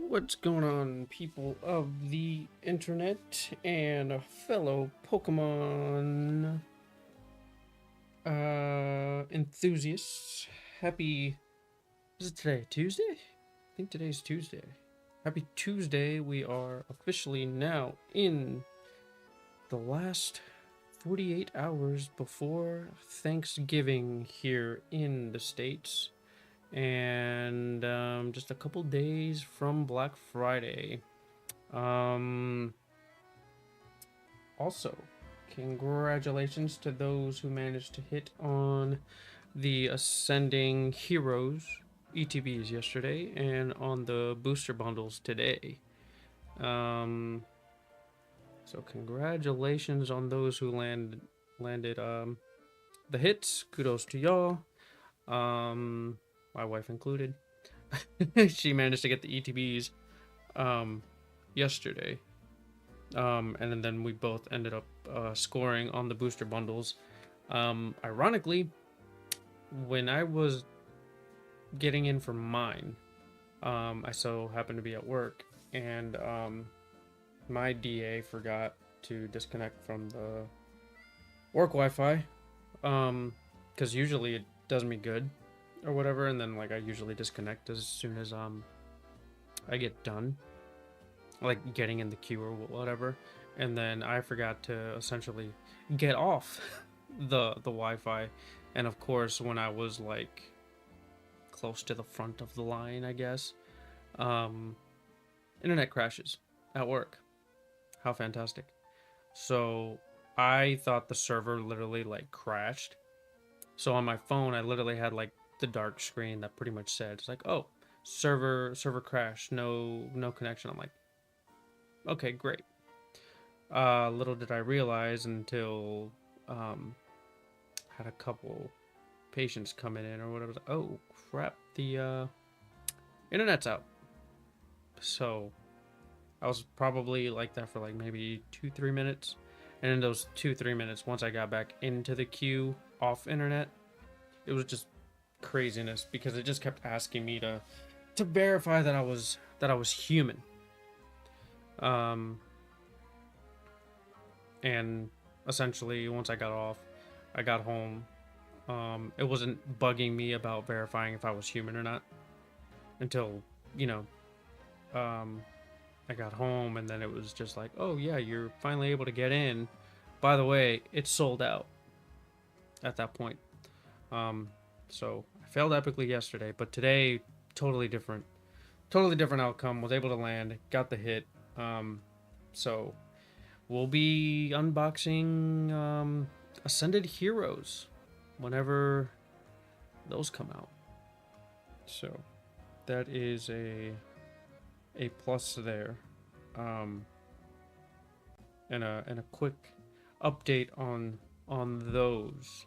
What's going on, people of the internet and fellow Pokemon enthusiasts? Happy, is it today? Tuesday? I think today's Tuesday. Happy Tuesday. We are officially now in the last 48 hours before Thanksgiving here in the States. And just a couple days from Black Friday. Also, congratulations to those who managed to hit on the Ascending Heroes ETBs yesterday and on the booster bundles today. So congratulations on those who landed the hits. Kudos to y'all. My wife included. She managed to get the ETBs yesterday. And then we both ended up scoring on the booster bundles. Ironically, when I was getting in for mine, I so happened to be at work, and my DA forgot to disconnect from the work Wi-Fi, because usually it does me good or whatever, and then like I usually disconnect as soon as I get done, like getting in the queue or whatever, and then I forgot to essentially get off the Wi-Fi, and of course when I was like close to the front of the line, I guess, internet crashes at work. How fantastic. So I thought the server literally like crashed. So on my phone I literally had like the dark screen that pretty much said, it's like, oh, server crash, no connection. I'm like, okay, great. Little did I realize until had a couple patients coming in or whatever. Oh crap, the internet's out. So I was probably like that for like maybe 2-3 minutes, and in those 2-3 minutes, once I got back into the queue off internet, it was just craziness because it just kept asking me to verify that I was human. And essentially once I got off, I got home. It wasn't bugging me about verifying if I was human or not until, I got home, and then it was just like, oh yeah, you're finally able to get in. By the way, it's sold out at that point. So I failed epically yesterday, but today, totally different outcome. Was able to land, got the hit. So we'll be unboxing Ascended Heroes whenever those come out. So that is a plus there. And a quick update on those.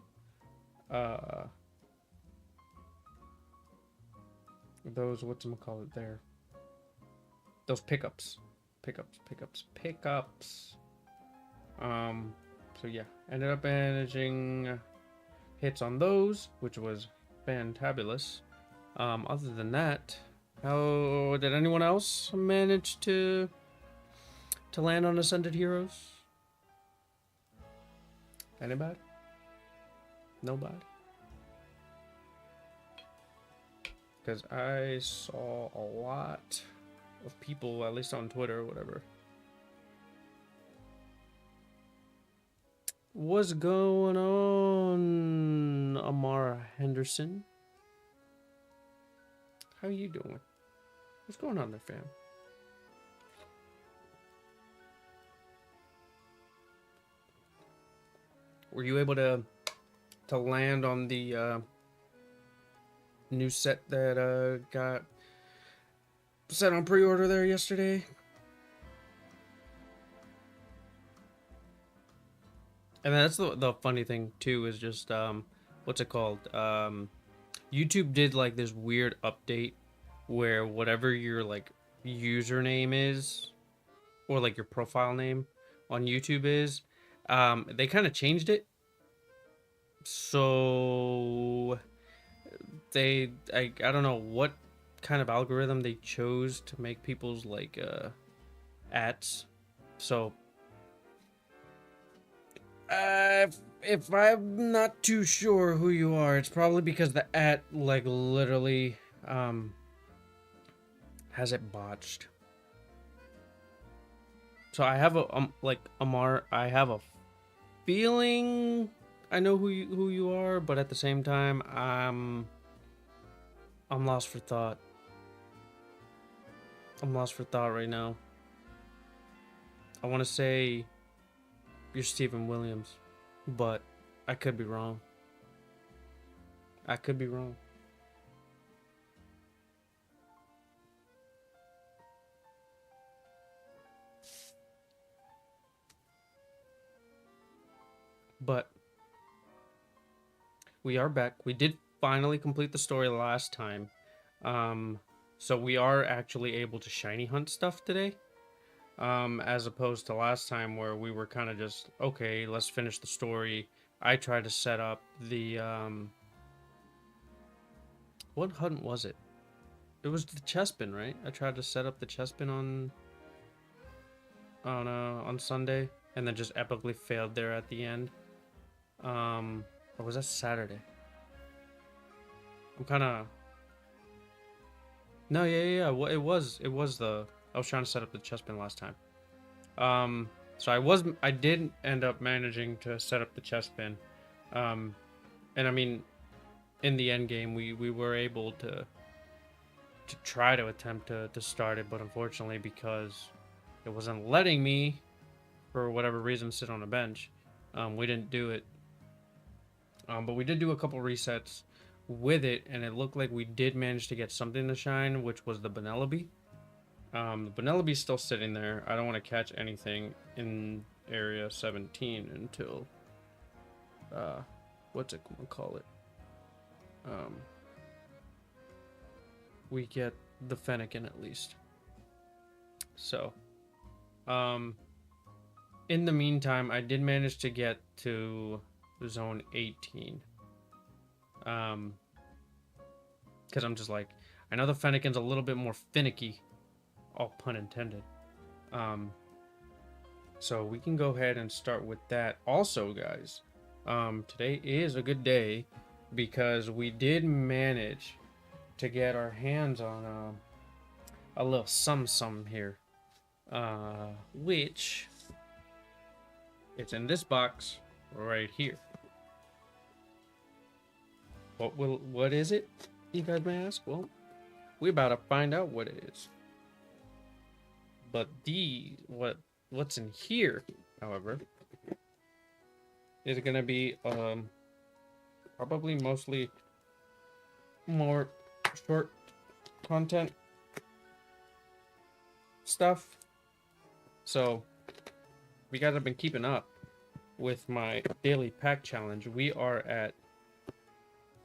Those whatchamacallit there. Those pickups. So yeah, ended up managing hits on those, which was fantabulous. Other than that, how did anyone else manage to land on Ascended Heroes? Anybody? Nobody? Because I saw a lot of people, at least on Twitter or whatever. What's going on, Amara Henderson? How you doing? What's going on there, fam? Were you able to land on the new set that got set on pre-order there yesterday? And that's the funny thing too, is just what's it called? YouTube did like this weird update where whatever your like username is, or like your profile name on YouTube is, they kind of changed it. So I don't know what kind of algorithm they chose to make people's like ads. So if I'm not too sure who you are, it's probably because the ad like literally has it botched. So I have a like Amar, I have a feeling I know who you are, but at the same time I'm lost for thought. I'm lost for thought right now. I want to say you're Stephen Williams, but I could be wrong. I could be wrong. But we are back. We did finally complete the story last time. So we are actually able to shiny hunt stuff today. As opposed to last time where we were kind of just, okay, let's finish the story. I tried to set up the, what hunt was it? It was the Chespin, right? I tried to set up the Chespin on Sunday, and then just epically failed there at the end. Or was that Saturday? I'm kind of... No, yeah. Well, it was the... I was trying to set up the Chespin last time. So I did end up managing to set up the Chespin. And I mean, in the end game, we were able to try to attempt to start it, but unfortunately, because it wasn't letting me, for whatever reason, sit on a bench, we didn't do it. But we did do a couple resets with it, and it looked like we did manage to get something to shine, which was the Benelope. The Benelope's still sitting there. I don't want to catch anything in area 17 until what's it gonna call it? We get the Fennekin at least. So, in the meantime, I did manage to get to zone 18. Because I'm just like, I know the Fennekin's a little bit more finicky, all pun intended. So we can go ahead and start with that. Also, guys, today is a good day because we did manage to get our hands on a little some here, which it's in this box right here. What is it, you guys may ask? Well, we're about to find out what it is. But what's in here, however, is gonna be probably mostly more short content stuff. So if you guys have been keeping up with my daily pack challenge, we are at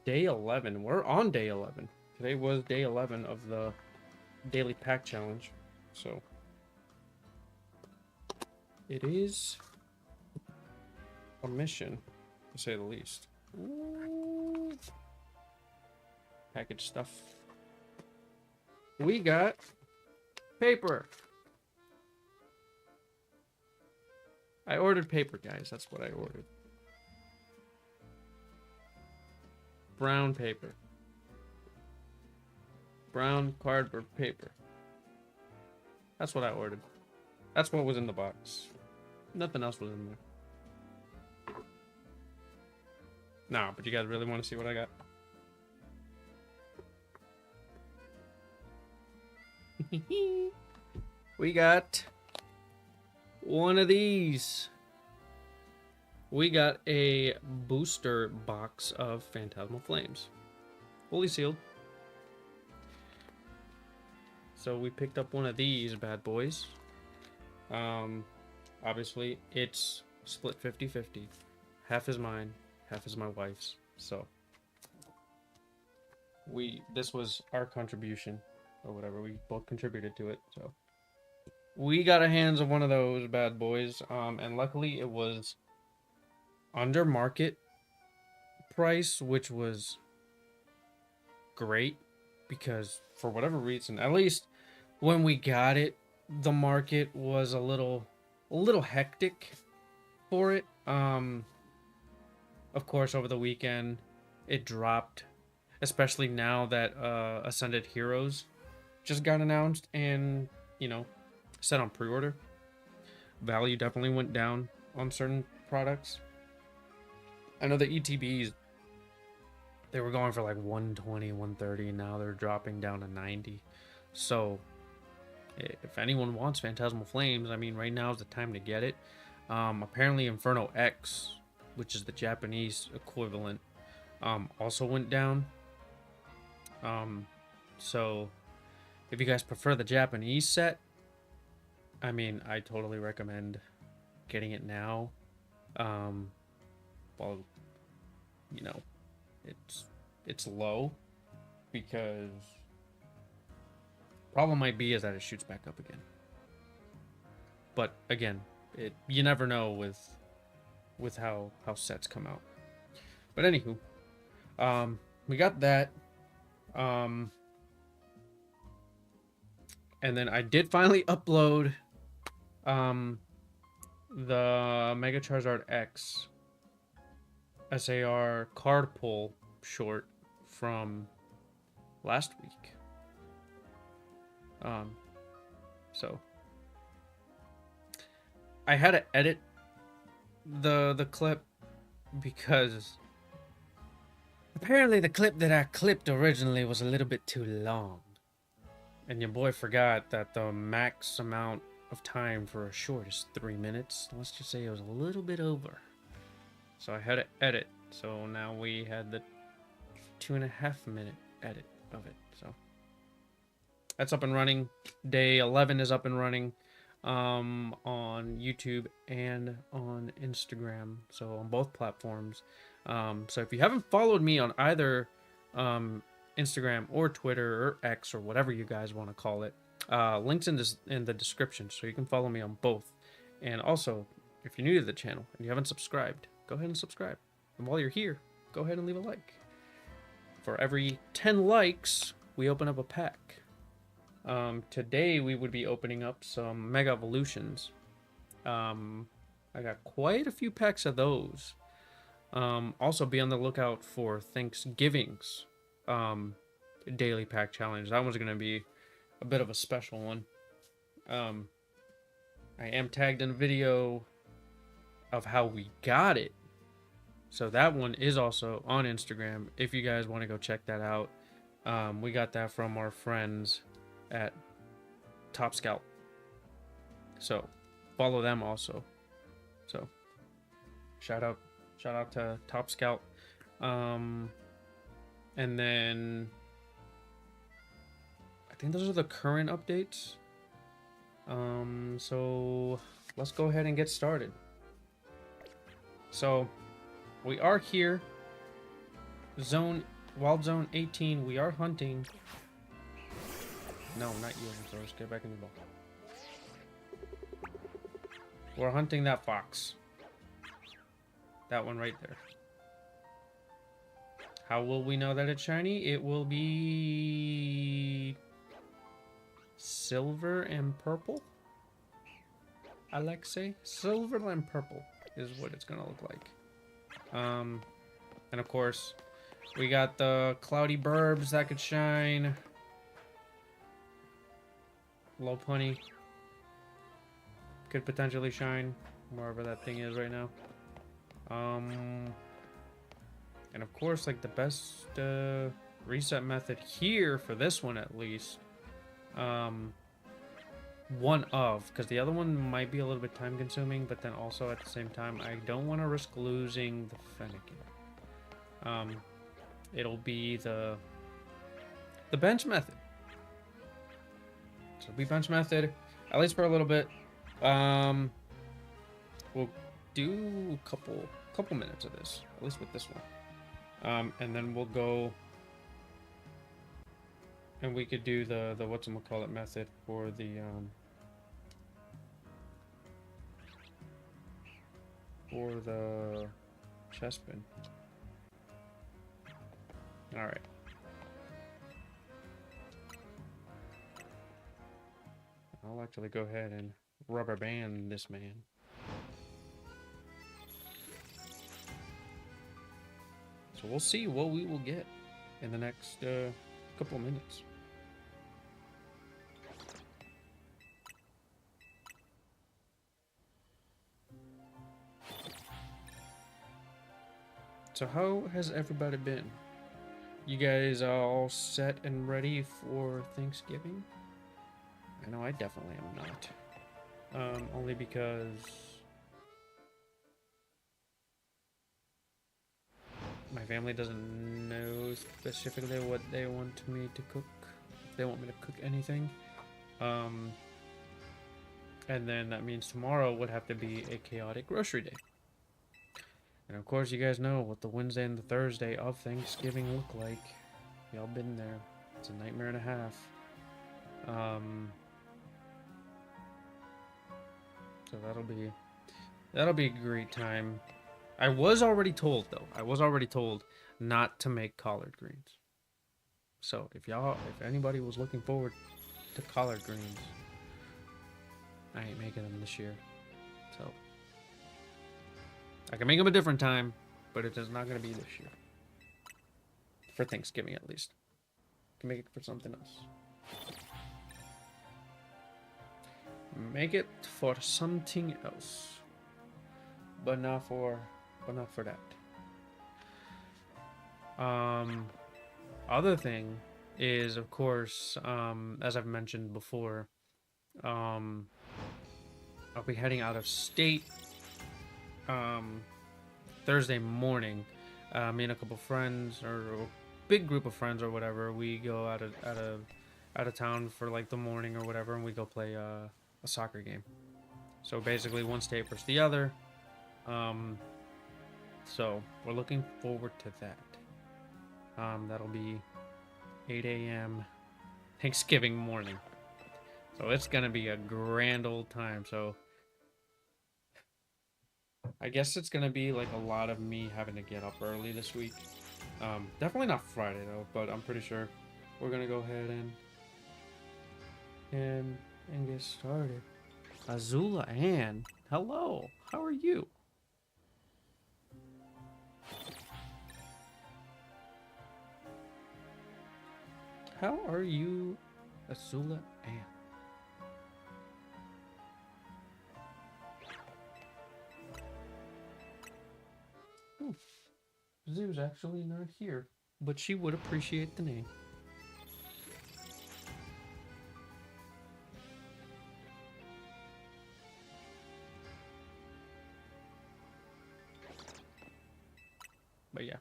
day 11. We're on day 11. Today was day 11 of the daily pack challenge. So it is a mission, to say the least. Ooh. Package stuff. We got paper. I ordered paper, guys. That's what I ordered. Brown paper. Brown cardboard paper. That's what I ordered. That's what was in the box. Nothing else was in there. Nah, but you guys really want to see what I got? We got one of these. We got a booster box of Phantasmal Flames. Fully sealed. So we picked up one of these bad boys. Obviously, it's split 50-50. Half is mine, half is my wife's. So this was our contribution, or whatever. We both contributed to it. So we got our hands on one of those bad boys. And luckily it was under market price, which was great. because for whatever reason, at least when we got it, the market was a little hectic for it. Of course, over the weekend, it dropped, especially now that Ascended Heroes just got announced and, you know, set on pre-order. Value definitely went down on certain products. I know the ETBs, they were going for like 120, 130, and now they're dropping down to 90. So, if anyone wants Phantasmal Flames, I mean, right now is the time to get it. Apparently, Inferno X, which is the Japanese equivalent, also went down. So, if you guys prefer the Japanese set, I mean, I totally recommend getting it now. Well, you know, it's low, because problem might be is that it shoots back up again. But again, you never know with how sets come out. But anywho, we got that. And then I did finally upload the Mega Charizard X SAR card pull short from last week. So I had to edit the clip because apparently the clip that I clipped originally was a little bit too long. And your boy forgot that the max amount of time for a short is 3 minutes. Let's just say it was a little bit over. So I had to edit. So now we had the 2.5 minute edit of it. So that's up and running. Day 11 is up and running on YouTube and on Instagram. So on both platforms. So if you haven't followed me on either Instagram or Twitter or X or whatever you guys want to call it, links in the description, so you can follow me on both. And also, if you're new to the channel and you haven't subscribed, go ahead and subscribe. And while you're here, go ahead and leave a like. For every 10 likes, we open up a pack. Today we would be opening up some Mega Evolutions. I got quite a few packs of those. Also be on the lookout for Thanksgiving's daily pack challenge. That one's gonna be a bit of a special one. I am tagged in a video of how we got it, so that one is also on Instagram if you guys want to go check that out. We got that from our friends at Top Scout, so follow them also. So shout out to Top Scout. And then I think those are the current updates. So let's go ahead and get started. So we are here, Wild Zone 18. We are hunting. No, not you. I'm sorry. Just get back in the ball. We're hunting that fox. That one right there. How will we know that it's shiny? It will be silver and purple. I like to say silver and purple is what it's gonna look like. And of course, we got the cloudy burbs that could shine. Lopunny could potentially shine wherever that thing is right now. And of course, like the best reset method here for this one at least, one of, because the other one might be a little bit time consuming, but then also at the same time I don't want to risk losing the Fennekin. It'll be the bench method. So it'll be bench method, at least for a little bit. We'll do a couple minutes of this, at least with this one. And then we'll go and we could do the whatchamacallit method for the Chespin. Alright. I'll actually go ahead and rubber band this man. So we'll see what we will get in the next couple of minutes. So how has everybody been? You guys all set and ready for Thanksgiving? I know I definitely am not. Only because my family doesn't know specifically what they want me to cook. If they want me to cook anything. And then that means tomorrow would have to be a chaotic grocery day. And of course, you guys know what the Wednesday and the Thursday of Thanksgiving look like. Y'all been there. It's a nightmare and a half. So that'll be a great time. I was already told though. I was already told not to make collard greens. So if anybody was looking forward to collard greens, I ain't making them this year. So I can make them a different time, but it is not going to be this year. For Thanksgiving, at least. I can make it for something else. Make it for something else. But not for that. Other thing is, of course, as I've mentioned before, I'll be heading out of state Thursday morning. Me and a couple friends, or a big group of friends, or whatever. We go out of town for like the morning or whatever, and we go play a soccer game. So basically, one state versus the other. So we're looking forward to that. That'll be 8 a.m. Thanksgiving morning. So it's gonna be a grand old time. So I guess it's gonna be like a lot of me having to get up early this week. Definitely not Friday though, but I'm pretty sure we're gonna go ahead and get started. Azula Ann, hello. How are you? How are you, Azula Ann? Zoo's actually not here, but she would appreciate the name. But yeah,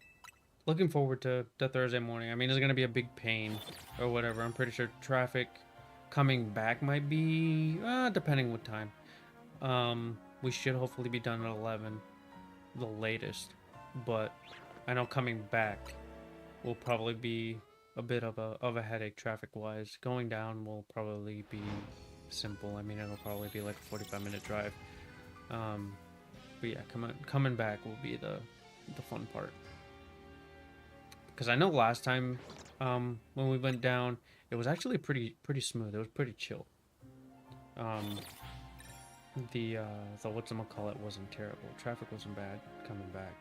looking forward to Thursday morning. I mean, it's going to be a big pain or whatever. I'm pretty sure traffic coming back might be, depending what time. We should hopefully be done at 11, the latest. But I know coming back will probably be a bit of a headache traffic-wise. Going down will probably be simple. I mean, it'll probably be like a 45-minute drive. But yeah, coming back will be the fun part. Because I know last time when we went down, it was actually pretty smooth. It was pretty chill. The whatchamacallit wasn't terrible. Traffic wasn't bad coming back.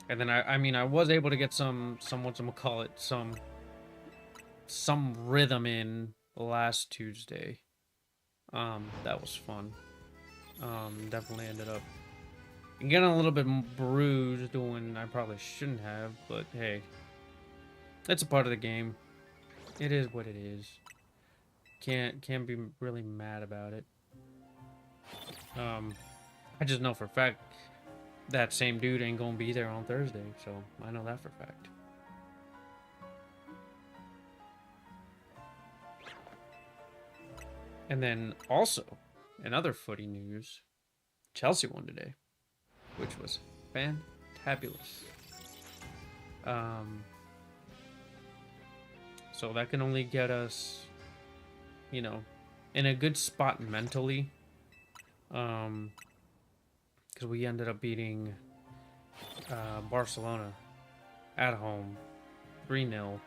And then I mean I was able to get some whatchamacallit, some rhythm in last Tuesday. That was fun. Definitely ended up getting a little bit bruised when I probably shouldn't have, but hey, it's a part of the game. It is what it is. Can't be really mad about it. I just know for a fact that same dude ain't gonna be there on Thursday, so I know that for a fact. And then also, in other footy news, Chelsea won today, which was fantabulous. So that can only get us, you know, in a good spot mentally. Because we ended up beating Barcelona at home 3-0.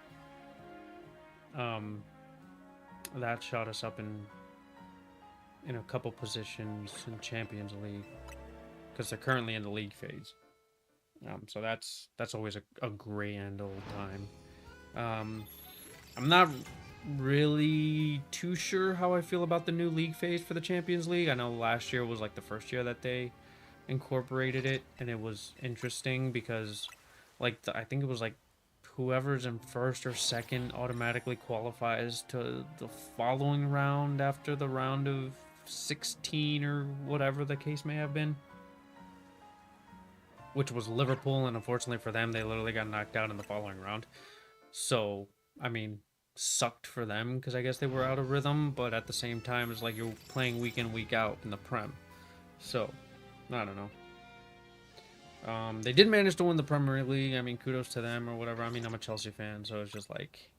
that shot us up in a couple positions in Champions League because they're currently in the league phase. So that's always a grand old time. I'm not really too sure how I feel about the new league phase for the Champions League. I know last year was like the first year that they incorporated it, and it was interesting because, like, I think it was like whoever's in first or second automatically qualifies to the following round after the round of 16 or whatever the case may have been, which was Liverpool, and unfortunately for them, they literally got knocked out in the following round. So, I mean, sucked for them because I guess they were out of rhythm, but at the same time, it's like you're playing week in, week out in the Prem. So, I don't know. They did manage to win the Premier League. I mean, kudos to them or whatever. I mean, I'm a Chelsea fan, so it's just like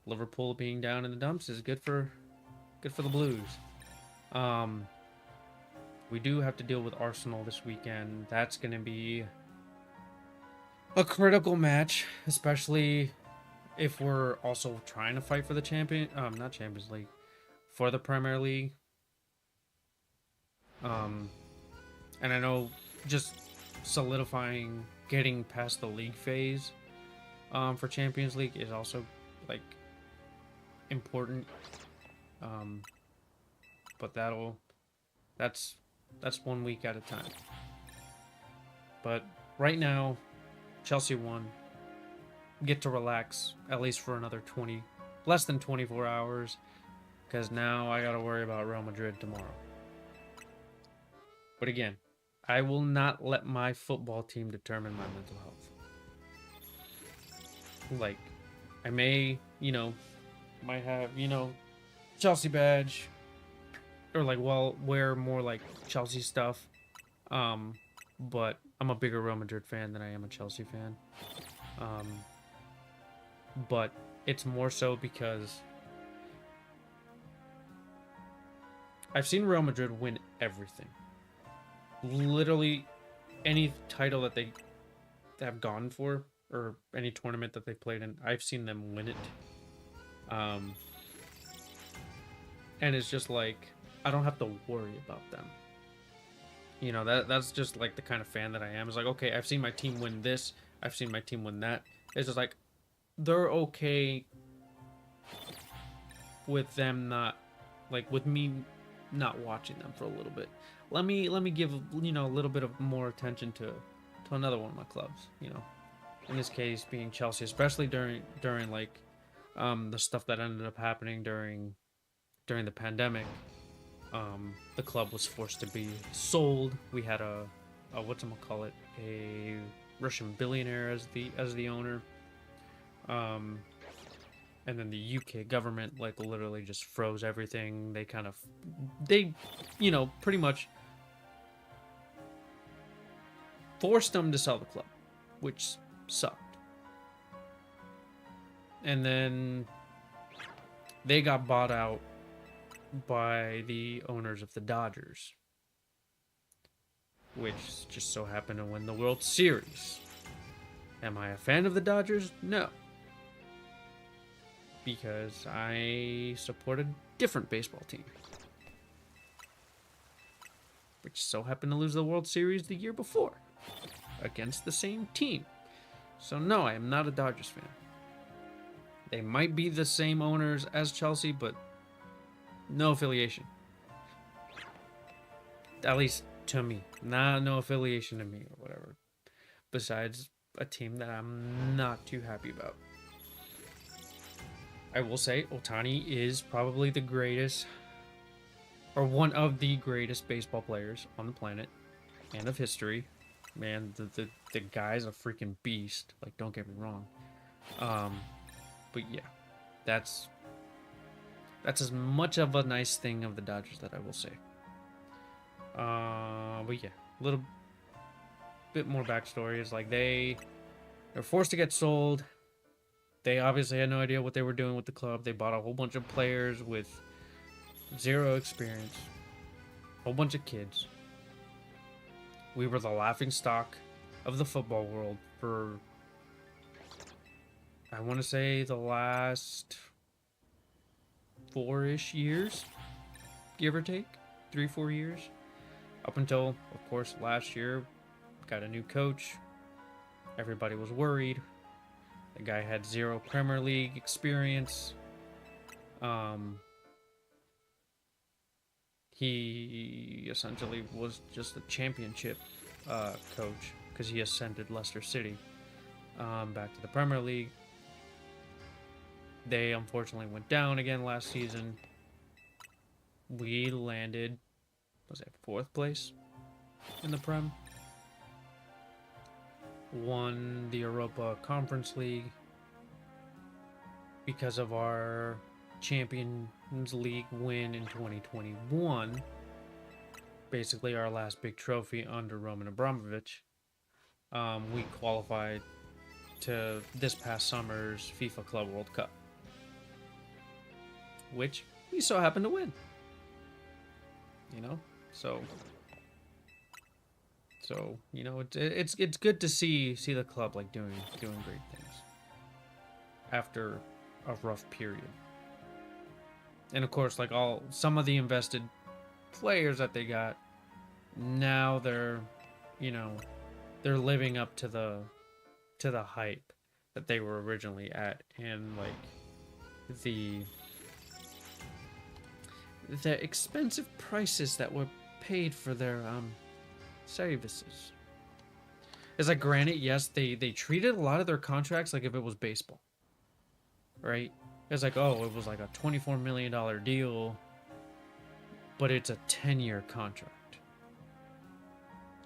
Liverpool being down in the dumps is good for the Blues. We do have to deal with Arsenal this weekend. That's going to be a critical match, especially if we're also trying to fight for the not Champions League, for the Premier League. And I know just solidifying getting past the league phase for Champions League is also like important. But that's 1 week at a time. But right now, Chelsea won. Get to relax at least for another less than 24 hours, because now I gotta worry about Real Madrid tomorrow. But again, I will not let my football team determine my mental health. Like, I may, might have, Chelsea badge, or like, well, wear more like Chelsea stuff. But I'm a bigger Real Madrid fan than I am a Chelsea fan. But it's more so because I've seen Real Madrid win everything. Literally any title that they have gone for, or any tournament that they played in, I've seen them win it. And it's just like, I don't have to worry about them. That's just like the kind of fan that I am. It's like, okay, I've seen my team win this, I've seen my team win that. It's just like, they're okay with them not, like, with me not watching them for a little bit. Let me give, a little bit of more attention to another one of my clubs, in this case being Chelsea, especially during like the stuff that ended up happening during the pandemic. The club was forced to be sold. We had a whatchamacallit, a Russian billionaire as the owner. And then the UK government, like, literally just froze everything. They pretty much forced them to sell the club, which sucked. And then they got bought out by the owners of the Dodgers, which just so happened to win the World Series. Am I a fan of the Dodgers? No. Because I support a different baseball team, which so happened to lose the World Series the year before against the same team. So no, I am not a Dodgers fan. They might be the same owners as Chelsea, but no affiliation. At least to me. No affiliation to me or whatever. Besides a team that I'm not too happy about. I will say Ohtani is probably the greatest, or one of the greatest baseball players on the planet and of history. Man, the guy's a freaking beast. Like, don't get me wrong. But yeah, that's as much of a nice thing of the Dodgers that I will say. But yeah, a little bit more backstory is like they're forced to get sold. They obviously had no idea what they were doing with the club. They bought a whole bunch of players with zero experience. A whole bunch of kids. We were the laughing stock of the football world for, I want to say, the last 4-ish years, give or take, 3-4 years, up until, of course, last year. Got a new coach. Everybody was worried. The guy had 0 Premier League experience. He essentially was just a championship coach because he ascended Leicester City back to the Premier League. They unfortunately went down again last season. We landed, was it 4th place in the Prem? Won the Europa Conference League because of our Champions League win in 2021. Basically our last big trophy under Roman Abramovich. We qualified to this past summer's FIFA Club World Cup, which we so happened to win. You know, so you know, it's good to see the club like doing great things after a rough period. And of course, like some of the invested players that they got, now they're, you know, they're living up to the hype that they were originally at, and like the expensive prices that were paid for their services. It's like, granted, yes, they treated a lot of their contracts like if it was baseball, right? It's like, oh, it was like a $24 million deal, but it's a 10-year contract.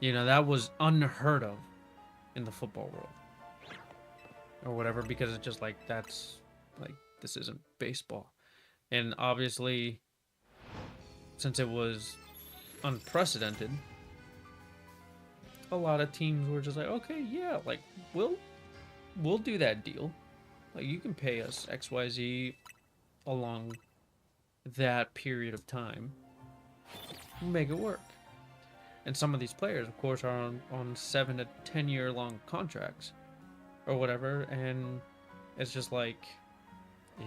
You know, that was unheard of in the football world or whatever, because it's just like, that's like, this isn't baseball. And obviously, since it was unprecedented, a lot of teams were just like, okay, yeah, like we'll do that deal. Like, you can pay us XYZ along that period of time. We'll make it work. And some of these players, of course, are on 7 to 10 year long contracts or whatever, and it's just like,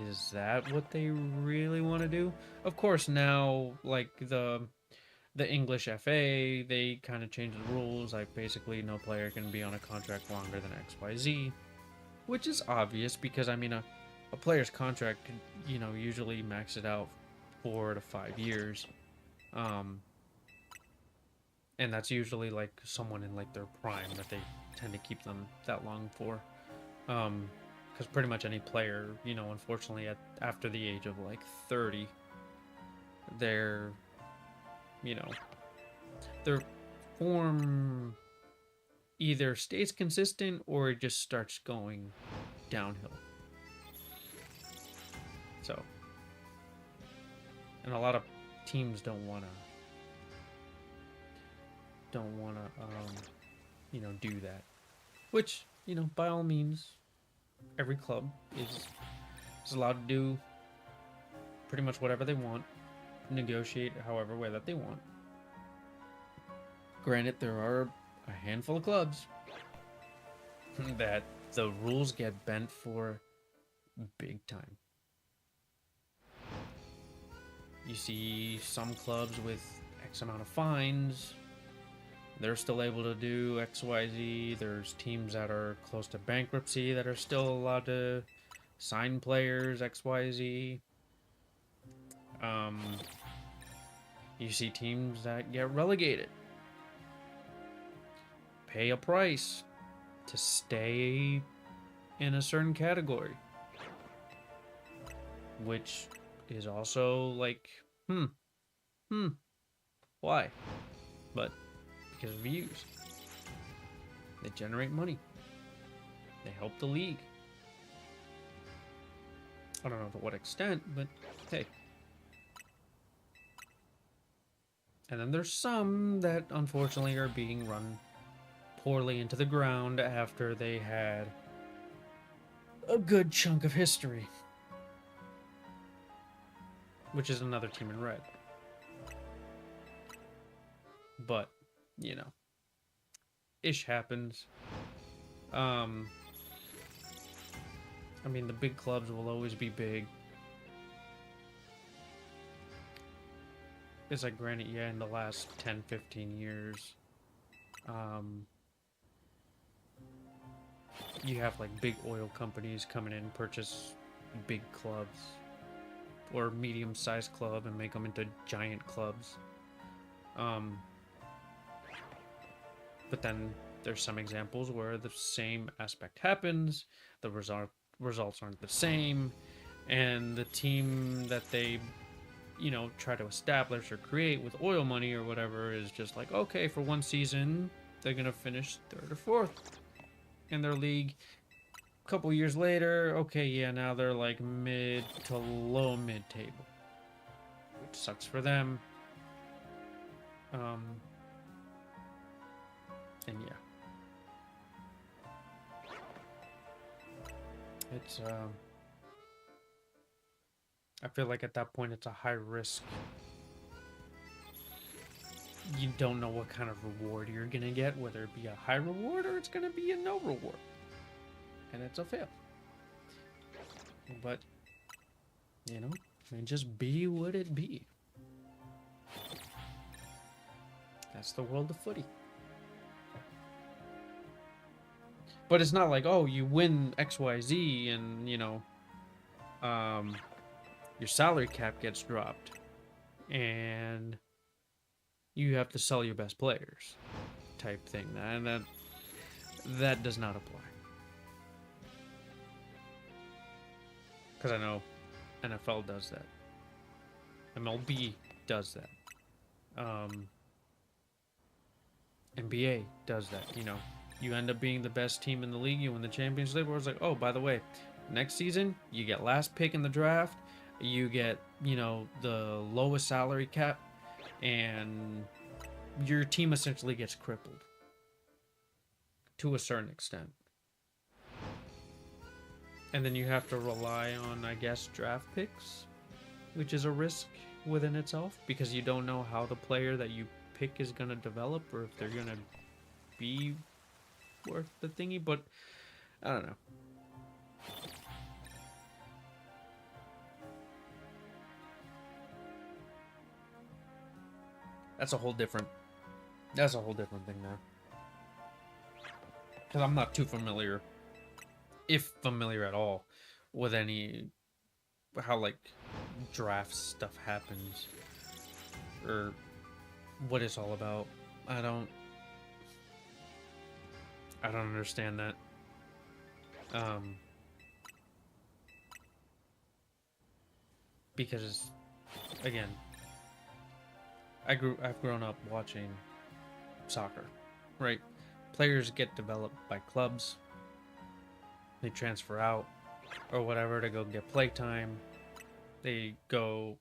is that what they really want to do? Of course, now, like, the English FA, they kind of changed the rules. Like, basically, no player can be on a contract longer than XYZ, which is obvious because, I mean, a player's contract could, you know, usually max it out 4 to 5 years. And that's usually, like, someone in, like, their prime that they tend to keep them that long for. Because pretty much any player, you know, unfortunately, after the age of, like, 30, they're, you know, their form either stays consistent or it just starts going downhill. So, and a lot of teams don't want to you know, do that, which, you know, by all means, every club is allowed to do pretty much whatever they want, negotiate however way that they want. Granted, there are a handful of clubs that the rules get bent for big time. You see some clubs with X amount of fines, they're still able to do XYZ. There's teams that are close to bankruptcy that are still allowed to sign players XYZ. You see teams that get relegated, pay a price to stay in a certain category, which is also like, why? But because of views. They generate money. They help the league. I don't know to what extent, but hey. And then there's some that unfortunately are being run poorly into the ground after they had a good chunk of history. Which is another team in red. But, you know, ish happens. I mean, the big clubs will always be big. it's like, granted, yeah, in the last 10, 15 years, um, you have like big oil companies coming in and purchase big clubs or medium-sized club and make them into giant clubs. Um, but then there's some examples where the same aspect happens, the results aren't the same, and the team that they, try to establish or create with oil money or whatever is just like, okay, for one season, they're gonna finish third or fourth in their league. A couple years later, okay, yeah, now they're like mid to low mid table, which sucks for them. Um, and yeah, it's I feel like at that point it's a high risk. You don't know what kind of reward you're gonna get, whether it be a high reward or it's gonna be a no reward, and it's a fail. But it just be what it be. That's the world of footy. But it's not like, oh, you win XYZ and your salary cap gets dropped and you have to sell your best players type thing. And that does not apply. Because I know NFL does that. MLB does that. NBA does that. You end up being the best team in the league. You win the championship. Where it's like, oh, by the way, next season you get last pick in the draft. You get the lowest salary cap, and your team essentially gets crippled to a certain extent. And then you have to rely on, I guess, draft picks, which is a risk within itself because you don't know how the player that you pick is going to develop or if they're going to be worth the thingy. But I don't know. That's a whole different thing now. Because I'm not too familiar, if familiar at all, with how like draft stuff happens or what it's all about. I don't understand that. Because again, I've grown up watching soccer, right? Players get developed by clubs. They transfer out or whatever to go get play time. They don't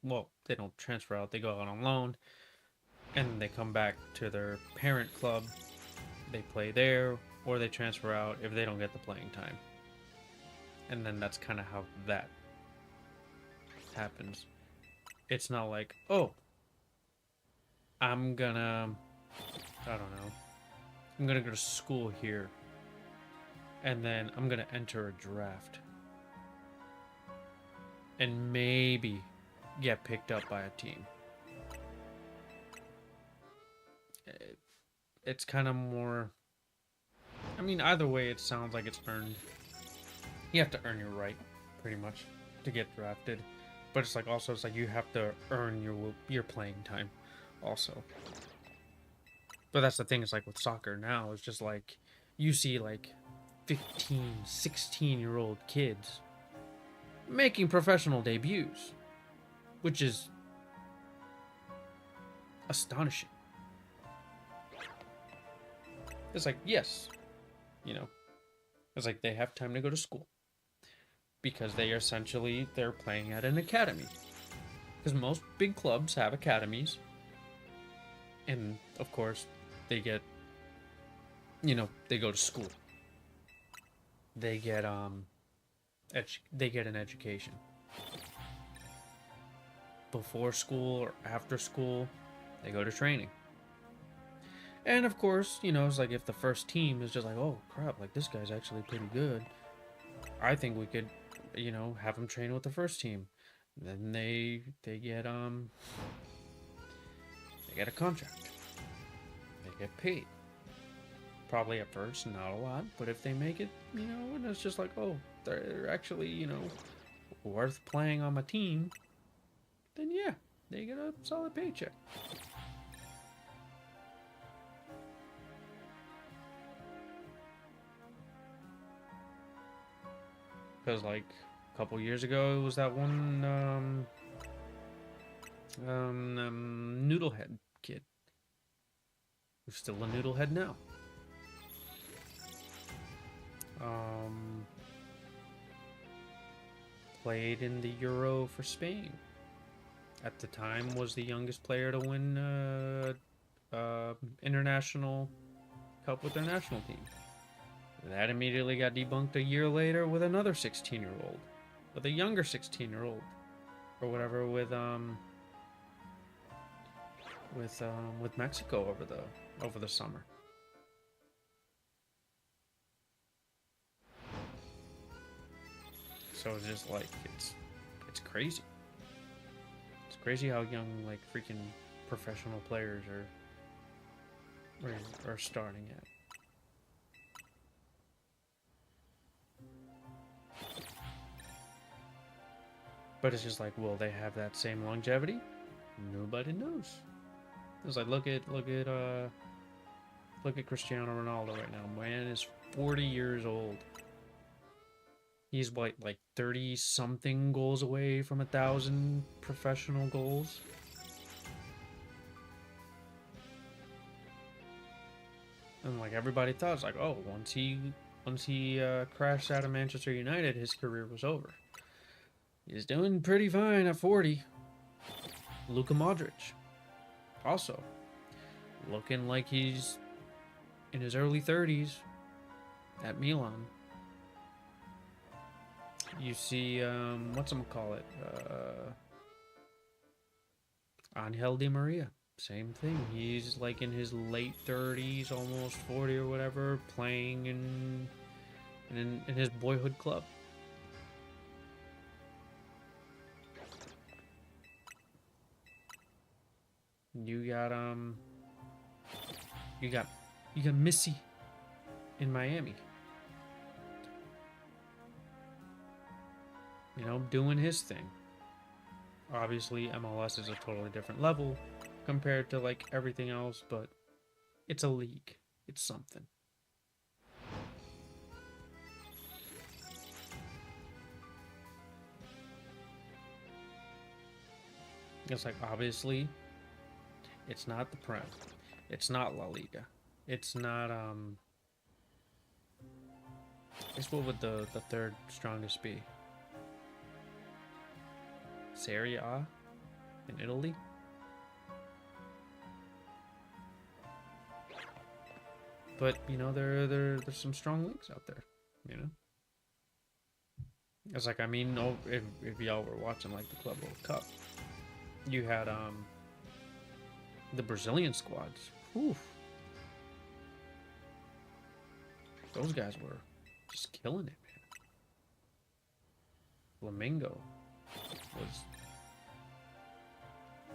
transfer out, they go out on loan, and they come back to their parent club. They play there, or they transfer out if they don't get the playing time. And then that's kind of how that happens. It's not like, oh, I'm gonna go to school here, and then I'm gonna enter a draft and maybe get picked up by a team. It's kind of more, I mean, either way, it sounds like it's earned. You have to earn your right, pretty much, to get drafted. But it's like also, it's like you have to earn your playing time, also. But that's the thing. It's like with soccer now, it's just like you see like 15, 16-year-old kids making professional debuts, which is astonishing. It's like, yes, it's like they have time to go to school because they're playing at an academy. Because most big clubs have academies, and of course, they get, they go to school. They get they get an education before school or after school. They go to training. And of course, it's like if the first team is just like, oh crap, like this guy's actually pretty good, I think we could, have him train with the first team. Then they get They get a contract. They get paid. Probably at first, not a lot, but if they make it, you know, and it's just like, oh, they're actually, you know, worth playing on my team, then yeah, they get a solid paycheck. Because, like, a couple years ago, it was that one, Noodlehead kid. Who's still a Noodlehead now. Played in the Euro for Spain. At the time, was the youngest player to win international cup with their national team. That immediately got debunked a year later with another 16-year-old, with a younger 16-year-old, or whatever, with Mexico over the summer. So it's just like it's crazy. It's crazy how young like freaking professional players are starting at. But it's just like, will they have that same longevity? Nobody knows. It's like look at Cristiano Ronaldo right now. Man is 40 years old. He's like 30 something goals away from 1,000 professional goals. And like everybody thought, it's like, oh, once he crashed out of Manchester United, his career was over. He's doing pretty fine at 40. Luka Modric, also looking like he's in his early 30s at Milan. You see, whatchamacallit, Angel Di Maria, same thing. He's like in his late 30s, almost 40 or whatever, playing in his boyhood club. You got Missy in Miami. You know, doing his thing. Obviously, MLS is a totally different level compared to like everything else, but it's a league. It's something. It's like, obviously, it's not the Prem. It's not La Liga. It's not, guess what would the third strongest be? Serie A in Italy? But, you know, there's some strong leagues out there, you know? It's like, I mean, if y'all were watching, like, the Club World Cup, you had, the Brazilian squads. Oof. Those guys were just killing it, man. Flamengo was...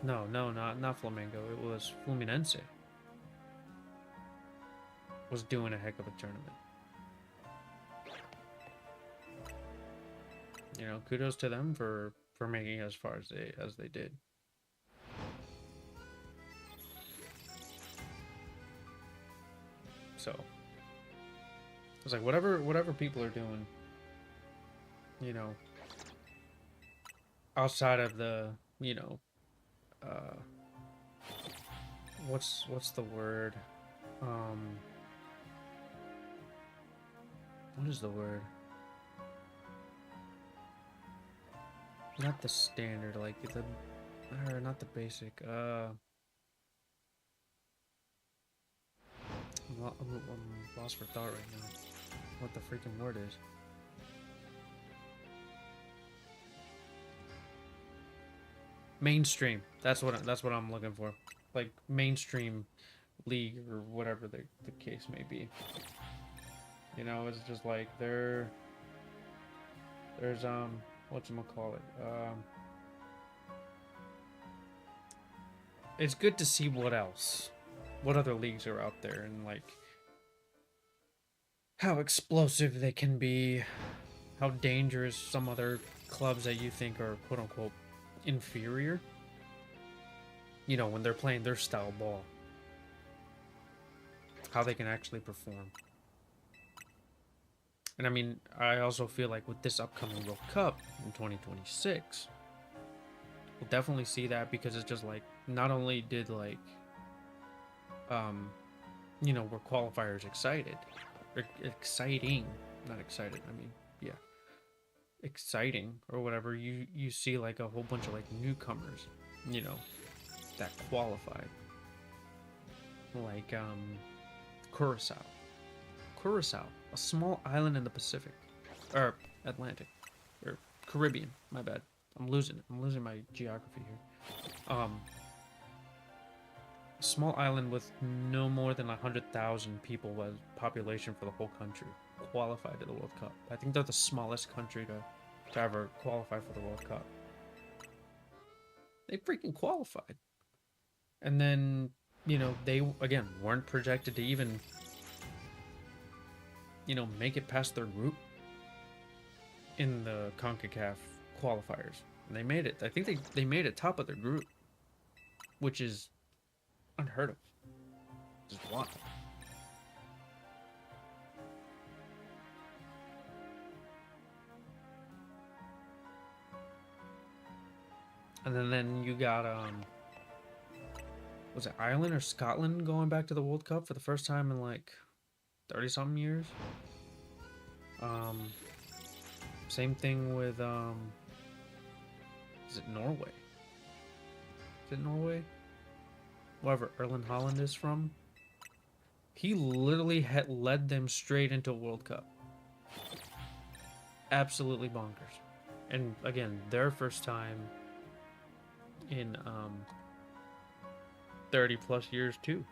No, not Flamengo. It was Fluminense. Was doing a heck of a tournament. You know, kudos to them for making it as far as they did. So it's like whatever people are doing, you know, outside of the, you know, what's the word? What is the word? Not the standard, like or not the basic. I'm lost for thought right now. What the freaking word is? Mainstream. That's what I'm looking for. Like mainstream league or whatever the case may be. You know, it's just like there's whatchamacallit, it's good to see what else, what other leagues are out there, and like how explosive they can be, how dangerous some other clubs that you think are quote unquote inferior, you know, when they're playing their style ball, how they can actually perform. And I mean, I also feel like with this upcoming World Cup in 2026, we'll definitely see that, because it's just like, not only did like, you know, were qualifiers excited, or exciting, not excited, I mean, yeah, exciting or whatever, you see like a whole bunch of like newcomers, you know, that qualified, like Curacao. Curacao, a small island in the Pacific, or Atlantic, or Caribbean. My bad. I'm losing it. I'm losing my geography here. A small island with no more than 100,000 people as population for the whole country qualified to the World Cup. I think they're the smallest country to ever qualify for the World Cup. They freaking qualified. And then, you know, they again weren't projected to even, you know, make it past their group in the CONCACAF qualifiers. And they made it. I think they made it top of their group, which is unheard of. Just wild. And then you got was it Ireland or Scotland going back to the World Cup for the first time in like 30 something years? Same thing with is it Norway? Is it Norway? Wherever Erling Haaland is from. He literally had led them straight into a World Cup. Absolutely bonkers. And again, their first time in 30 plus years too.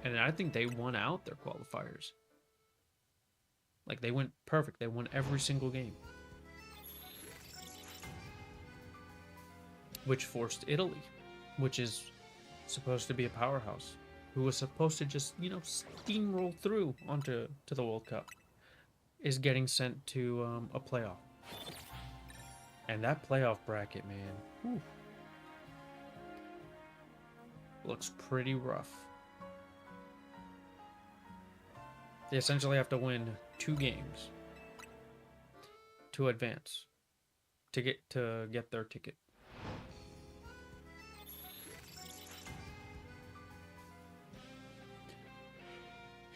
And I think they won out their qualifiers. Like, they went perfect. They won every single game. Which forced Italy, which is supposed to be a powerhouse, who was supposed to just, you know, steamroll through onto the World Cup, is getting sent to a playoff. And that playoff bracket, man, whew, looks pretty rough. They essentially have to win 2 games to advance, to get their ticket.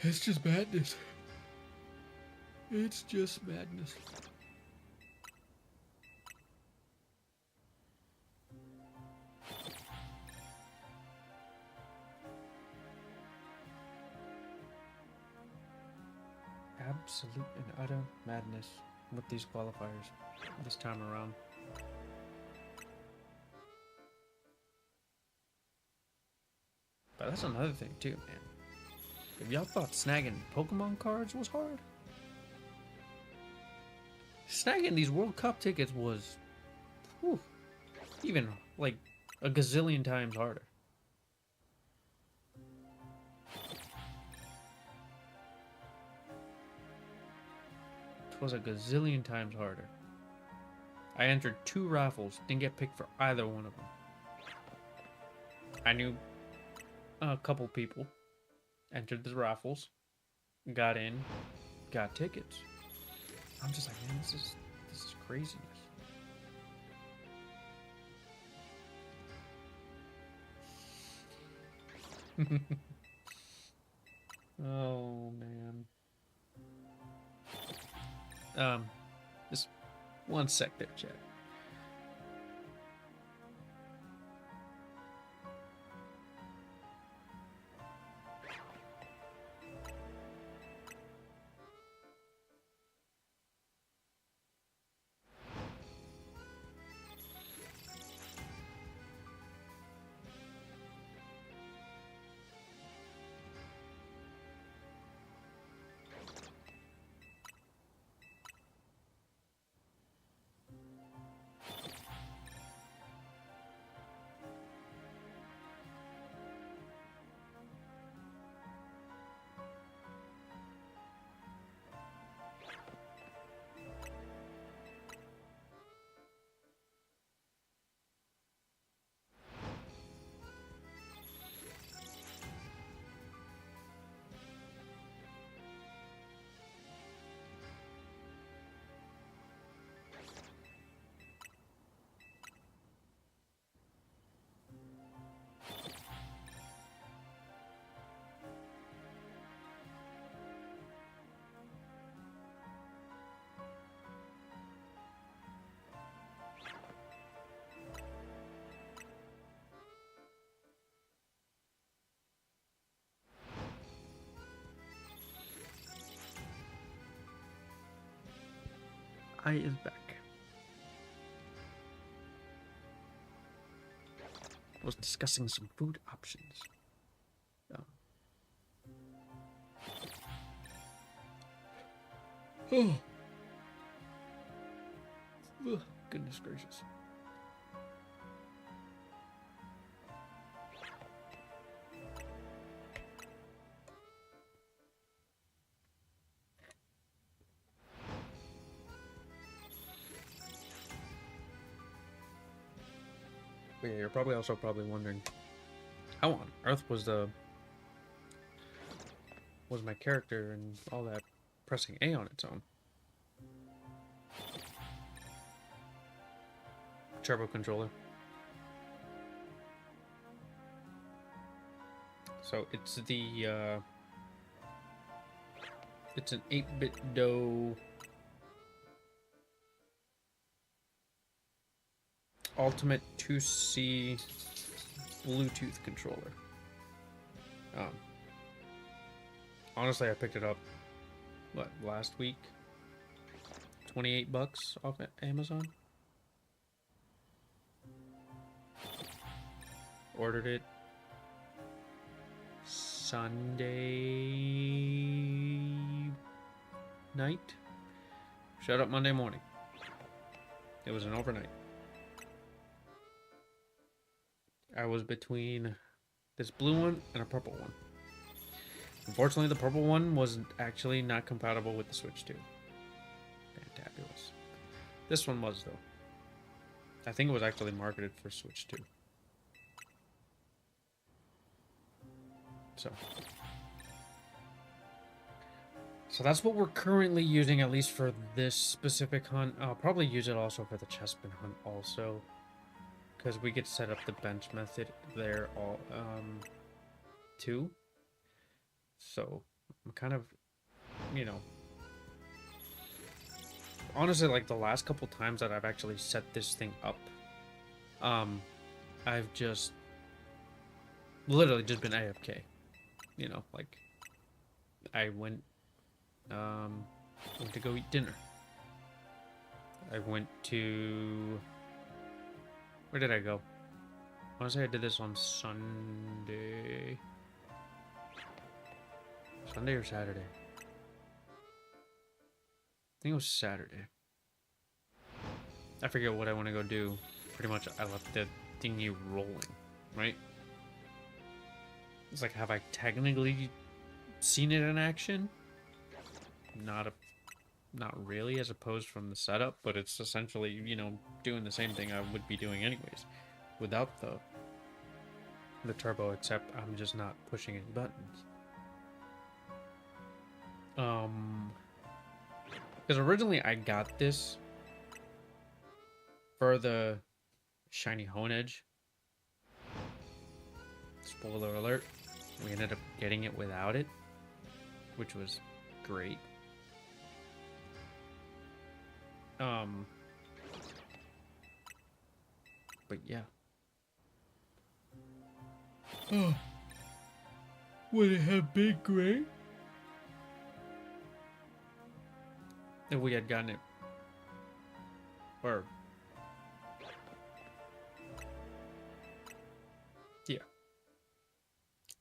It's just madness. It's just madness. Absolute and utter madness with these qualifiers this time around. But that's another thing too, man. If y'all thought snagging Pokemon cards was hard, snagging these World Cup tickets was, whew, even like a gazillion times harder. It was a gazillion times harder. I entered 2 raffles, didn't get picked for either one of them. I knew a couple people, entered the raffles, got in, got tickets. I'm just like, man, this is craziness. Oh man. Just one sec there, chat. I is back. Was discussing some food options. Oh. Ugh, goodness gracious. But yeah, you're probably also wondering how on earth was my character and all that pressing A on its own. Turbo controller. So it's the it's an 8-bit DOE Ultimate 2C Bluetooth controller. Honestly, I picked it up last week. $28 off at Amazon. Ordered it Sunday night. Showed up Monday morning. It was an overnight. I was between this blue one and a purple one. Unfortunately, the purple one was actually not compatible with the Switch 2. Fantabulous. This one was, though. I think it was actually marketed for Switch 2. So that's what we're currently using, at least for this specific hunt. I'll probably use it also for the Chespin hunt also, because we could set up the bench method there all too. So I'm kind of, you know, honestly, like the last couple times that I've actually set this thing up, I've just literally just been AFK. You know, like I went to go eat dinner. I went to, where did I go? I want to say I did this on Sunday. Sunday or Saturday? I think it was Saturday. I forget what I want to go do. Pretty much I left the thingy rolling, right? It's like, have I technically seen it in action? Not really, as opposed from the setup, but it's essentially, you know, doing the same thing I would be doing anyways, without the turbo, except I'm just not pushing any buttons. Because originally I got this for the Shiny Honedge. Spoiler alert, we ended up getting it without it, which was great. But yeah. Oh, would it have been great if we had gotten it? Or yeah,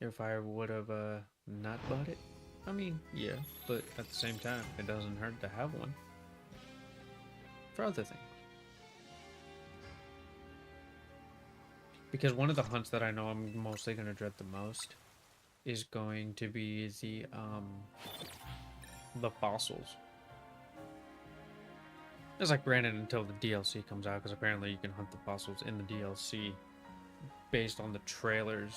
if I would have not bought it. I mean, yeah, but at the same time, it doesn't hurt to have one for other things. Because one of the hunts that I know I'm mostly going to dread the most is going to be the fossils. It's like, granted, until the DLC comes out, because apparently you can hunt the fossils in the DLC based on the trailers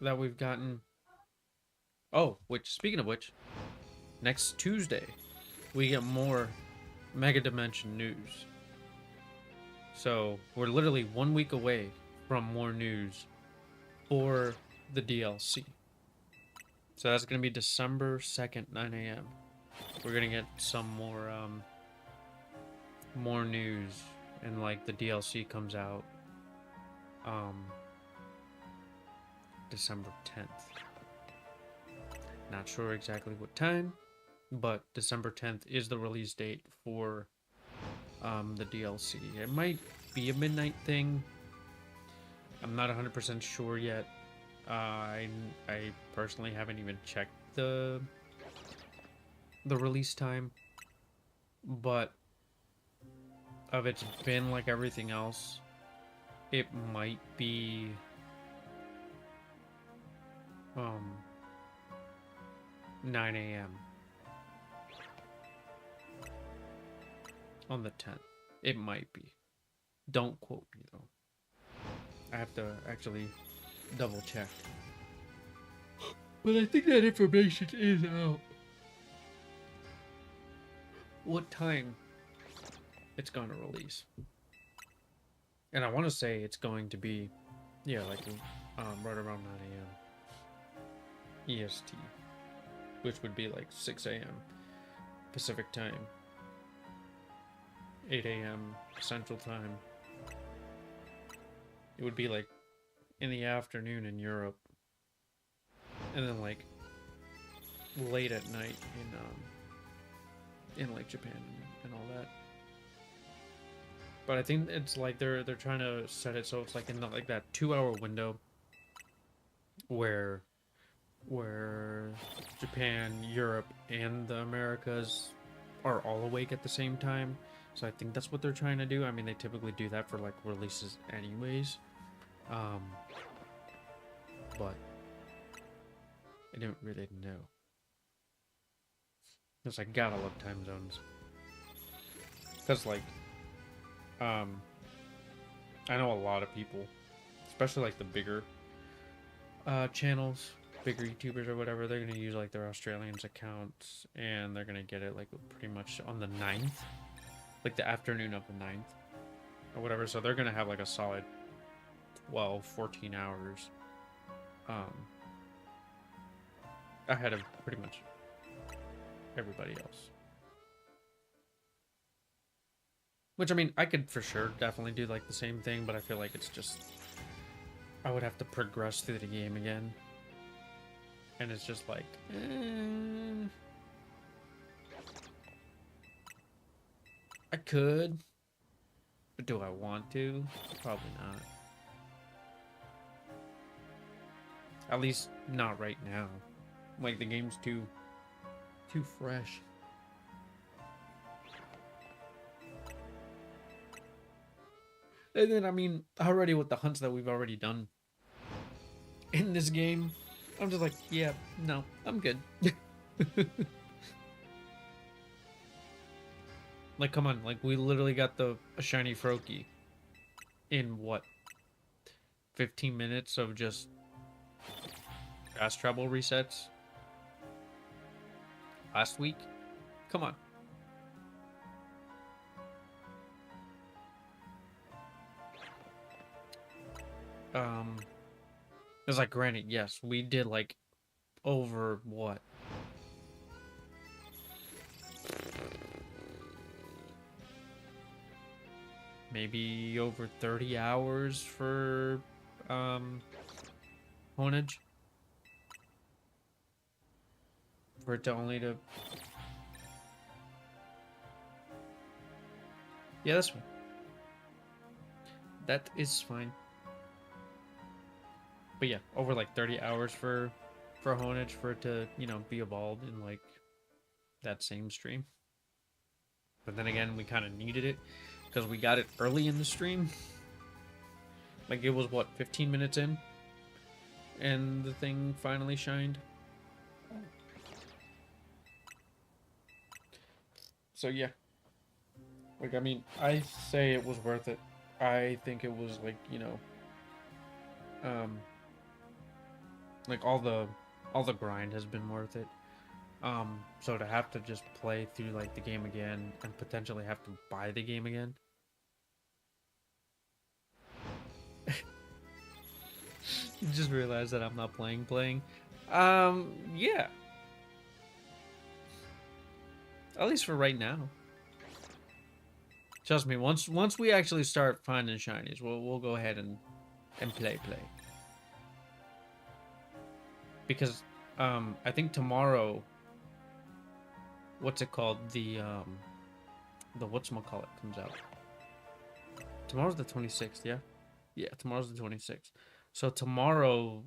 that we've gotten. Oh, speaking of which, next Tuesday we get more Mega Dimension news. So we're literally 1 week away from more news for the DLC. So that's going to be December 2nd, 9 a.m. We're going to get some more news, and like the DLC comes out December 10th. Not sure exactly what time, but December 10th is the release date for the DLC. It might be a midnight thing. I'm not 100% sure yet. I personally haven't even checked the release time, but if it's been like everything else, it might be 9 a.m. on the 10th. It might be. Don't quote me though. I have to actually double check. But I think that information is out. What time it's going to release? And I want to say it's going to be, yeah, like right around 9 a.m. EST, which would be like 6 a.m. Pacific time, 8 a.m. Central time. It would be like in the afternoon in Europe, and then like late at night in like Japan and all that. But I think it's like they're trying to set it so it's like in like that 2-hour window where Japan, Europe, and the Americas are all awake at the same time. So I think that's what they're trying to do. I mean, they typically do that for like releases anyways. But I don't really know. Because I gotta love time zones. Because like, I know a lot of people, especially like the bigger channels, bigger YouTubers or whatever, they're gonna use like their Australians accounts, and they're gonna get it like pretty much on the 9th, like the afternoon of the 9th or whatever. So they're gonna have like a solid 12, 14 hours ahead of pretty much everybody else. Which, I mean, I could for sure definitely do like the same thing, but I feel like it's just, I would have to progress through the game again. And it's just like, I could, but do I want to? Probably not. At least not right now. Like, the game's too fresh. And then, I mean, already with the hunts that we've already done in this game, I'm just like, yeah, no, I'm good. Like, come on, like, we literally got a shiny Froakie in, what, 15 minutes of just fast travel resets last week? Come on. It's like, granted, yes, we did like over what? Maybe over 30 hours for Honage. For it to only to... Yeah, that's fine. That is fine. But yeah, over like 30 hours for Honage for it to, you know, be evolved in like that same stream. But then again, we kind of needed it because we got it early in the stream. Like it was what, 15 minutes in? And the thing finally shined. So yeah. Like, I mean, I say it was worth it. I think it was like, you know, like all the grind has been worth it. So to have to just play through like the game again and potentially have to buy the game again. You just realized that I'm not playing. Yeah. At least for right now. Trust me, once we actually start finding shinies, we'll go ahead and play. Because I think tomorrow what's it called? The whatchamacallit comes out. Tomorrow's the 26th, yeah? Yeah, tomorrow's the 26th. So tomorrow,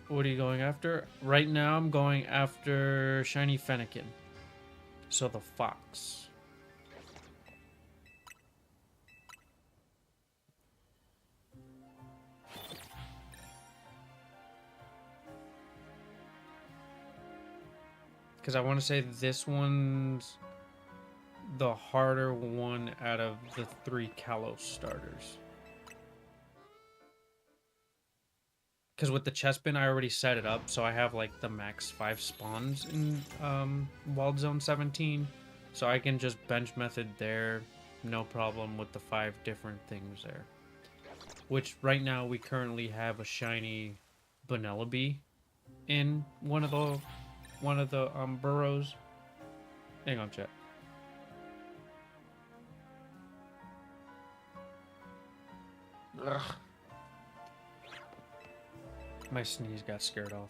what are you going after? Right now I'm going after Shiny Fennekin. So the fox. Because I want to say this one's the harder one out of the 3 Kalos starters. Because with the Chespin, I already set it up, so I have like the max 5 spawns in Wild Zone 17. So I can just bench method there, no problem with the 5 different things there. Which right now we currently have a shiny Vanellope in one of the burrows. Hang on, chat. Ugh. My sneeze got scared off.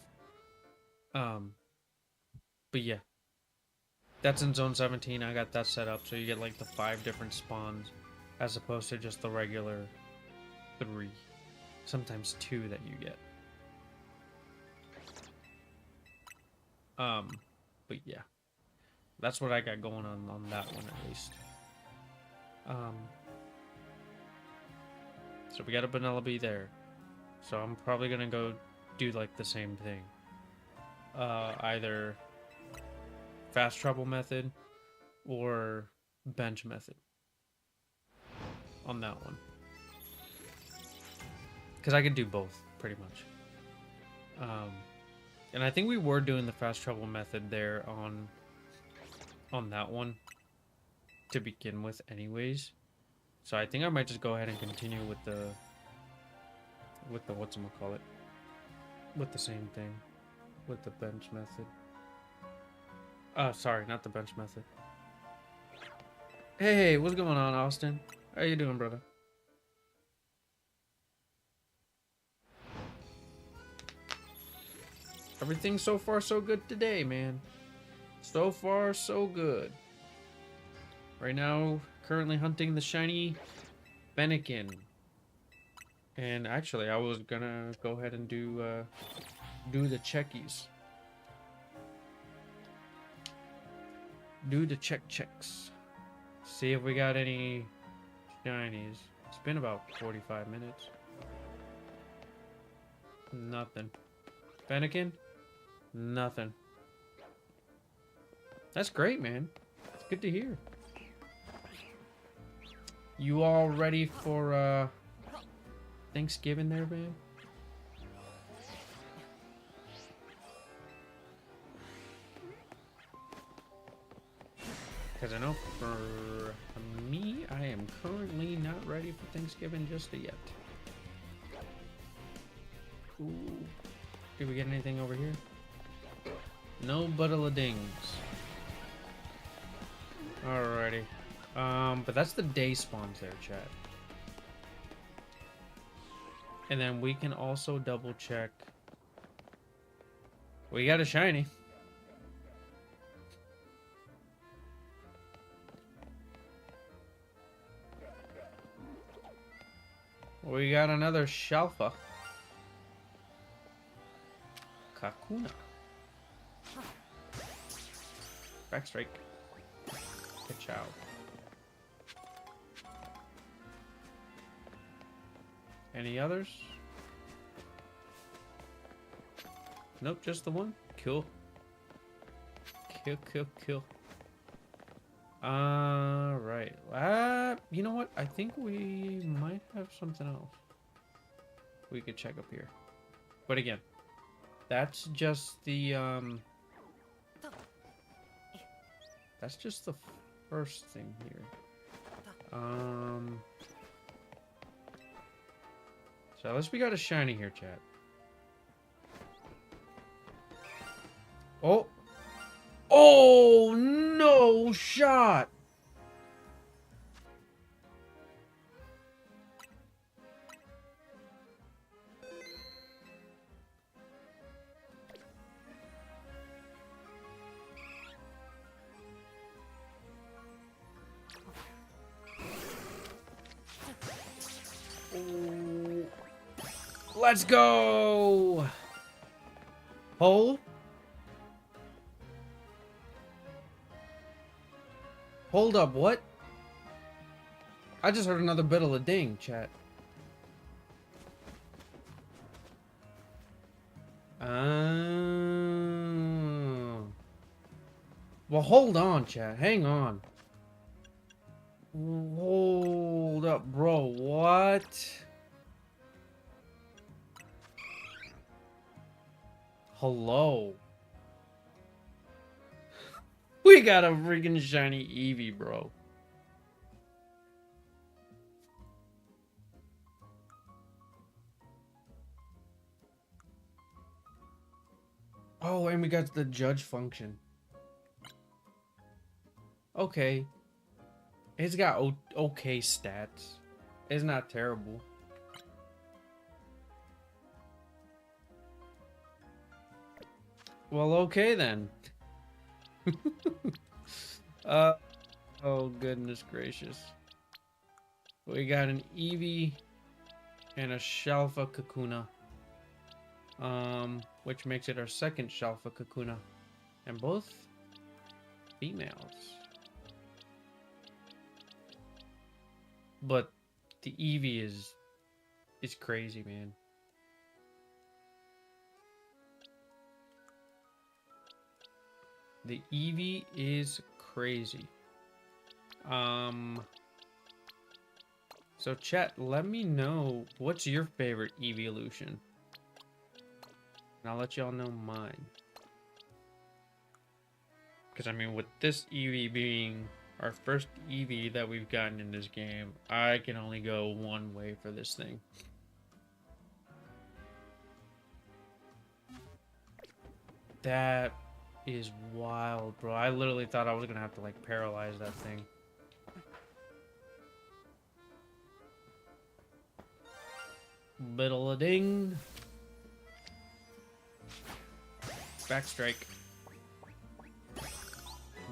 But yeah. That's in Zone 17. I got that set up, so you get like the 5 different spawns as opposed to just the regular 3. Sometimes 2 that you get. But yeah. That's what I got going on that one at least. So we got a Vanellope there. So I'm probably gonna go do like the same thing. Either fast travel method or bench method on that one. Because I could do both, pretty much. And I think we were doing the fast travel method there on that one to begin with anyways. So I think I might just go ahead and continue with the whatchamacallit. With the same thing. With the bench method. Sorry, not the bench method. Hey, what's going on, Austin? How you doing, brother? Everything so far so good today, man. So far so good. Right now, currently hunting the shiny Fennekin. And actually, I was gonna go ahead and do the checkies. Do the checks. See if we got any shinies. It's been about 45 minutes. Nothing. Fennekin? Nothing. That's great, man. It's good to hear. You all ready for Thanksgiving there, man? Because I know for me, I am currently not ready for Thanksgiving just yet. Ooh. Did we get anything over here? No buttala-dings. Alrighty. But that's the day spawns there, chat. And then we can also double check. We got a shiny. We got another Shalfa. Kakuna. Backstrike. Ka-chow. Any others? Nope, just the one. Cool. Kill. Right. You know what? I think we might have something else we could check up here. But again, that's just the that's just the first thing here. So at least we got a shiny here, chat. Oh, no shot. Let's go! Hold. Hold up, what? I just heard another bit of a ding, chat. Well, hold on, chat. Hang on. Hold up, bro. What? Hello. We got a freaking shiny Eevee, bro. Oh, and we got the judge function. Okay. It's got okay stats. It's not terrible. Well, okay then. Oh goodness gracious. We got an Eevee and a Shalfa Kakuna. Which makes it our second Shalfa Kakuna. And both females. But the Eevee is crazy, man. The Eevee is crazy. So chat, let me know what's your favorite evolution. And I'll let y'all know mine. Because I mean, with this Eevee being our first Eevee that we've gotten in this game, I can only go one way for this thing. That is wild, bro. I literally thought I was gonna have to like paralyze that thing. Biddle a ding. Backstrike.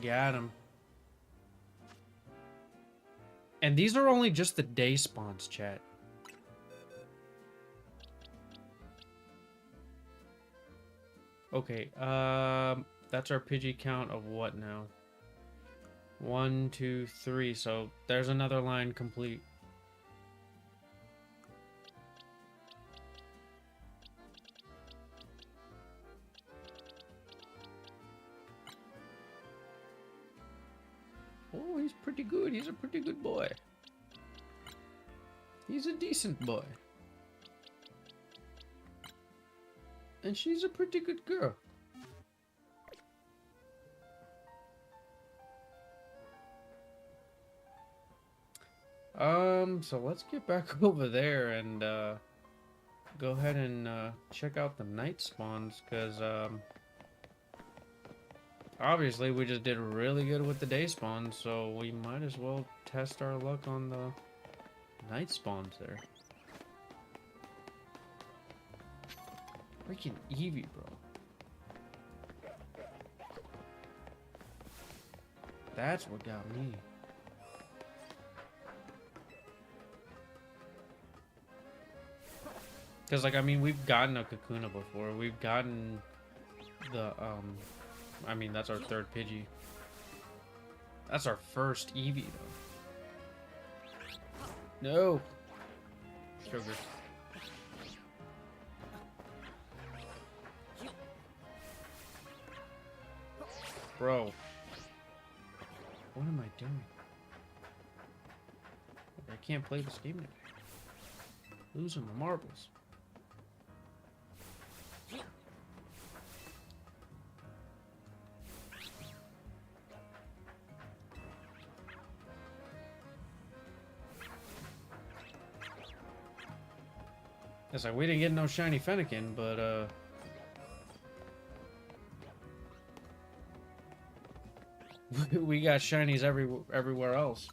Got him. And these are only just the day spawns, chat. Okay, that's our Pidgey count of what now? 1, 2, 3. So there's another line complete. Oh, he's pretty good. He's a pretty good boy. He's a decent boy. And she's a pretty good girl. So let's get back over there and go ahead and check out the night spawns, because obviously we just did really good with the day spawns, so we might as well test our luck on the night spawns there. Freaking Eevee, bro. That's what got me. Because, like, I mean, we've gotten a Kakuna before. We've gotten the, I mean, that's our third Pidgey. That's our first Eevee, though. No! Sugar. Bro. What am I doing? I can't play this game now. Losing my marbles. It's like, we didn't get no shiny Fennekin, but, we got shinies everywhere else.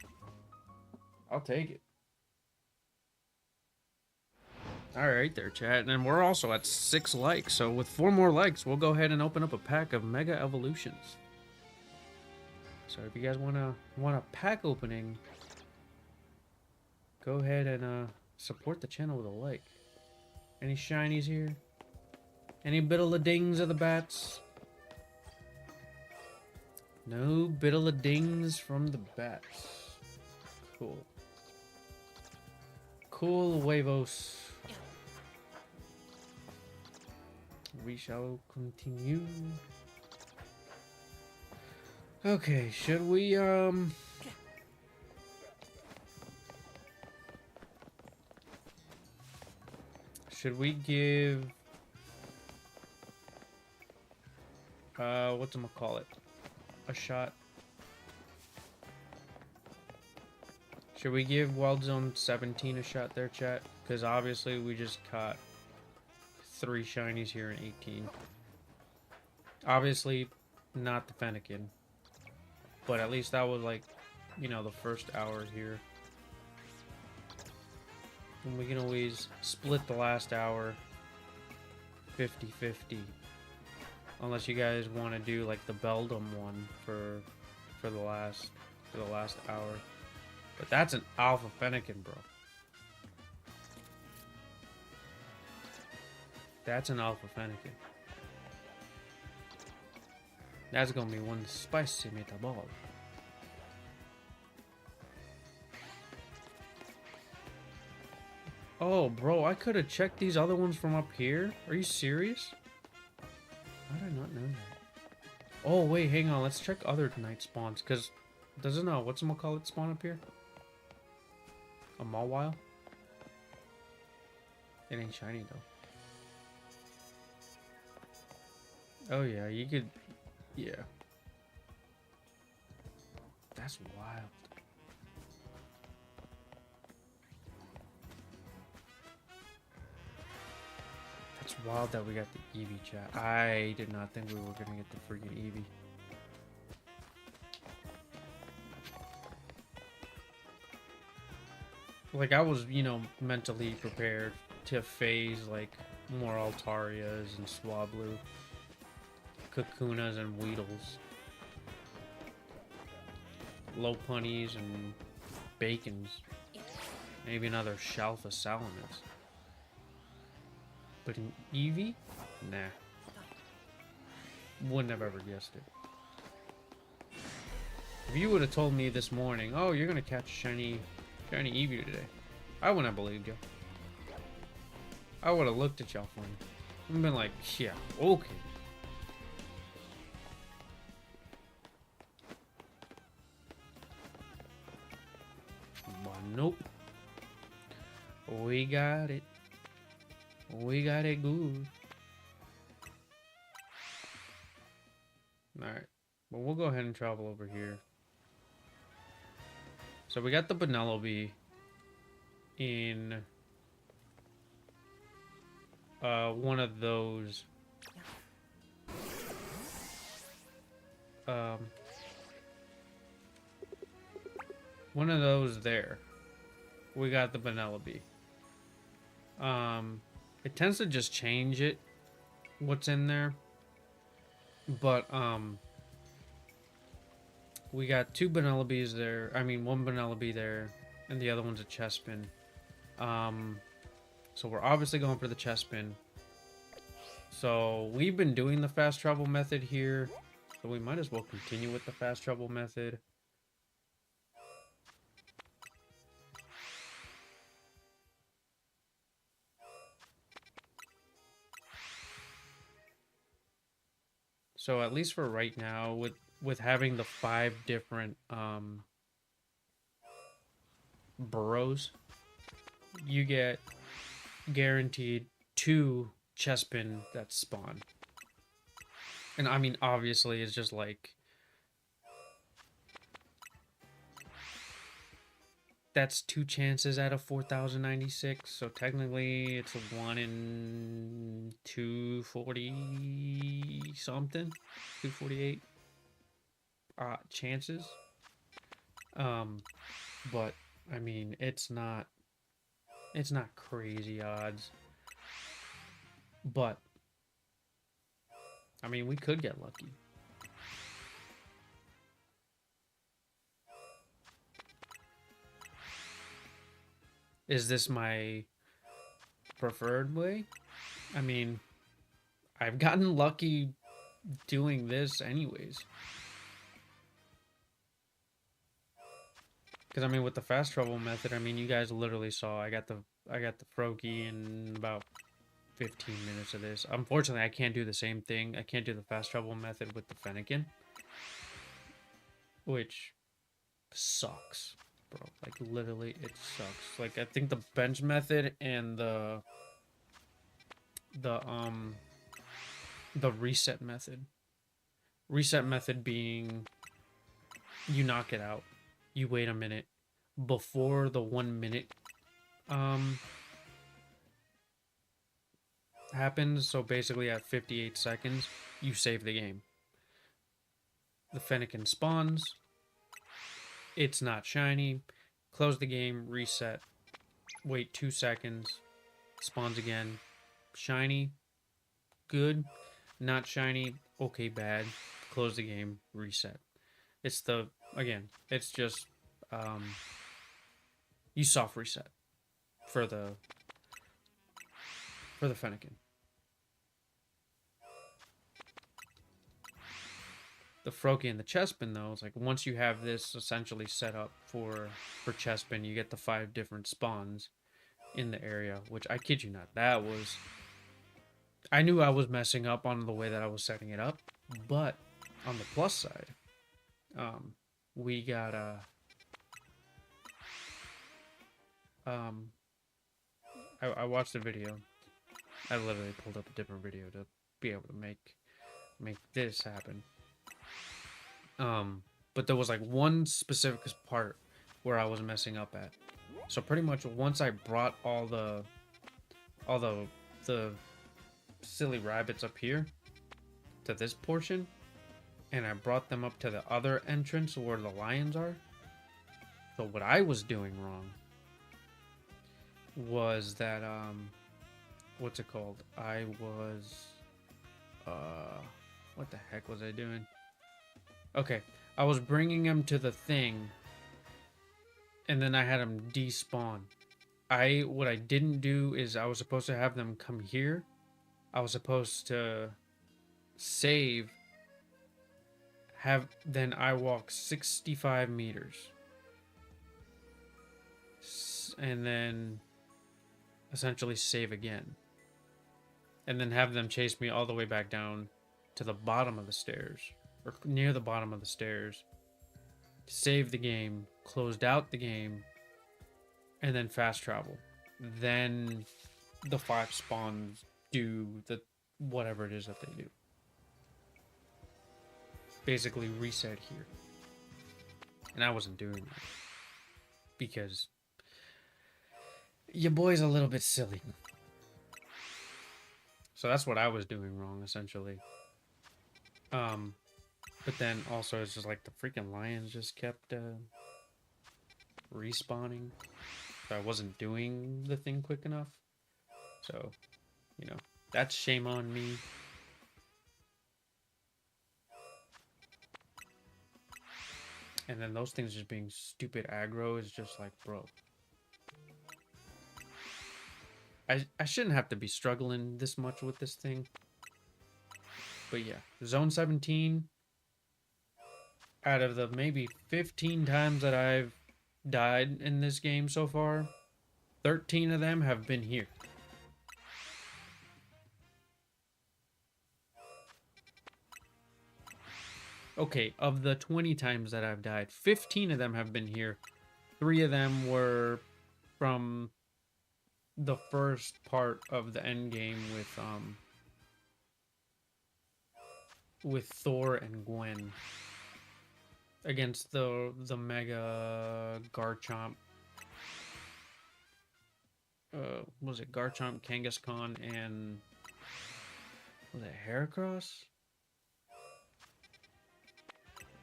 I'll take it. Alright there, chat. And we're also at 6 likes, so with 4 more likes, we'll go ahead and open up a pack of Mega Evolutions. So if you guys want a pack opening, go ahead and support the channel with a like. Any shinies here? Any biddle-a-dings of the bats? No biddle-a-dings from the bats. Cool. Cool, huevos. We shall continue. Okay, should we, should we give, whatchamacallit, a shot? Should we give Wild Zone 17 a shot there, chat? Because obviously we just caught 3 shinies here in 18. Obviously, not the Fennekin. But at least that was like, you know, the first hour here. And we can always split the last hour 50-50. Unless you guys want to do like the Beldum one for the last hour. But that's an alpha Fennekin, bro. That's an alpha Fennekin. That's gonna be one spicy meatball. Oh, bro, I could have checked these other ones from up here. Are you serious? How did I not know that? Oh, wait, hang on. Let's check other night spawns, because doesn't know whatchamacallit spawn up here? A Mawile? It ain't shiny, though. Oh, yeah, you could... Yeah. That's wild. It's wild that we got the Eevee, chat. I did not think we were gonna get the freaking Eevee. Like, I was, you know, mentally prepared to phase, like, more Altarias and Swablu, Kakunas and Weedles, Lopunnies and Bacons, maybe another Shalfa Salamence. But an Eevee? Nah. Wouldn't have ever guessed it. If you would have told me this morning, oh, you're gonna catch a shiny Eevee today, I wouldn't have believed you. I would have looked at y'all funny and been like, yeah, okay. But nope. We got it. We got it good. Alright. Well, we'll go ahead and travel over here. So we got the Penelope in one of those there. We got the Penelope. It tends to just change it, what's in there. But, we got 2 Benelobes there. I mean, 1 Benelope there, and the other one's a Chespin. So we're obviously going for the Chespin. So we've been doing the fast travel method here, so we might as well continue with the fast travel method. So at least for right now, with having the 5 different burrows, you get guaranteed 2 Chespin that spawn. And I mean, obviously, it's just like, that's 2 chances out of 4,096, so technically it's a 1 in 240 something, 248 chances. But I mean, it's not crazy odds. But I mean, we could get lucky. Is this my preferred way. I mean, I've gotten lucky doing this anyways. Because I mean, with the fast travel method, I mean, you guys literally saw I got the Froakie in about 15 minutes of this. Unfortunately, I can't do the same thing. I can't do the fast travel method with the Fennekin, which sucks, bro. Like literally, it sucks. Like I think the bench method and the reset method. Reset method being you knock it out. You wait a minute before the 1 minute happens. So basically at 58 seconds, you save the game. The Fennekin spawns. It's not shiny. Close the game, reset. Wait 2 seconds. Spawns again. Shiny. Good. Not shiny. Okay, bad. Close the game, reset. It's the, again, it's just, you soft reset for the Fennekin. The Froakie and the Chespin, though, is like once you have this essentially set up for Chespin, you get the 5 different spawns in the area, which I kid you not, that was, I knew I was messing up on the way that I was setting it up, but on the plus side, we got I watched a video. I literally pulled up a different video to be able to make this happen. But there was like one specific part where I was messing up at. So pretty much once I brought all the silly rabbits up here to this portion, and I brought them up to the other entrance where the lions are. So what I was doing wrong was that what's it called? I was what the heck was I doing? Okay, I was bringing them to the thing, and then I had them despawn. What I didn't do is I was supposed to have them come here. I was supposed to save, then I walk 65 meters, and then essentially save again, and then have them chase me all the way back down to the bottom of the stairs, or near the bottom of the stairs, save the game, closed out the game, and then fast travel. Then the 5 spawns do the whatever it is that they do. Basically reset here. And I wasn't doing that because your boy's a little bit silly. So that's what I was doing wrong, essentially. But then also it's just like the freaking lions just kept respawning. So I wasn't doing the thing quick enough. So, you know, that's shame on me. And then those things just being stupid aggro is just like, bro. I shouldn't have to be struggling this much with this thing. But yeah, Zone 17, out of the maybe 15 times that I've died in this game so far, 13 of them have been here. Okay, of the 20 times that I've died, 15 of them have been here. 3 of them were from the first part of the end game with Thor and Gwen against the Mega Garchomp. Was it Garchomp, Kangaskhan, and was it Heracross?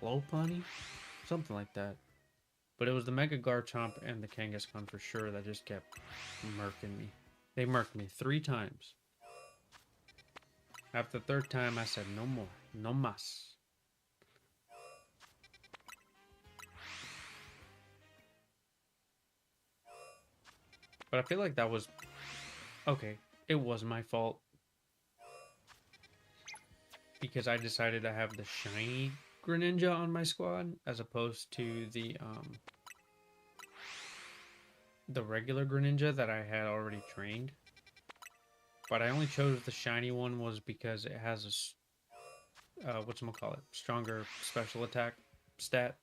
Lopunny? Something like that. But it was the Mega Garchomp and the Kangaskhan for sure that just kept murking me. They murked me 3 times. After the 3rd time, I said, no more. No mas. But I feel like that was Okay, it was my fault because I decided to have the shiny Greninja on my squad as opposed to the regular Greninja that I had already trained. But I only chose the shiny one was because it has a whatchamacallit, stronger special attack stat.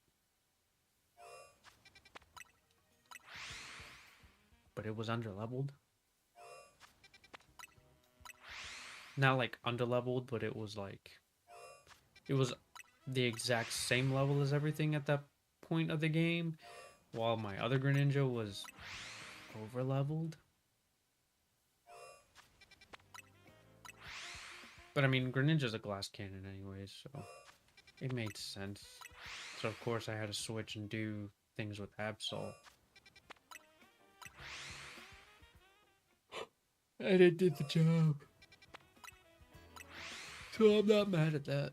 But it was underleveled. Not like underleveled, but it was the exact same level as everything at that point of the game, while my other Greninja was overleveled. But I mean, Greninja's a glass cannon anyways, so it made sense. So of course I had to switch and do things with Absol. And it did the job. So I'm not mad at that.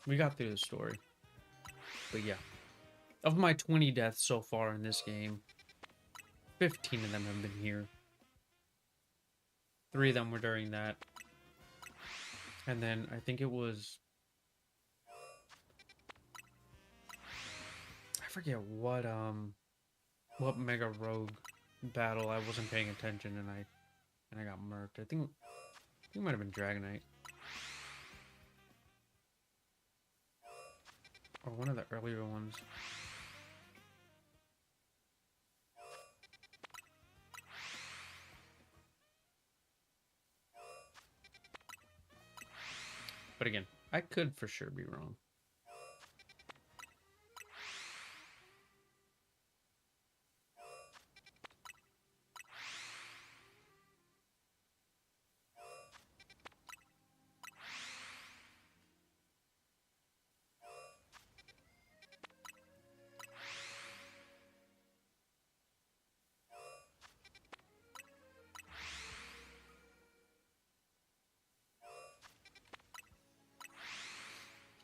We got through the story. But yeah. Of my 20 deaths so far in this game, 15 of them have been here. 3 of them were during that. And then I think it was... I forget what Mega Rogue battle I wasn't paying attention and I got murked. I think it might have been Dragonite. Or one of the earlier ones. But again, I could for sure be wrong.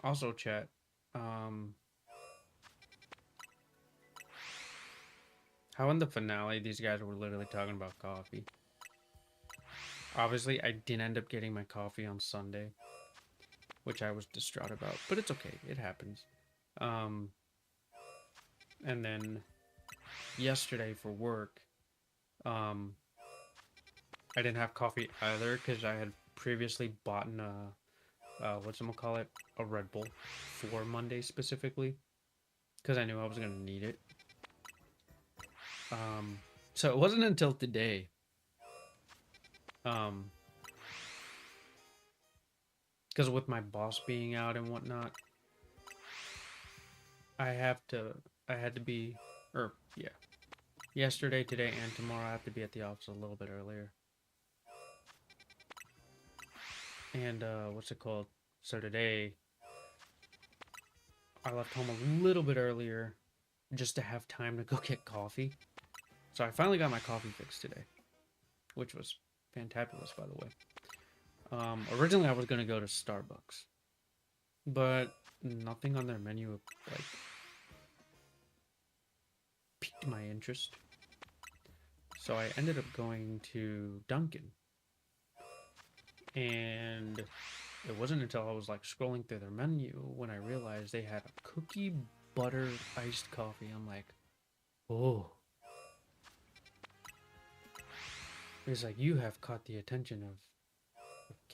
Also, chat, how in the finale these guys were literally talking about coffee. Obviously, I didn't end up getting my coffee on Sunday, which I was distraught about, but it's okay. It happens. And then yesterday for work, I didn't have coffee either because I had previously bought a Red Bull for Monday specifically because I knew I was gonna need it. So it wasn't until today, because with my boss being out and whatnot, I had to be, or yeah, yesterday, today, and tomorrow I have to be at the office a little bit earlier. And what's it called? So today, I left home a little bit earlier just to have time to go get coffee. So I finally got my coffee fix today, which was fantabulous, by the way. Originally I was gonna go to Starbucks, but nothing on their menu like piqued my interest. So I ended up going to Dunkin'. And it wasn't until I was like scrolling through their menu when I realized they had a cookie butter iced coffee. I'm like, oh. It's like, you have caught the attention of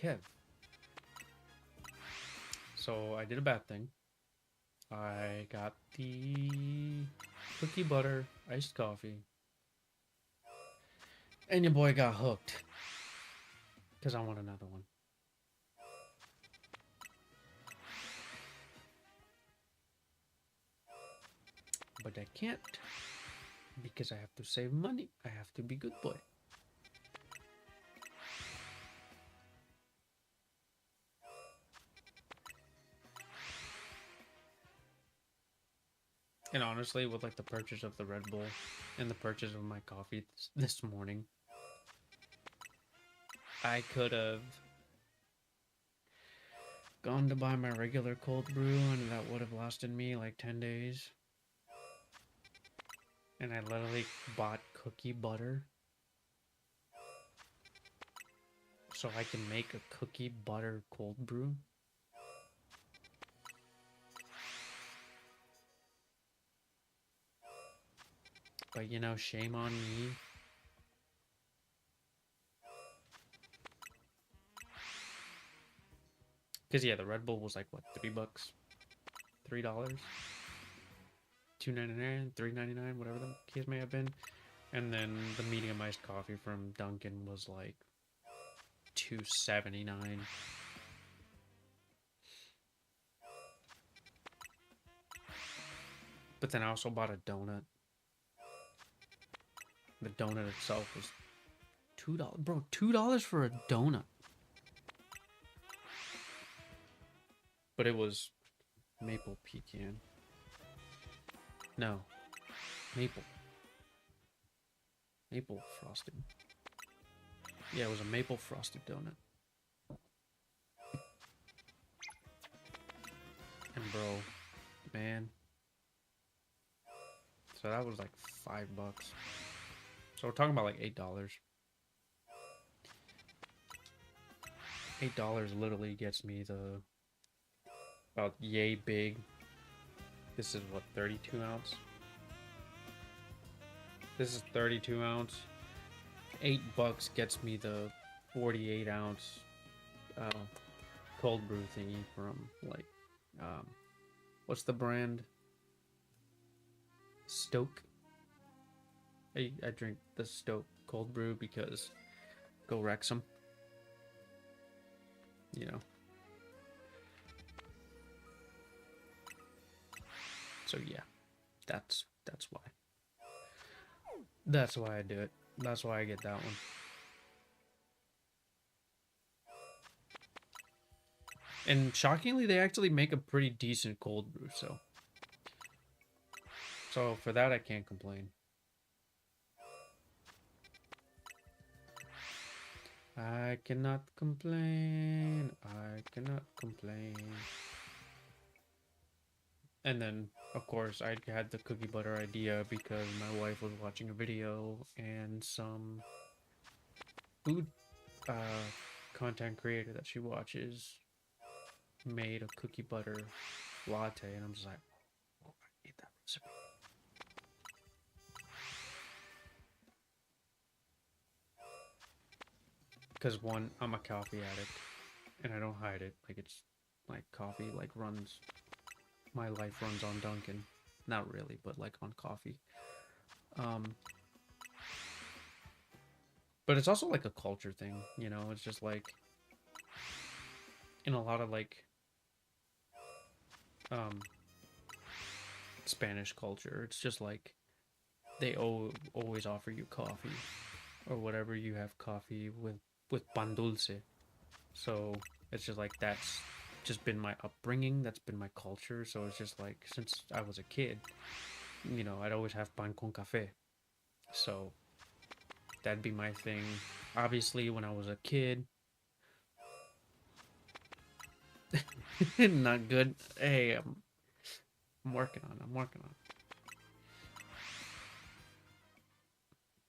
Kev. So I did a bad thing. I got the cookie butter iced coffee. And your boy got hooked. Because I want another one. But I can't. Because I have to save money. I have to be good boy. And honestly, with like the purchase of the Red Bull and the purchase of my coffee this morning, I could have gone to buy my regular cold brew and that would have lasted me like 10 days. And I literally bought cookie butter so I can make a cookie butter cold brew. But you know, shame on me. Because yeah, the Red Bull was like what, $3? $3? $2.99, $3.99, whatever the case may have been. And then the medium iced coffee from Dunkin' was like $2.79. But then I also bought a donut. The donut itself was $2. Bro, $2 for a donut. But it was maple pecan. No. Maple. Maple frosted. Yeah, it was a maple frosted donut. And bro, man. So that was like $5. So we're talking about like $8. $8 literally gets me the about yay big. This is what, 32 ounce? This is 32 ounce. $8 gets me the 48 ounce cold brew thingy from like what's the brand? Stoke. I drink the Stoke cold brew because go Wrexham. You know. So yeah, that's why. That's why I do it. That's why I get that one. And shockingly, they actually make a pretty decent cold brew, so for that I can't complain. I cannot complain. I cannot complain. And then, of course, I had the cookie butter idea because my wife was watching a video and some food content creator that she watches made a cookie butter latte, and I'm just like, oh, I need that recipe. Because one, I'm a coffee addict, and I don't hide it. Like, it's like coffee like runs, my life runs on Dunkin'. Not really, but like on coffee. But it's also like a culture thing, you know. It's just like in a lot of like Spanish culture, it's just like they always offer you coffee or whatever. You have coffee with pan dulce. So it's just like that's just been my upbringing, that's been my culture. So it's just like since I was a kid, you know, I'd always have pan con café. So that'd be my thing. Obviously when I was a kid, not good. Hey, I'm working on it. I'm working on it.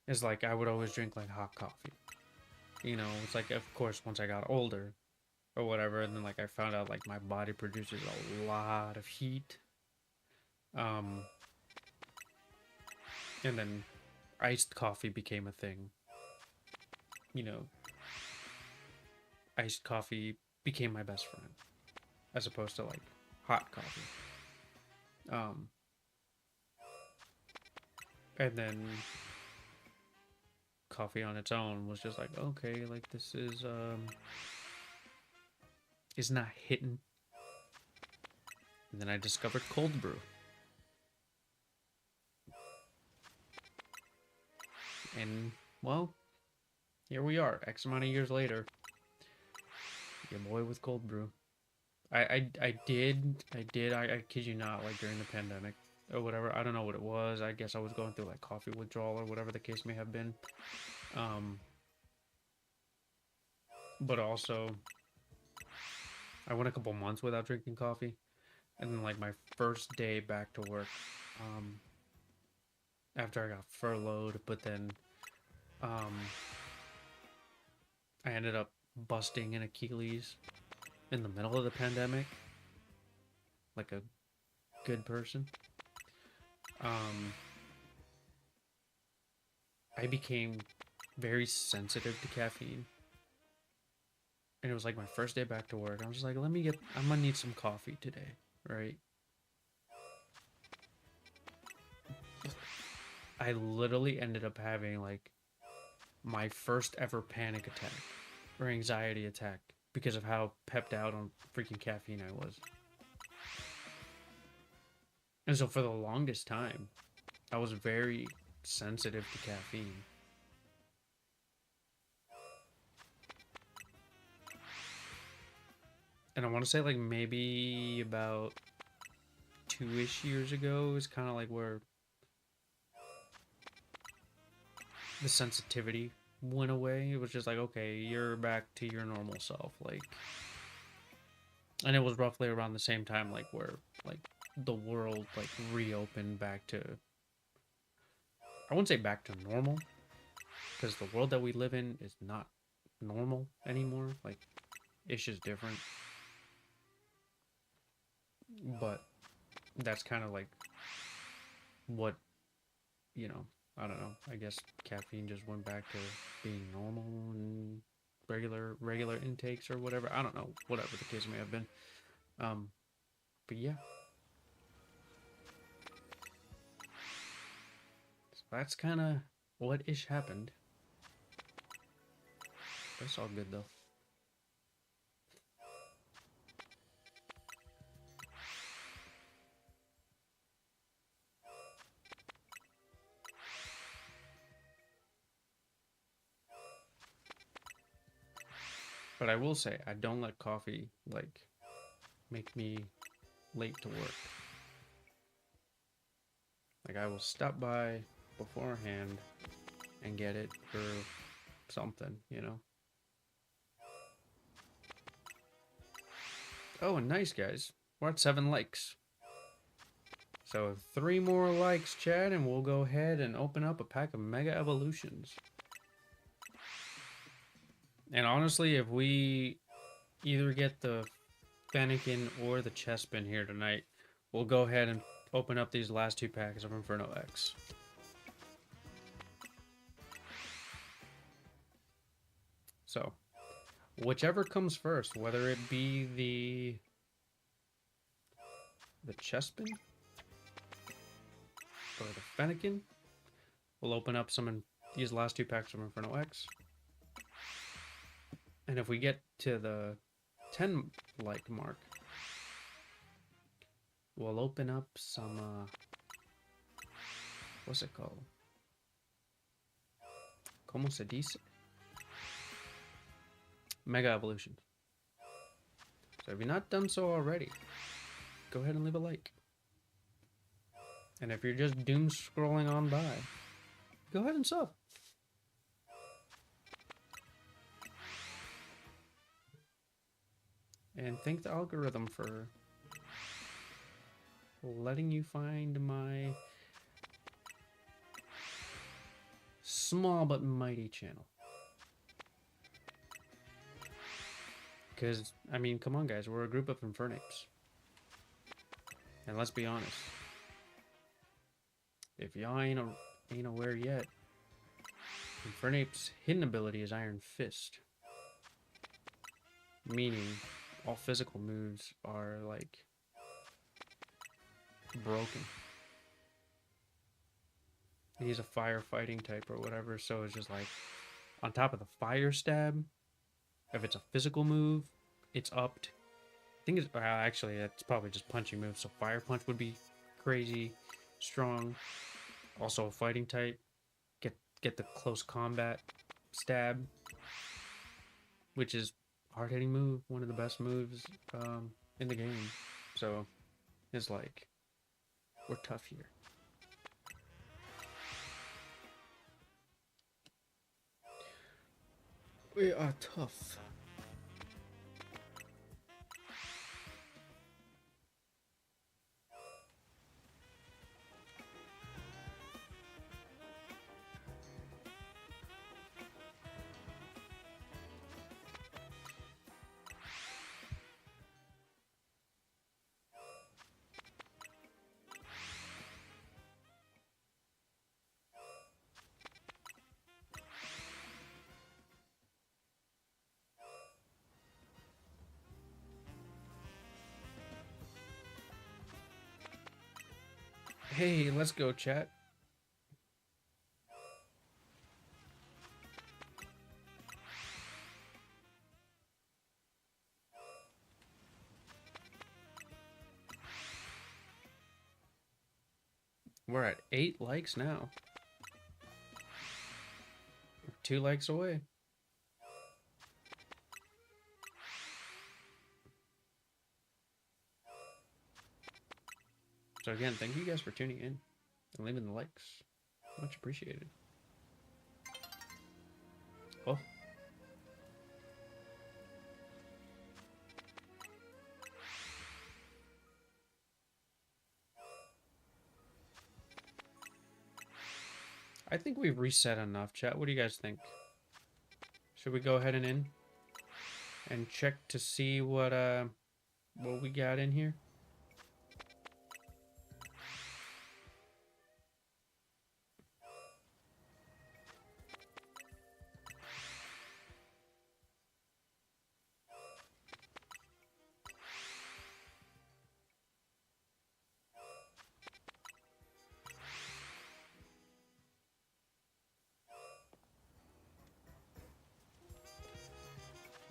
It's like I would always drink like hot coffee. You know, it's like of course once I got older or whatever, and then like I found out like my body produces a lot of heat. Um and then iced coffee became a thing. You know, iced coffee became my best friend as opposed to like hot coffee. Um and then coffee on its own was just like, okay, like this is not hitting. And then I discovered cold brew. And well, here we are, X amount of years later. Your boy with cold brew. I kid you not, like during the pandemic or whatever. I don't know what it was. I guess I was going through like coffee withdrawal or whatever the case may have been. But also I went a couple months without drinking coffee. And then like my first day back to work, after I got furloughed, but then I ended up busting an Achilles in the middle of the pandemic, like a good person. I became very sensitive to caffeine. And it was like my first day back to work. I was like, I'm gonna need some coffee today, right? I literally ended up having like my first ever panic attack or anxiety attack because of how pepped out on freaking caffeine I was. And so for the longest time, I was very sensitive to caffeine. And I want to say like maybe about 2-ish years ago is kind of like where the sensitivity went away. It was just like, okay, you're back to your normal self. Like, and it was roughly around the same time like where like the world like reopened back to, I wouldn't say back to normal, because the world that we live in is not normal anymore. Like, it's just different. But that's kind of like what, you know, I don't know. I guess caffeine just went back to being normal and regular intakes or whatever. I don't know. Whatever the case may have been. But yeah. So that's kind of what ish happened. That's all good though. But I will say, I don't let coffee, like, make me late to work. Like, I will stop by beforehand and get it for something, you know? Oh, and nice, guys. We're at 7 likes. So 3 more likes, Chad, and we'll go ahead and open up a pack of Mega Evolutions. And honestly, if we either get the Fennekin or the Chespin here tonight, we'll go ahead and open up these last 2 packs of Inferno X. So, whichever comes first, whether it be the Chespin or the Fennekin, we'll open up some in these last 2 packs of Inferno X. And if we get to the 10 like mark, we'll open up some, what's it called? ¿Cómo se dice? Mega Evolutions. So if you've not done so already, go ahead and leave a like. And if you're just doom scrolling on by, go ahead and sub. And thank the algorithm for letting you find my small but mighty channel. Because, I mean, come on guys, we're a group of Infernates. And let's be honest, if y'all ain't aware yet, Infernape's hidden ability is Iron Fist. Meaning, all physical moves are, like, broken. He's a firefighting type or whatever, so it's just like, on top of the fire stab, if it's a physical move, it's upped. I think it's, actually, it's probably just punching moves, so fire punch would be crazy strong. Also a fighting type, get the close combat stab, which is hard-hitting move, one of the best moves in the game. So it's like, we're tough here. We are tough. Hey, let's go, chat. We're at 8 likes now. 2 likes away. So again, thank you guys for tuning in and leaving the likes. Much appreciated. Oh. I think we've reset enough, chat. What do you guys think? Should we go ahead and check to see what we got in here?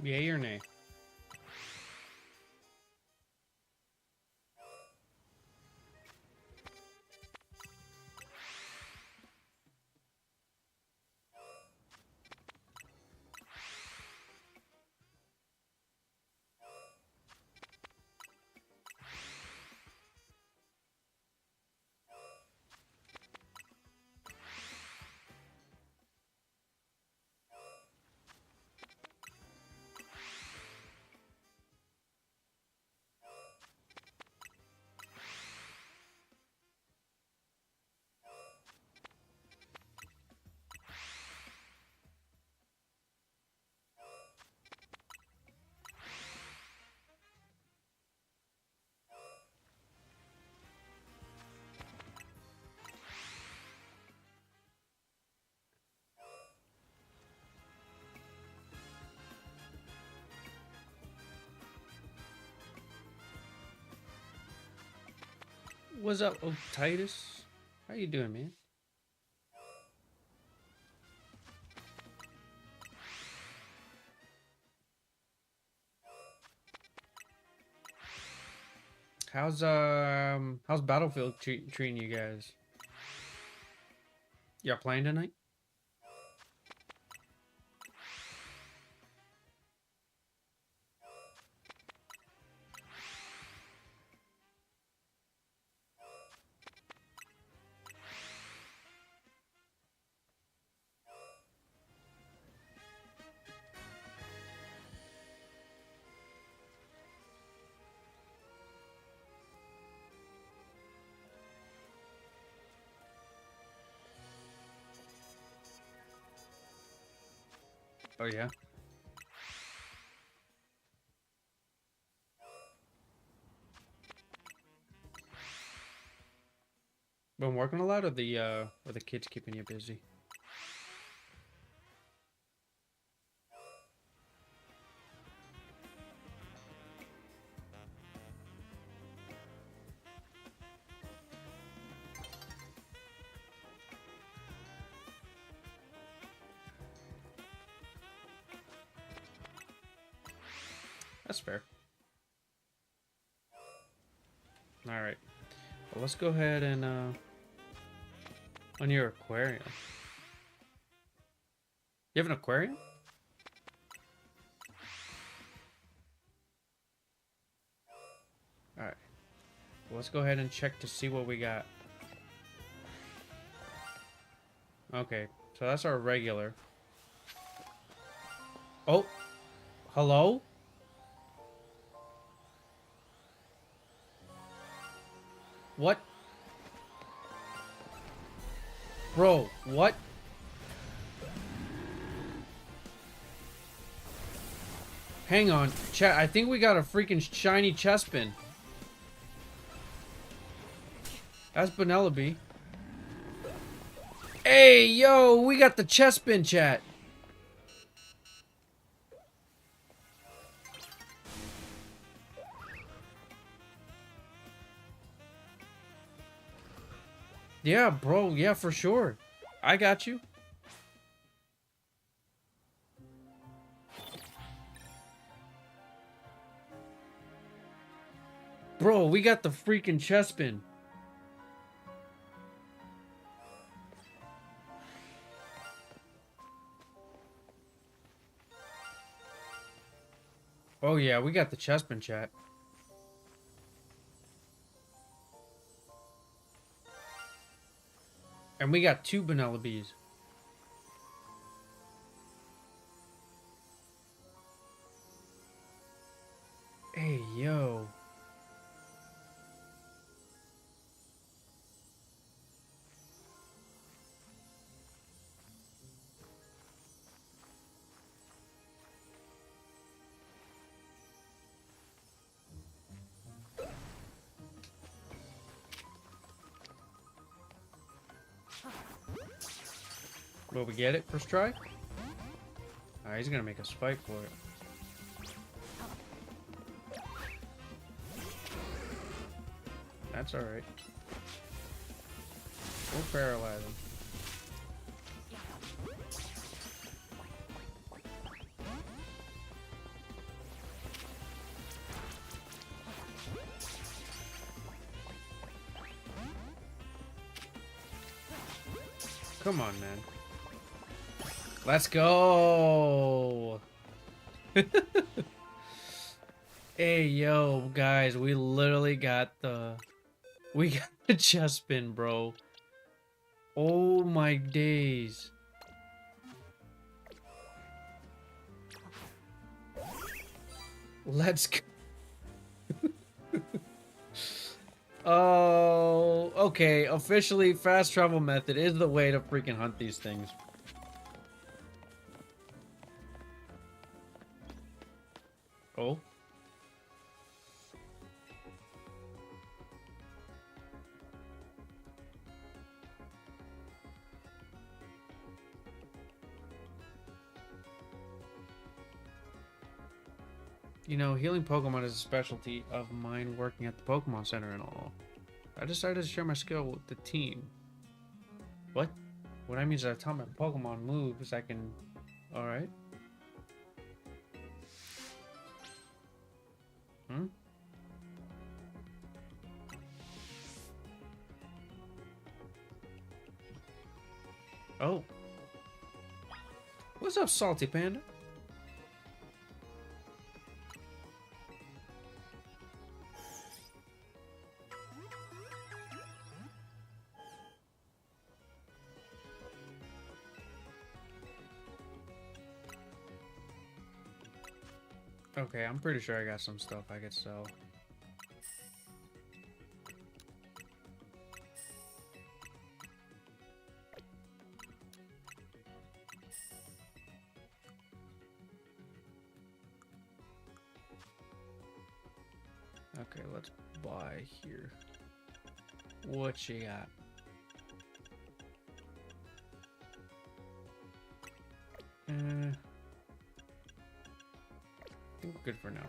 Yay or nay? What's up, oh, Titus? How you doing, man? How's Battlefield treating you guys? Y'all playing tonight? Oh yeah. Been working a lot, or the kids keeping you busy? That's fair. All right. Well, let's go ahead and on your aquarium. You have an aquarium? All right. Well, let's go ahead and check to see what we got. Okay, so that's our regular. Oh, hello? What? Bro, what? Hang on, chat. I think we got a freaking shiny Chespin. That's Penelope. Hey, yo, we got the Chespin, chat. Yeah, bro. Yeah, for sure. I got you. Bro, we got the freaking Chespin. Oh yeah, we got the Chespin, chat. And we got 2 Vanilla Bees. Hey, yo. Will we get it first try? He's gonna make us fight for it. That's alright. We'll paralyze him. Come on, man. Let's go! Hey, yo, guys, we literally got the... We got the Chespin, bro. Oh my days. Let's go. Oh, okay. Officially, fast travel method is the way to freaking hunt these things. Oh. You know, healing Pokemon is a specialty of mine working at the Pokemon Center and all. I decided to share my skill with the team. What? What I mean is I taught my Pokemon moves, I can... Alright. Hmm? Oh. What's up, Salty Panda? Okay, I'm pretty sure I got some stuff I could sell. Okay, let's buy here. What you got? I think we're good for now.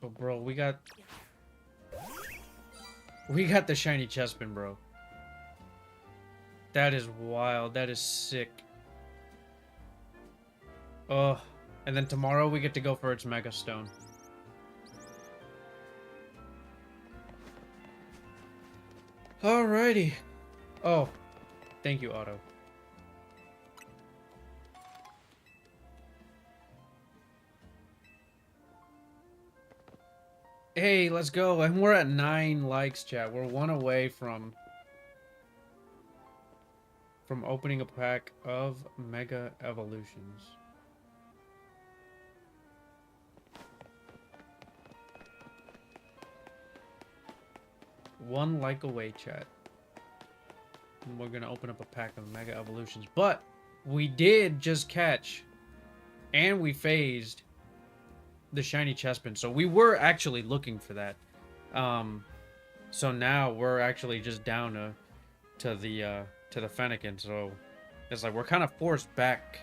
But bro, we got the Shiny Chespin, bro. That is wild. That is sick. Oh, and then tomorrow we get to go for its Mega Stone. Alrighty. Oh, thank you, Otto. Hey, let's go. And we're at 9 likes, chat. We're 1 away from opening a pack of Mega Evolutions. One like away, chat. And we're gonna open up a pack of Mega Evolutions. But we did just catch, and we phased the Shiny Chespin, so we were actually looking for that. So now we're actually just down to the Fennekin. So it's like we're kind of forced back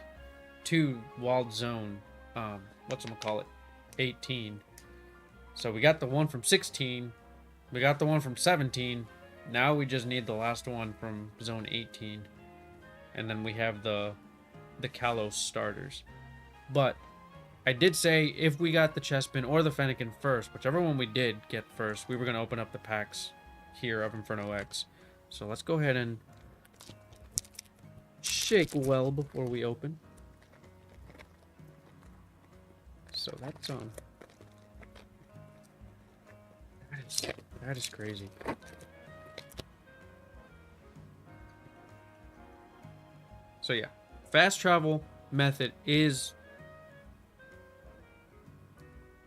to Wild Zone. Whatchamacallit, 18. So we got the one from 16. We got the one from 17. Now we just need the last one from zone 18. And then we have the Kalos starters. But I did say if we got the Chespin or the Fennekin first, whichever one we did get first, we were going to open up the packs here of Inferno X. So let's go ahead and shake well before we open. So that's on. That is crazy. So yeah, fast travel method is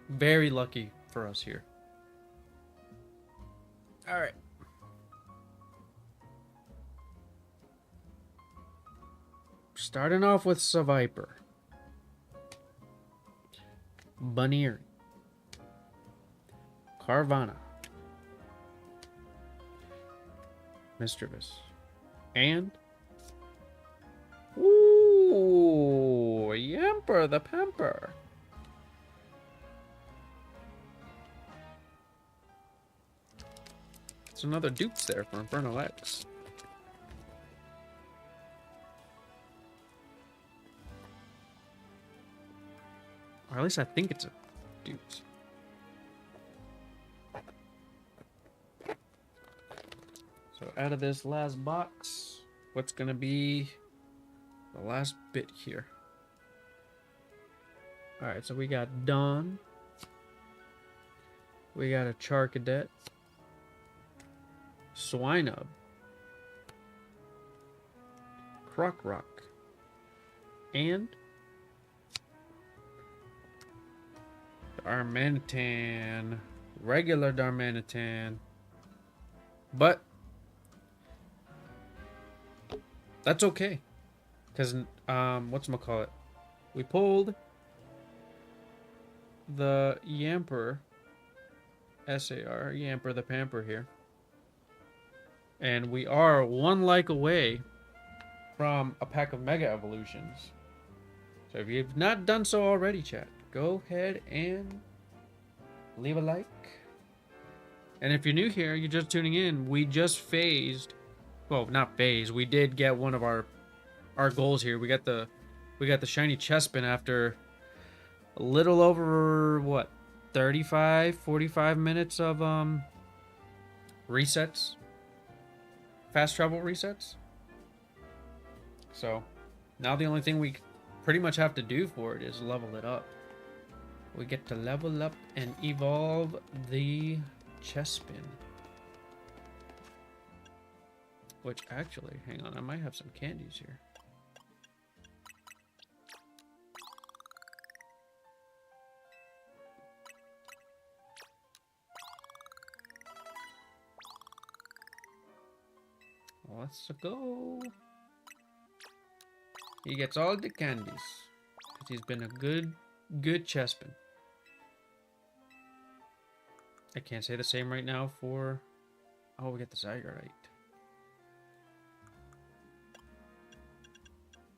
very lucky for us here. All right. Starting off with Seviper. Buneary. Carvana. Mischievous. And... ooh, Yamper the Pamper. It's another dupes there for Inferno X. Or at least I think it's a dupes. So out of this last box, what's gonna be the last bit here? Alright, so we got Dawn. We got a Charcadet. Swinub. Croc, and Darmanitan. Regular Darmanitan. But that's okay. Because, whatchamacallit? We pulled the Yamper. SAR. Yamper the Pamper here. And we are one like away from a pack of Mega Evolutions. So if you've not done so already, chat, go ahead and leave a like. And if you're new here, you're just tuning in, we just phased. Well, not phased. We did get one of our goals here. We got the Shiny Chespin after a little over what, 45 minutes of resets. Fast travel resets. So now the only thing we pretty much have to do for it is level it up. We get to level up and evolve the Chespin. Which actually, hang on, I might have some candies here. Let's go. He gets all the candies. Because he's been a good Chespin. I can't say the same right now for... oh, we get the Zygarite.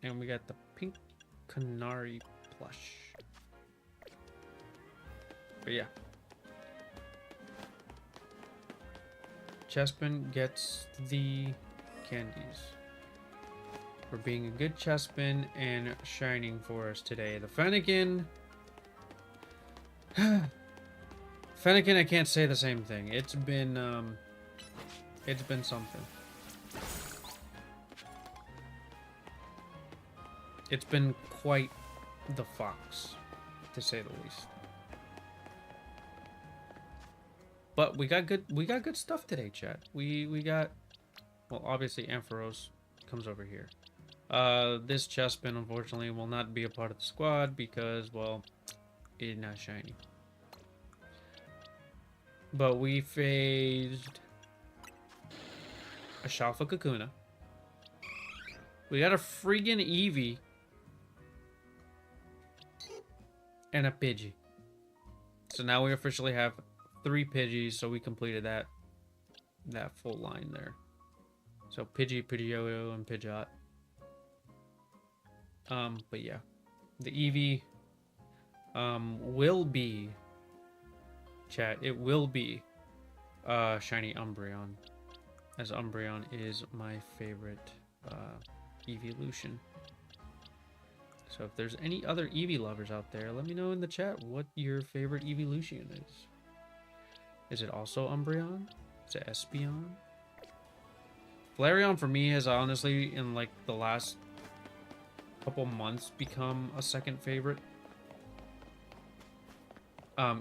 And we got the pink Canary plush. But yeah. Chespin gets the candies for being a good Chespin and shining for us today. The Fennekin... Fennekin, I can't say the same thing. It's been something. It's been quite the fox, to say the least. But we got good stuff today, chat. We got, well, obviously Ampharos comes over here. This Chespin unfortunately will not be a part of the squad because, well, it's not shiny. But we phased a Shalfa Kakuna. We got a friggin' Eevee. And a Pidgey. So now we officially have 3 Pidgeys, so we completed that full line there. So Pidgey, Pidgeotto, and Pidgeot. But yeah. The Eevee will be, chat, it will be Shiny Umbreon, as Umbreon is my favorite evolution. So if there's any other Eevee lovers out there, let me know in the chat what your favorite evolution is. Is it also Umbreon? Is it Espeon? Flareon for me has honestly, in like the last couple months, become a second favorite.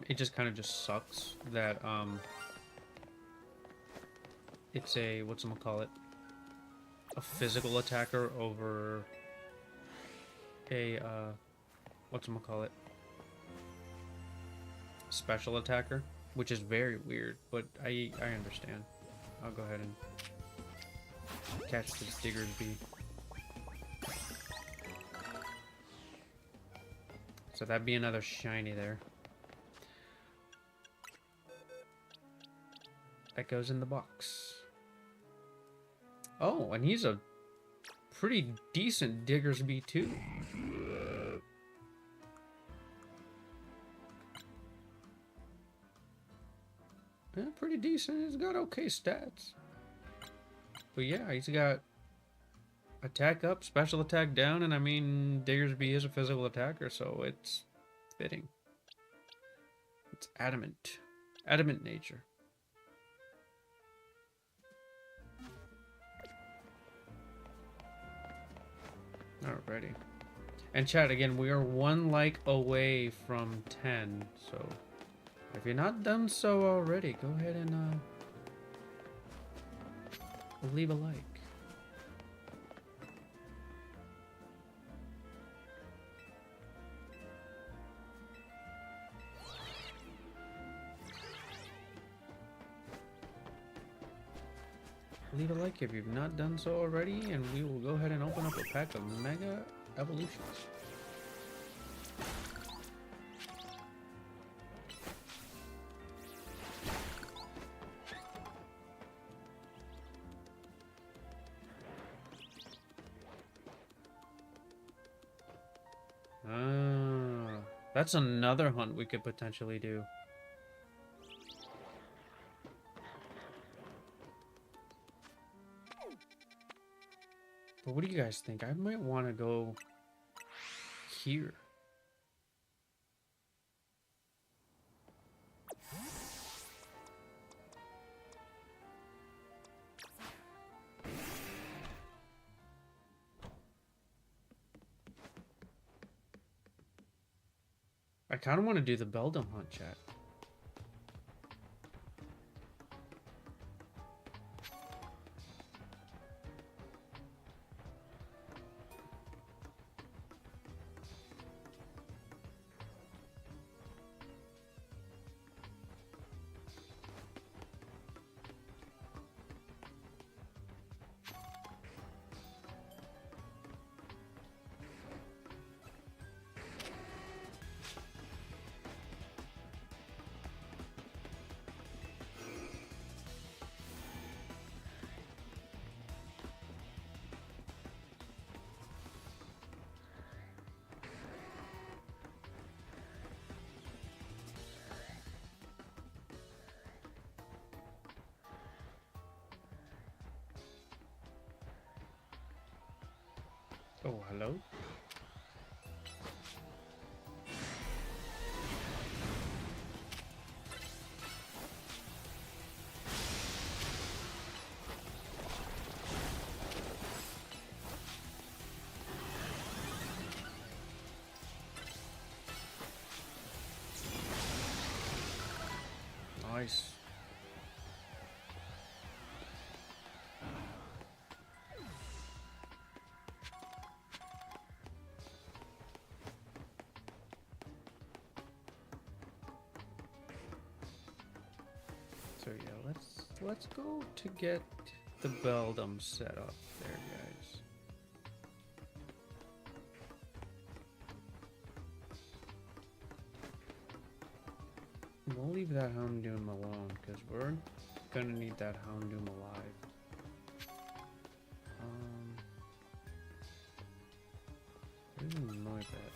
It just kind of just sucks that it's a whatchamacallit, a physical attacker over a whatchamacallit, special attacker, which is very weird, but I understand. I'll go ahead and catch this Diggersby. So that'd be another shiny there. That goes in the box. Oh, and he's a pretty decent Diggersby too. Yeah, pretty decent. He's got okay stats. But yeah, he's got attack up, special attack down, and I mean, Diggersby is a physical attacker, so it's fitting. It's adamant. Adamant nature. Alrighty. And chat, again, we are 1 like away from 10, so if you're not done so already, go ahead and leave a like. Leave a like if you've not done so already, and we will go ahead and open up a pack of Mega Evolutions. That's another hunt we could potentially do. But what do you guys think? I might want to go here. I kind of want to do the Beldum hunt, chat. Oh, hello? Nice. So yeah, let's go to get the Beldum set up there, guys. We'll leave that Houndoom alone because we're gonna need that Houndoom alive. Where's the Noibat?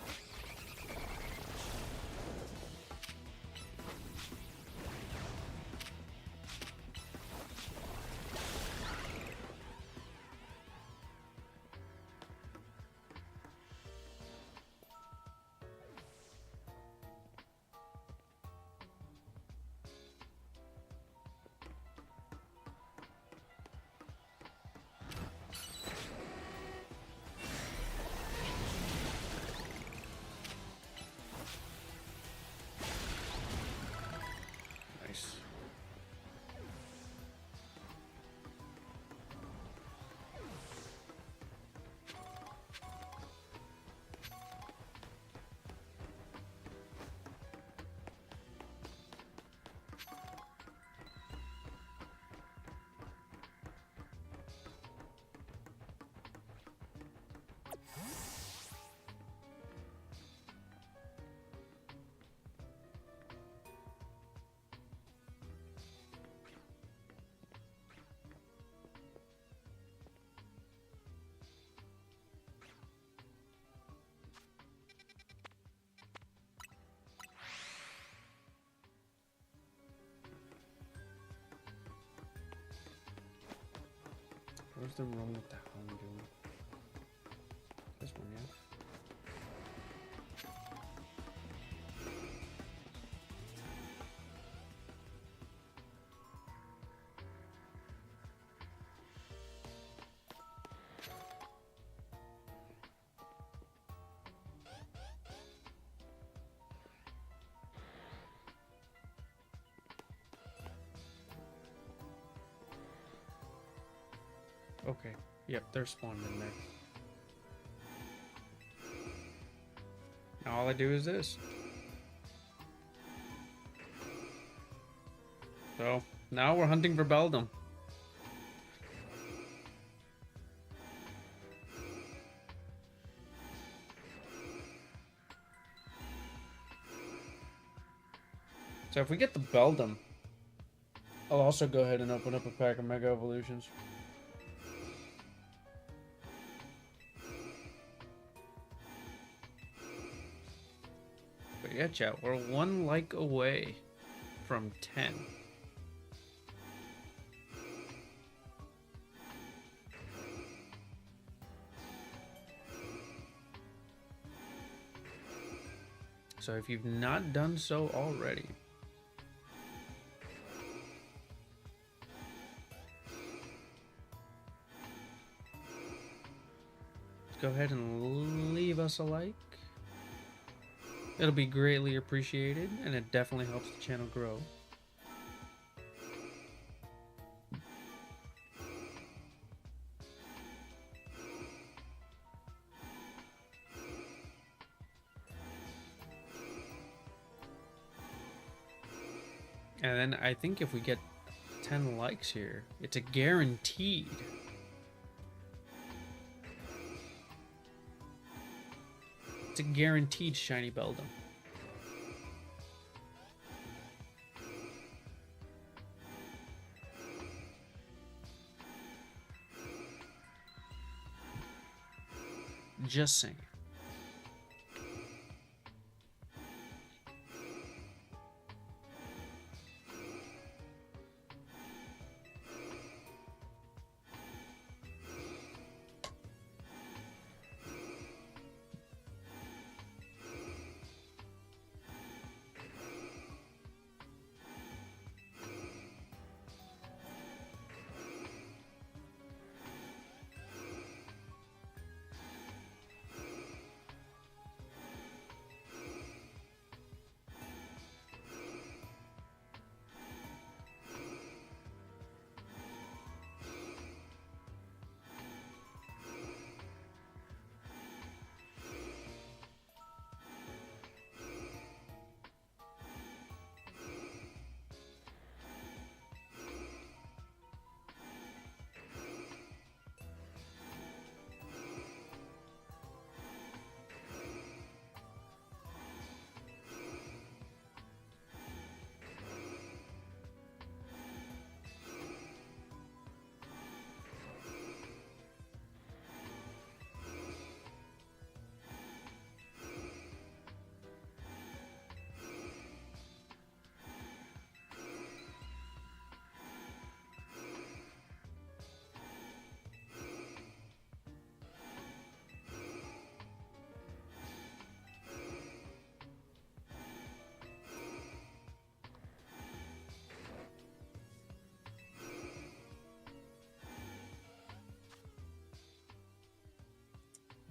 Where's the room with the Houndoom? This one, yeah. Okay. Yep, they're spawned in there. Now all I do is this. So, now we're hunting for Beldum. So if we get the Beldum, I'll also go ahead and open up a pack of Mega Evolutions. But yeah, chat, we're 1 like away from 10. So if you've not done so already, go ahead and leave us a like. It'll be greatly appreciated, and it definitely helps the channel grow. And then I think if we get 10 likes here, it's a guaranteed. It's a guaranteed shiny Beldum. Just saying.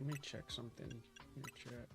Let me check something in the chat.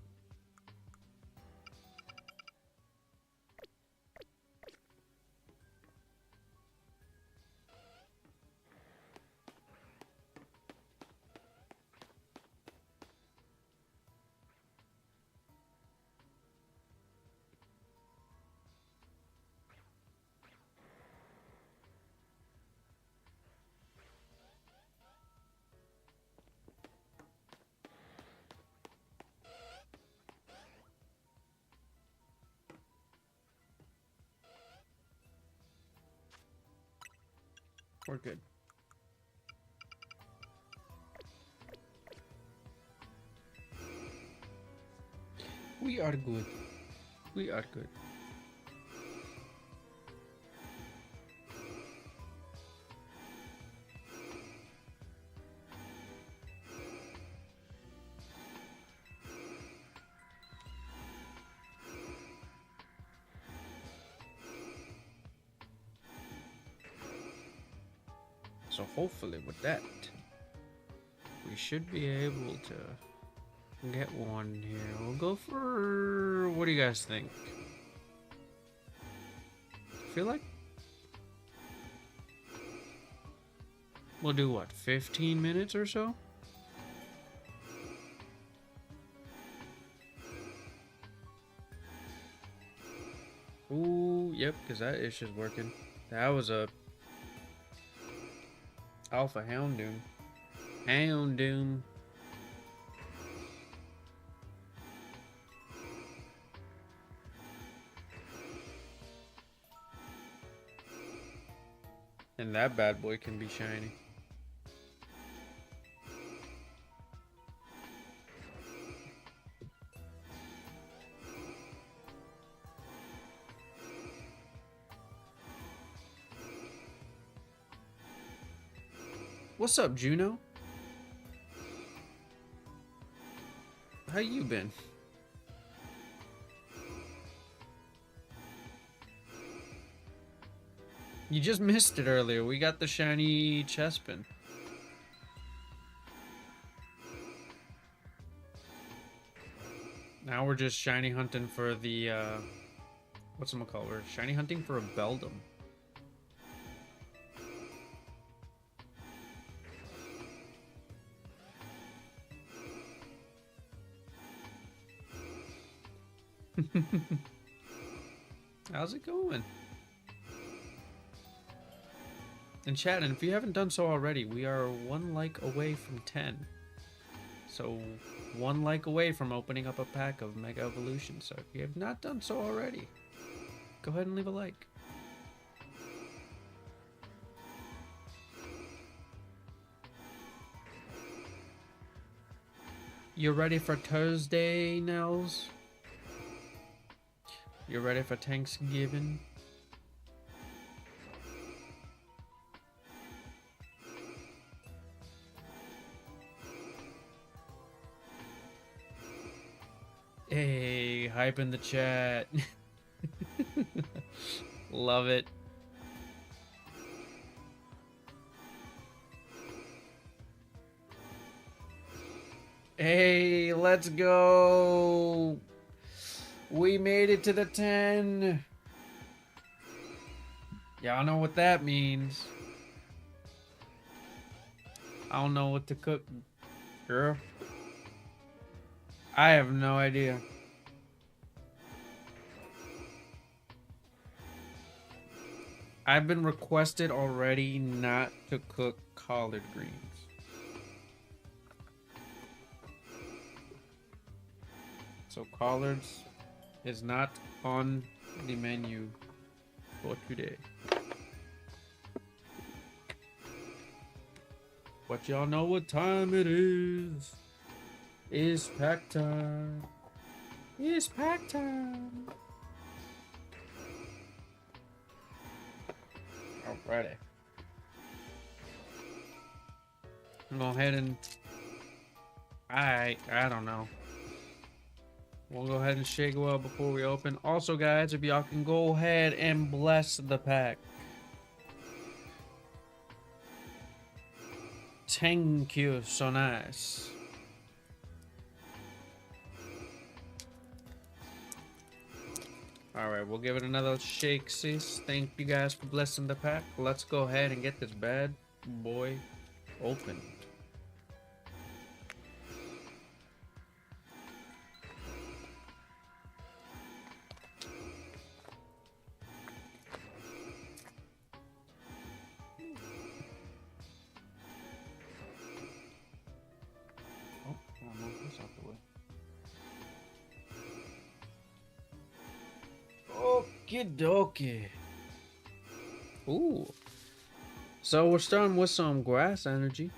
We're good. We are good. We are good. So hopefully with that, we should be able to get one here. We'll go for... What do you guys think? I feel like we'll do what, 15 minutes or so? Ooh, yep, because that issue's working. That was a Alpha Houndoom. Houndoom. And that bad boy can be shiny. What's up, Juno? How you been? You just missed it earlier. We got the Shiny Chespin. Now we're just shiny hunting for the, whatchamacallit? We're shiny hunting for a Beldum. How's it going? And chat, and if you haven't done so already, we are 1 like away from 10. So 1 like away from opening up a pack of Mega Evolution. So if you have not done so already, go ahead and leave a like. You ready for Thursday, Nels? You ready for Thanksgiving? Hey, hype in the chat. Love it. Hey, let's go. We made it to the 10. Y'all know what that means. I don't know what to cook, girl. I have no idea. I've been requested already not to cook collard greens. So collards is not on the menu for today. But y'all know what time it is. It's pack time. It's pack time. Alrighty. I'm going ahead and I don't know. We'll go ahead and shake well before we open. Also, guys, if y'all can go ahead and bless the pack. Thank you, so nice. Alright, we'll give it another shake, sis. Thank you guys for blessing the pack. Let's go ahead and get this bad boy opened. Oh, I'll move this out the way. Okie dokie. Ooh. So we're starting with some grass energy.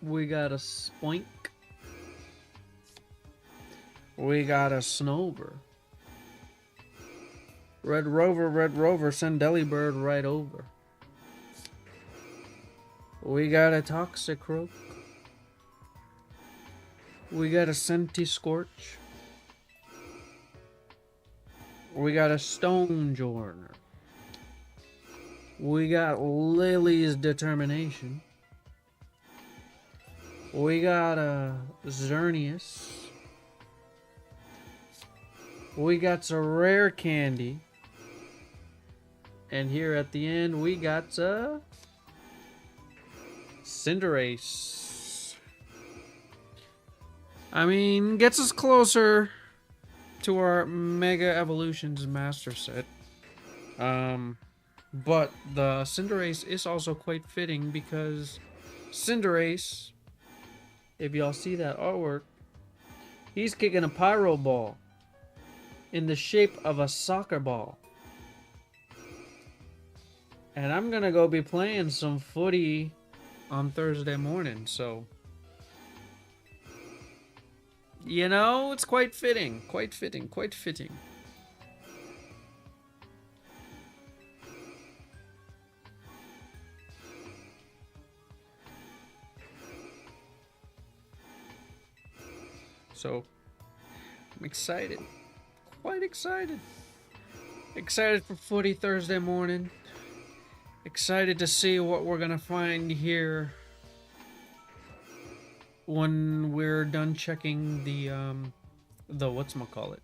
We got a Spoink. We got a Snover. Red Rover, send Delibird right over. We got a Toxicroak. We got a Scentiscorch. We got a Stonejourner. We got Lily's Determination. We got Xerneas. We got a rare candy. And here at the end, we got Cinderace. I mean, gets us closer to our Mega Evolutions Master Set. But the Cinderace is also quite fitting because Cinderace, if y'all see that artwork, he's kicking a pyro ball in the shape of a soccer ball. And I'm gonna go be playing some footy on Thursday morning, so you know, it's quite fitting, quite fitting, quite fitting. So I'm excited, quite excited. Excited for footy Thursday morning. Excited to see what we're gonna find here when we're done checking the whatchamacallit.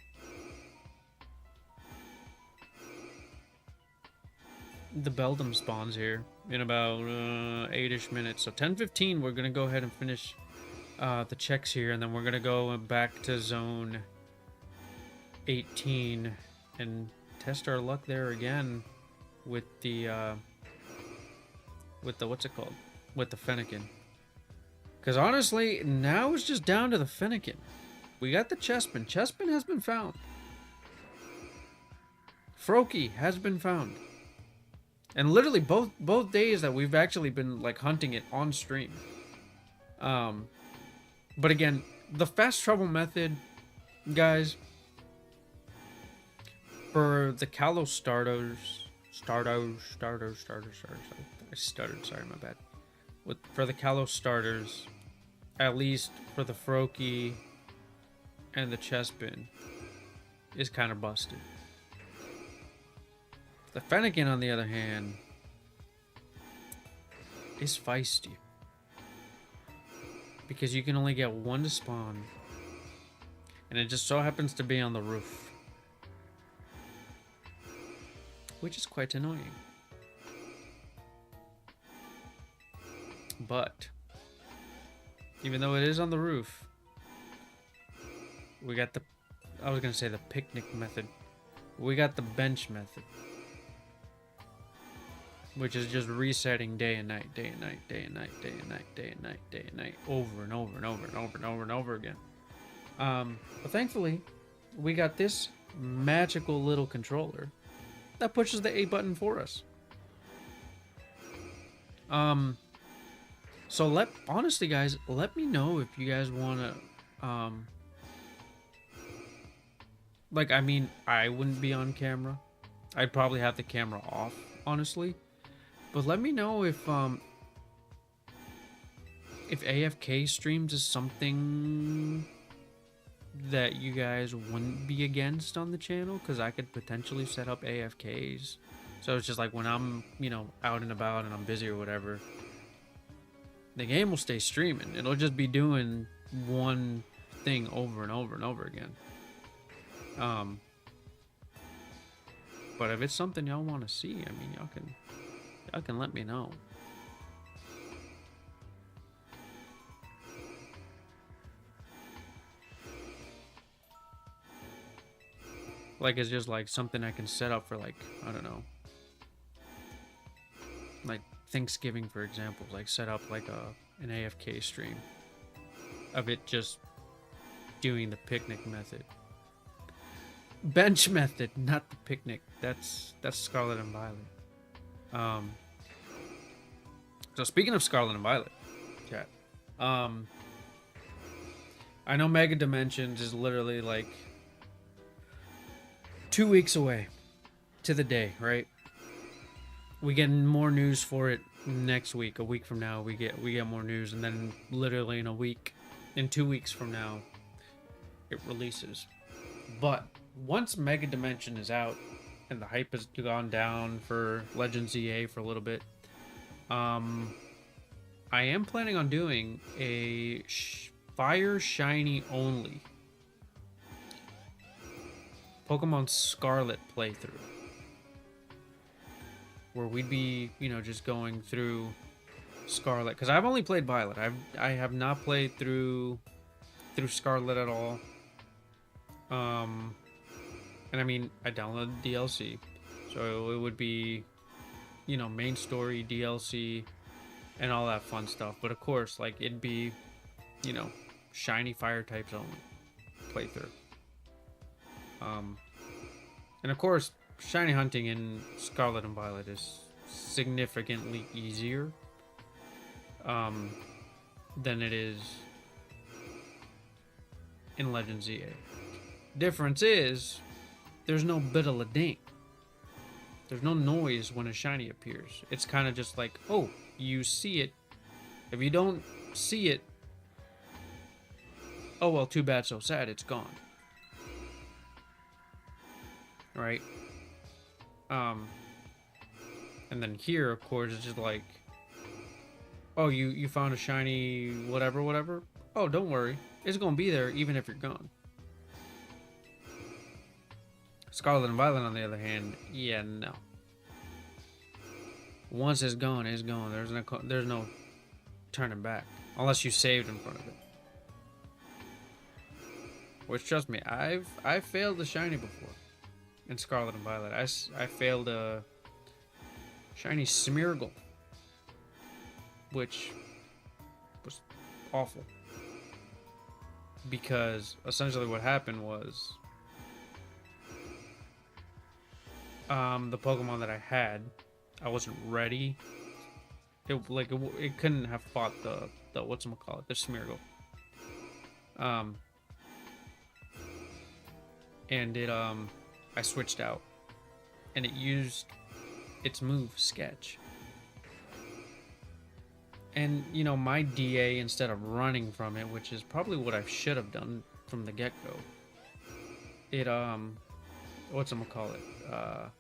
The Beldum spawns here in about 8-ish minutes. So 10:15, we're gonna go ahead and finish the checks here, and then we're gonna go back to zone 18 and test our luck there again with the what's it called? With the Fennekin. Because honestly, now it's just down to the Fennekin. We got the Chespin. Chespin has been found. Froakie has been found. And literally both days that we've actually been like hunting it on stream. But again, the fast travel method, guys, for the Kalos starters, I stuttered, sorry, my bad. For the Kalos starters, at least for the Froakie and the Chespin, is kind of busted. The Fennekin, on the other hand, is feisty. Because you can only get one to spawn. And it just so happens to be on the roof. Which is quite annoying. But even though it is on the roof, we got the, I was gonna say the picnic method. We got the bench method, which is just resetting day and night, day and night, day and night, day and night, day and night, day and night, over and over and over and over and over and over again. But thankfully, we got this magical little controller that pushes the A button for us. So honestly, guys, let me know if you guys want to, like, I mean, I wouldn't be on camera. I'd probably have the camera off, honestly. But let me know if AFK streams is something that you guys wouldn't be against on the channel, because I could potentially set up AFKs. So it's just like when I'm, you know, out and about and I'm busy or whatever, the game will stay streaming. It'll just be doing one thing over and over and over again. But if it's something y'all want to see, I mean, y'all can let me know. Like, it's just like something I can set up for, like, I don't know, like Thanksgiving, for example. Like, set up like an AFK stream of it just doing the picnic method. Bench method, not the picnic. That's Scarlet and Violet. So speaking of Scarlet and Violet, chat. I know Mega Dimensions is literally like 2 weeks away to the day, right? We get more news for it next week. A week from now, we get more news, and then literally in 2 weeks from now, it releases. But once Mega Dimension is out, and the hype has gone down for Legends EA for a little bit. I am planning on doing a Fire Shiny only Pokemon Scarlet playthrough, where we'd be, you know, just going through Scarlet, because I've only played Violet. I have not played through Scarlet at all. And I mean, I downloaded DLC, so it would be, you know, main story, DLC, and all that fun stuff. But of course, like, it'd be, you know, shiny fire types only playthrough. And of course, shiny hunting in Scarlet and Violet is significantly easier than it is in Legends EA. Difference is, there's no biddle-a-ding. There's no noise when a shiny appears. It's kind of just like, oh, you see it. If you don't see it, oh well, too bad, so sad, it's gone. Right? And then here, of course, it's just like, oh, you found a shiny whatever. Oh, don't worry. It's gonna be there even if you're gone. Scarlet and Violet, on the other hand, yeah, no. Once it's gone, it's gone. There's no turning back. Unless you saved in front of it. Which, trust me, I've failed the shiny before. In Scarlet and Violet. I failed a shiny Smeargle, which was awful. Because essentially what happened was, the Pokemon that I had, I wasn't ready. It couldn't have fought the whatchamacallit, the Smeargle. And it I switched out, and it used its move Sketch. And you know, my DA, instead of running from it, which is probably what I should have done from the get-go, it whatchamacallit, I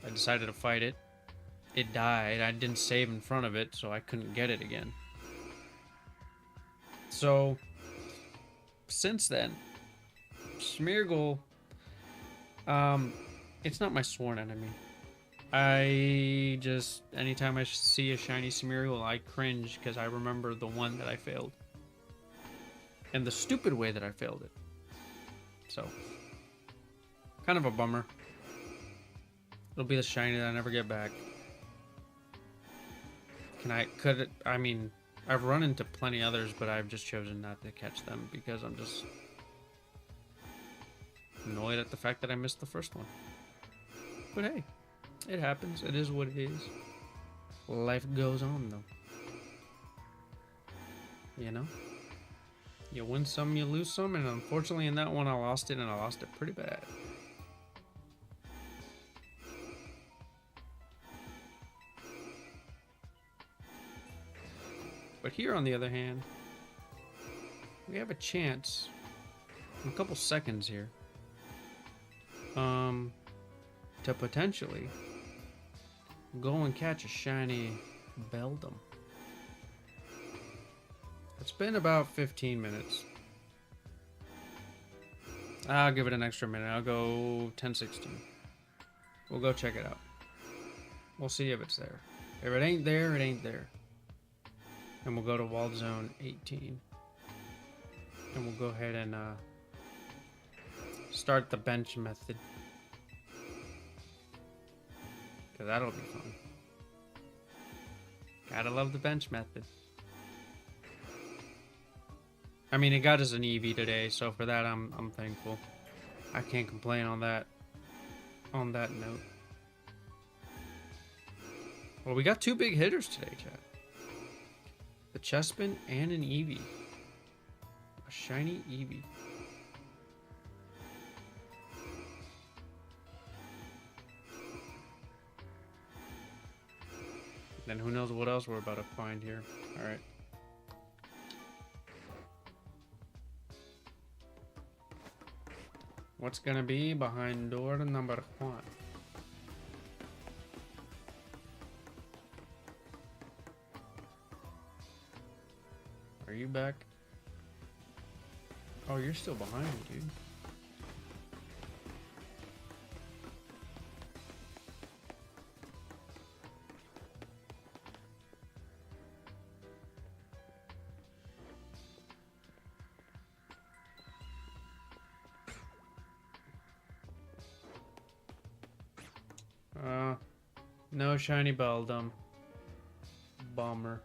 decided to fight it. It died. I didn't save in front of it, so I couldn't get it again. So since then, Smeargle, it's not my sworn enemy. I just, anytime I see a shiny Smeargle, I cringe because I remember the one that I failed. And the stupid way that I failed it. So, kind of a bummer. It'll be the shiny that I never get back. I mean, I've run into plenty others, but I've just chosen not to catch them because I'm just annoyed at the fact that I missed the first one. But hey, it happens. It is what it is. Life goes on, though. You know? You win some, you lose some, and unfortunately in that one I lost it, and I lost it pretty bad. But here, on the other hand, we have a chance in a couple seconds here to potentially go and catch a shiny Beldum. It's been about 15 minutes. I'll give it an extra minute. I'll go 10:16. We'll go check it out. We'll see if it's there. If it ain't there, it ain't there. And we'll go to Wild Zone 18. And we'll go ahead and start the bench method. Because that'll be fun. Gotta love the bench method. I mean, it got us an Eevee today, so for that I'm thankful. I can't complain on that note. Well, we got two big hitters today, chat. The Chespin and an Eevee. A shiny Eevee. Then who knows what else we're about to find here. Alright. What's gonna be behind door number 1? Are you back? Oh, you're still behind, dude. No shiny Beldum. Bummer.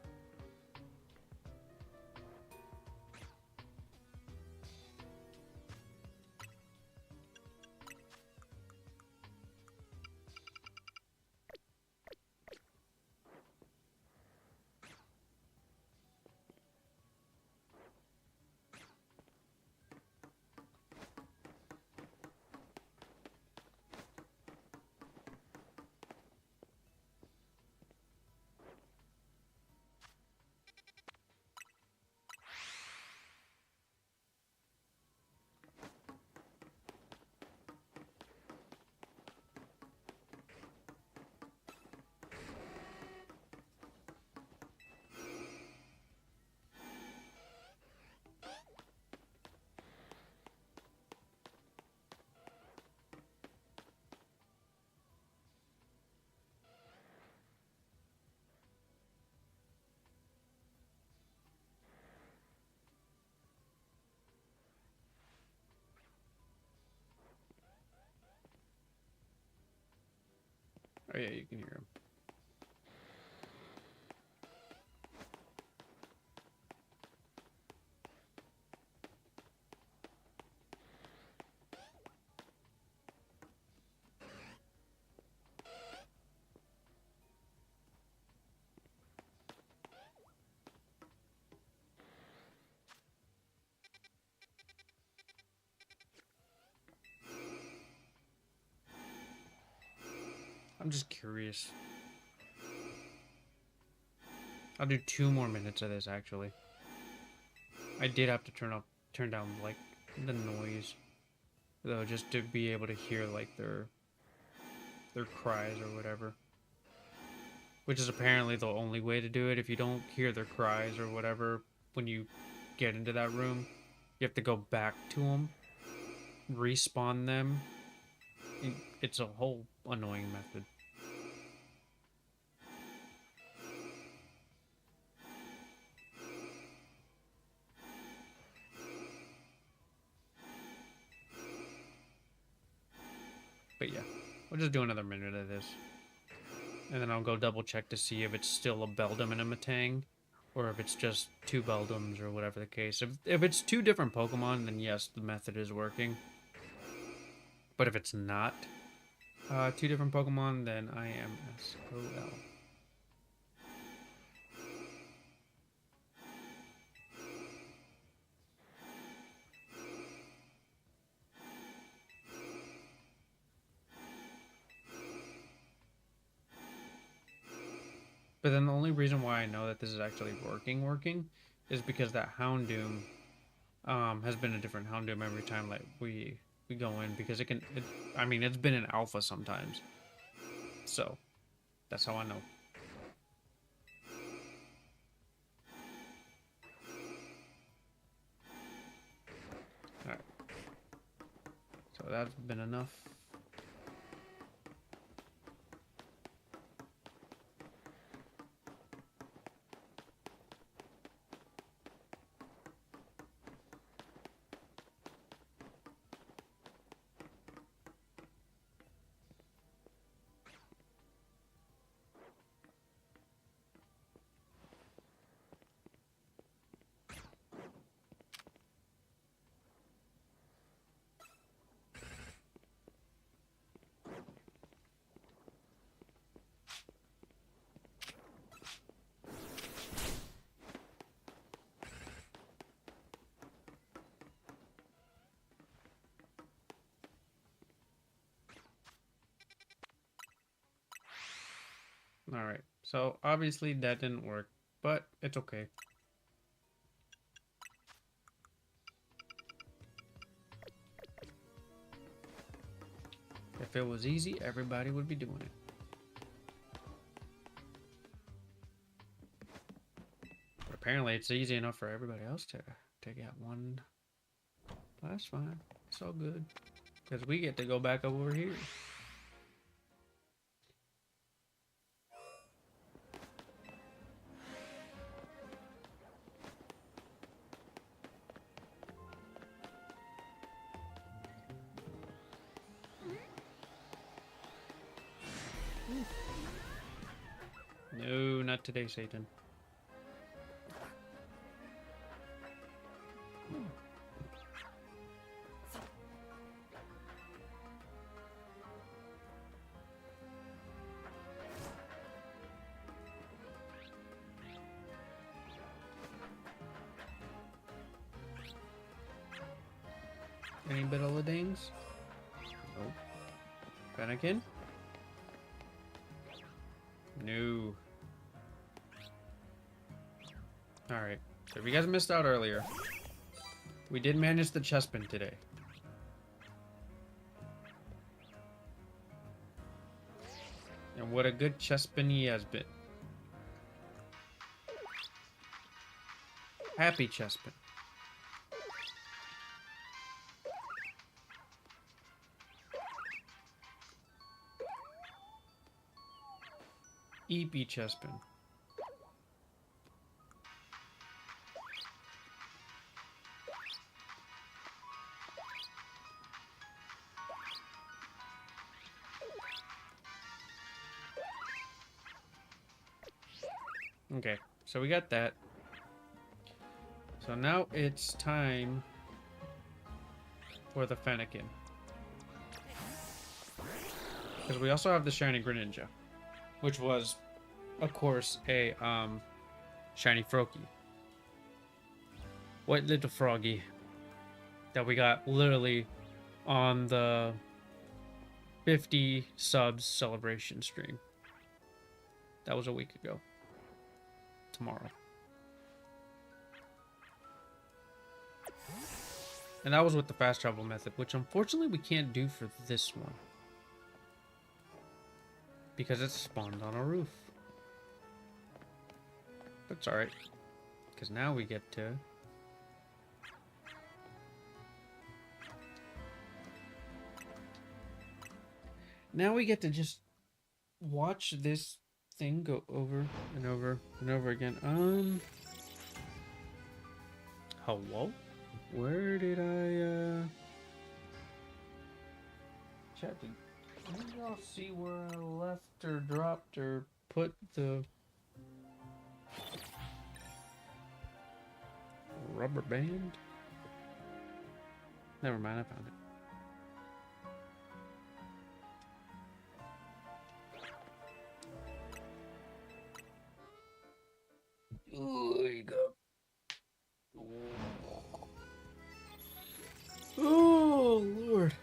Oh yeah, you can hear him. I'm just curious. I'll do 2 more minutes of this actually. I did have to turn down like the noise though, just to be able to hear like their cries or whatever. Which is apparently the only way to do it. If you don't hear their cries or whatever when you get into that room, you have to go back to them, respawn them. It's a whole annoying method. But yeah, we'll just do another minute of this. And then I'll go double check to see if it's still a Beldum and a Matang, or if it's just 2 Beldums or whatever the case. If it's 2 different Pokemon, then yes, the method is working. But if it's not 2 different Pokemon, then I am SOL. But then the only reason why I know that this is actually working is because that Houndoom has been a different Houndoom every time like we go in, because I mean it's been in alpha sometimes. So that's how I know. Alright. So that's been enough. Alright, so obviously that didn't work, but it's okay. If it was easy, everybody would be doing it. But apparently it's easy enough for everybody else to get one. Well, that's fine. It's all good. Because we get to go back over here. No, not today, Satan. Any bit of dings? Nope. Fennekin? No. Alright. So if you guys missed out earlier, we did manage the Chespin today. And what a good Chespin he has been. Happy Chespin. EP Chespin. Okay, so we got that. So now it's time for the Fennekin. Because we also have the Shiny Greninja, which was, of course, a Shiny Froakie. White little froggy that we got literally on the 50 subs celebration stream. That was a week ago. Tomorrow. And that was with the fast travel method, which unfortunately we can't do for this one. Because it's spawned on a roof. But it's alright. Because now we get to... Now we get to just watch this thing go over and over and over again. Hello? Where did I, Chat, did y'all see where I left or dropped or put the rubber band? Never mind, I found it. There you go. Oh, Lord.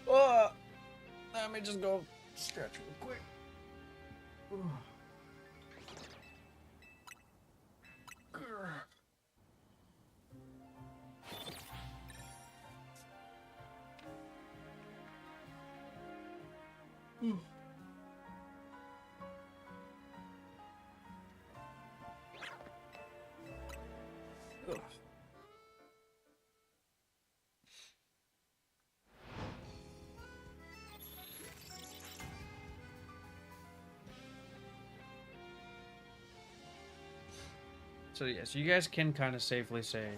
Oh, let me just go stretch real quick. So yes, you guys can kind of safely say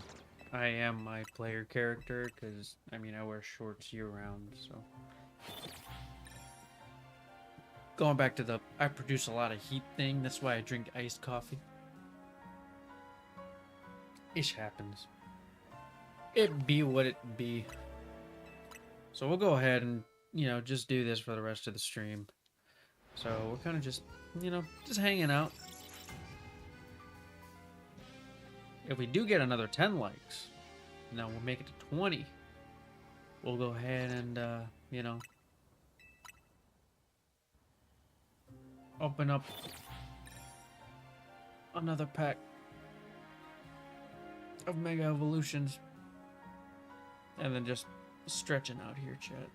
I am my player character, because, I mean, I wear shorts year-round, so... Going back to the I produce a lot of heat thing, that's why I drink iced coffee. Ish happens. It be what it be. So we'll go ahead and, you know, just do this for the rest of the stream. So we're kind of just, you know, just hanging out. If we do get another 10 likes, now we'll make it to 20. We'll go ahead and, you know, open up another pack of Mega Evolutions. And then just stretching out here, chat.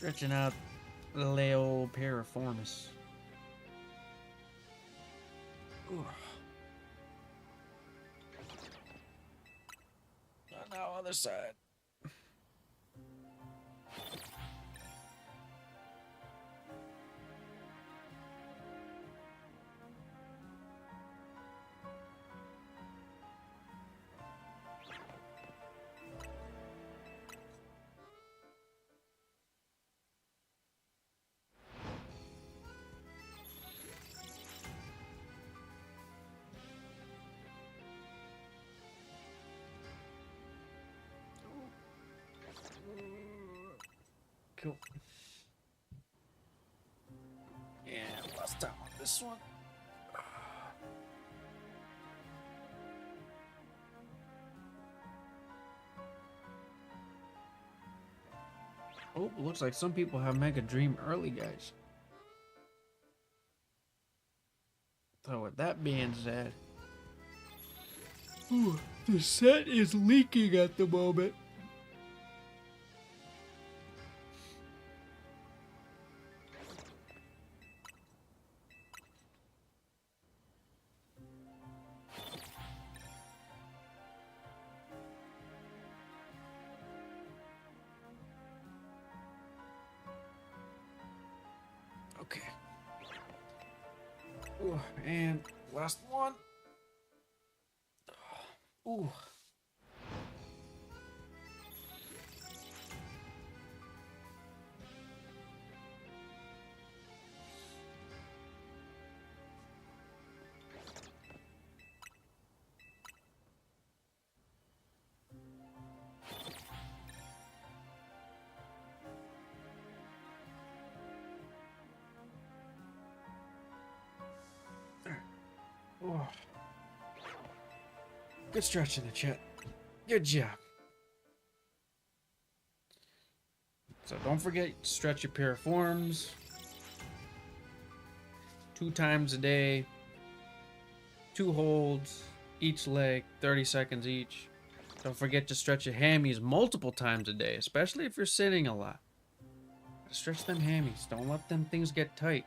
Stretching out the Leo piriformis. Ooh. Now other side. Cool. And last time on this one. Oh, looks like some people have Mega Dream early, guys. So with that being said, the set is leaking at the moment. Okay. Ooh, and last one. Ooh. Oh. Good stretch in the chat. Good job. So don't forget, stretch your piriforms 2 times a day, 2 holds, each leg, 30 seconds each. Don't forget to stretch your hammies multiple times a day, especially if you're sitting a lot. Stretch them hammies. Don't let them things get tight.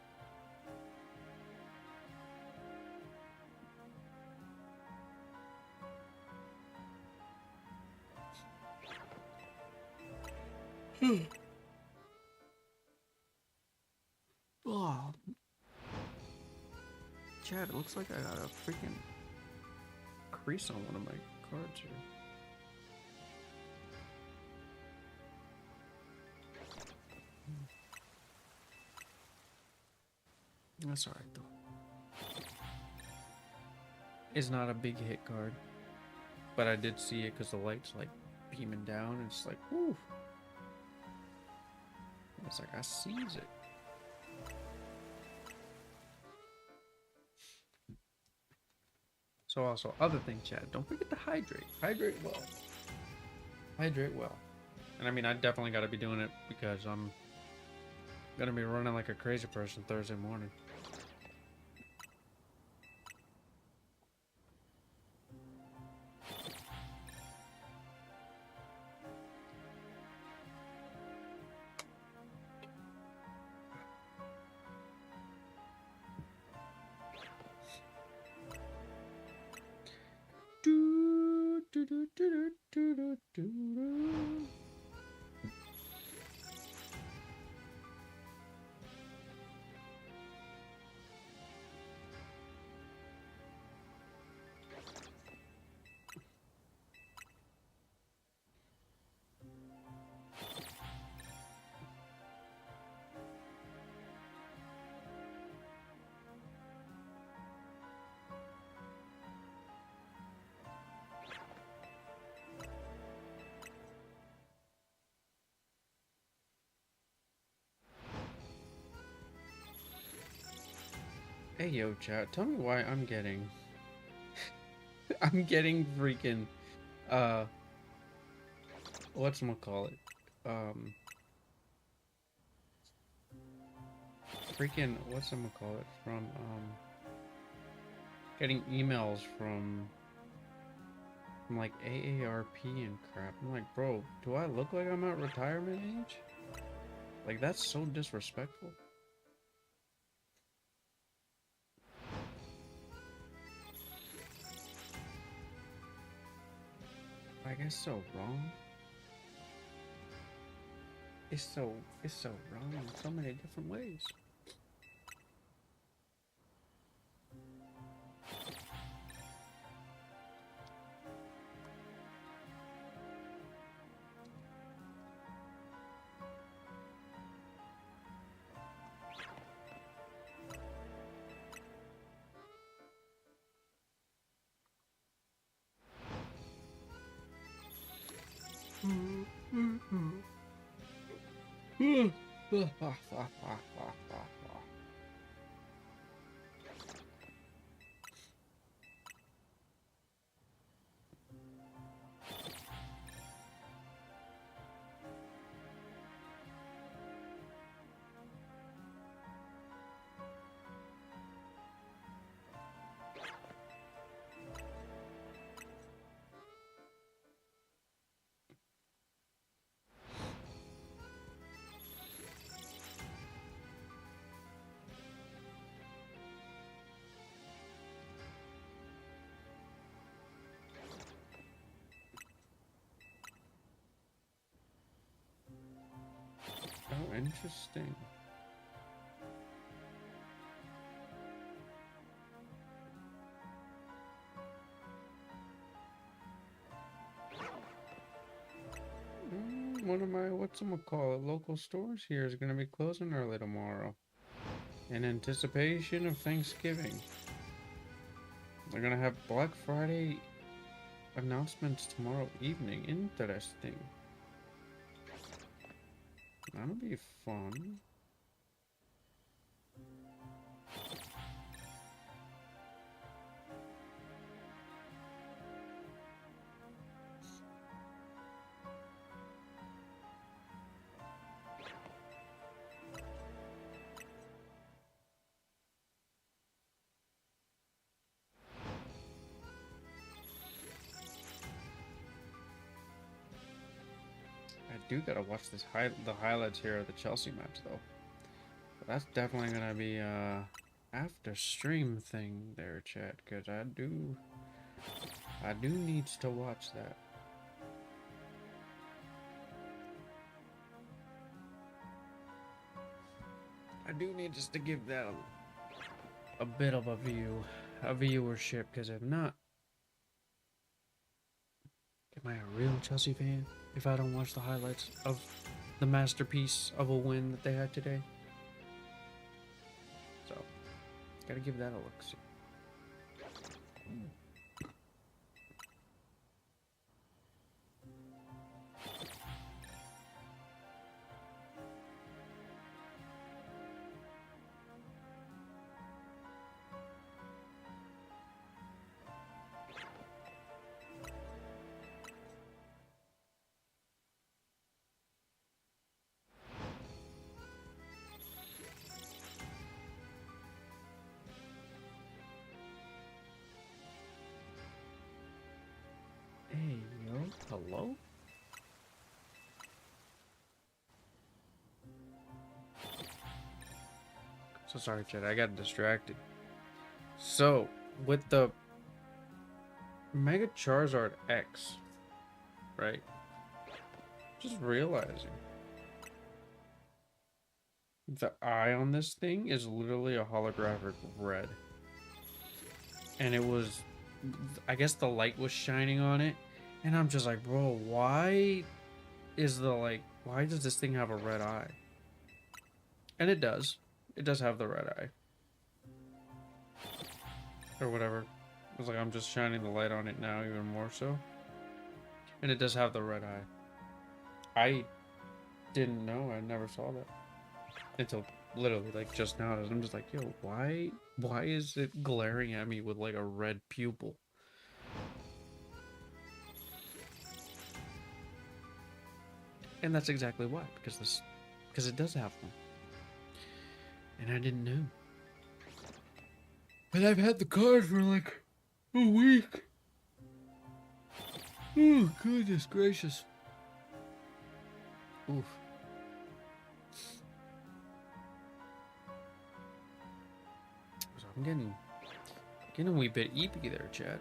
Oh. Chad, it looks like I got a freaking crease on one of my cards here. That's alright though. It's not a big hit card, but I did see it because the light's like beaming down and it's like, whoo. It's like I sees it. So also, other thing, Chad, don't forget to hydrate. Hydrate well. Hydrate well. And I mean, I definitely got to be doing it because I'm gonna be running like a crazy person Thursday morning. Do, do, do, do, do, do, do, do. Hey yo, chat, tell me why I'm getting I'm getting freaking whatchamacallit? Freaking whatchamacallit from getting emails from like AARP and crap. I'm like, bro, do I look like I'm at retirement age? Like, that's so disrespectful. Like, it's so wrong. It's so wrong in so many different ways. Oh, interesting. One of my, whatchamacallit, local stores here is going to be closing early tomorrow. In anticipation of Thanksgiving. They're going to have Black Friday announcements tomorrow evening. Interesting. That'll be fun. I do gotta watch the highlights here of the Chelsea match though. But that's definitely gonna be after stream thing there, chat, because I do need to watch that. I do need just to give that a bit of a viewership, because if not, am I a real Chelsea fan if I don't watch the highlights of the masterpiece of a win that they had today? So, gotta give that a look. See. Hey, yo, hello? So sorry, Chad, I got distracted. So, with the Mega Charizard X, right? Just realizing the eye on this thing is literally a holographic red. And it was, I guess the light was shining on it. And I'm just like, bro, why does this thing have a red eye? And it does. It does have the red eye. Or whatever. It's like I'm just shining the light on it now even more so. And it does have the red eye. I didn't know. I never saw that. Until literally like just now. I'm just like, yo, why is it glaring at me with like a red pupil? And that's exactly why. Because it does have one. And I didn't know. But I've had the card for like a week. Oh, goodness gracious. Oof. I'm getting a wee bit eepy there, Chad.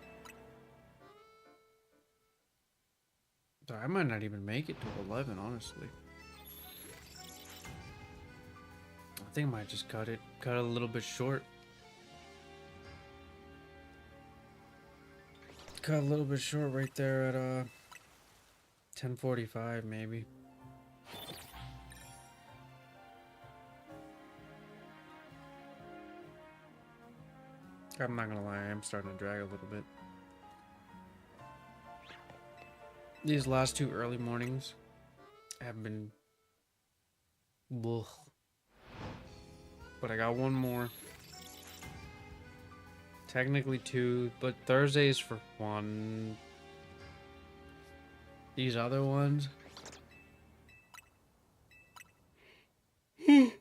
So I might not even make it to 11, honestly. I think I might just cut it a little bit short. Cut a little bit short right there at 10:45 maybe. I'm not gonna lie, I am starting to drag a little bit. These last two early mornings have been... Ugh. But I got one more. Technically two, but Thursdays for one. These other ones... they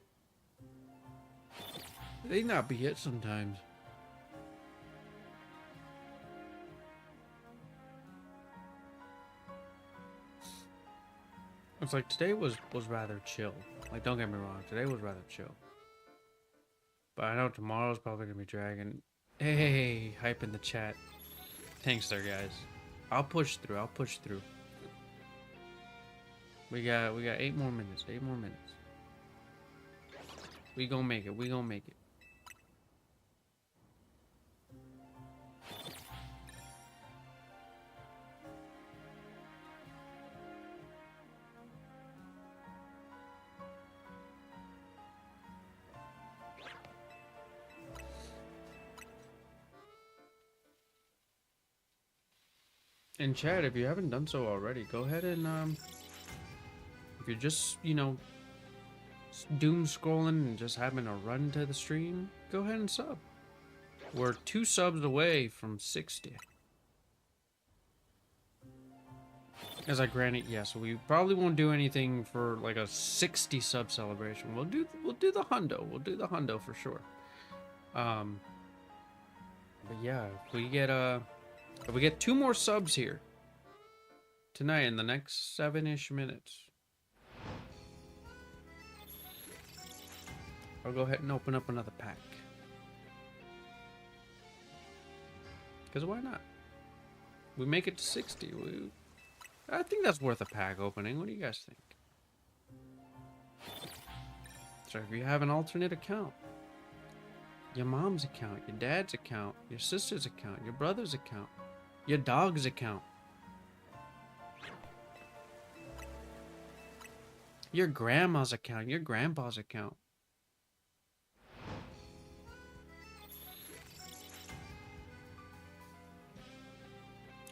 not be it sometimes. It's like today was rather chill. Like, don't get me wrong, today was rather chill. But I know tomorrow's probably gonna be dragging. Hey, hype in the chat. Thanks there, guys. I'll push through. I'll push through. We got 8 more minutes. 8 more minutes. We gonna make it. We gonna make it. And chat, if you haven't done so already, go ahead and if you're just, you know, doom scrolling and just having a run to the stream, go ahead and sub. We're 2 subs away from 60. As I granted, yes, we probably won't do anything for like a 60 sub celebration. We'll do the hundo. We'll do the hundo for sure. But yeah, if we get 2 more subs here tonight in the next 7-ish minutes, I'll go ahead and open up another pack. Because why not? We make it to 60. I think that's worth a pack opening. What do you guys think? So if you have an alternate account, your mom's account, your dad's account, your sister's account, your brother's account, your dog's account, your grandma's account, your grandpa's account.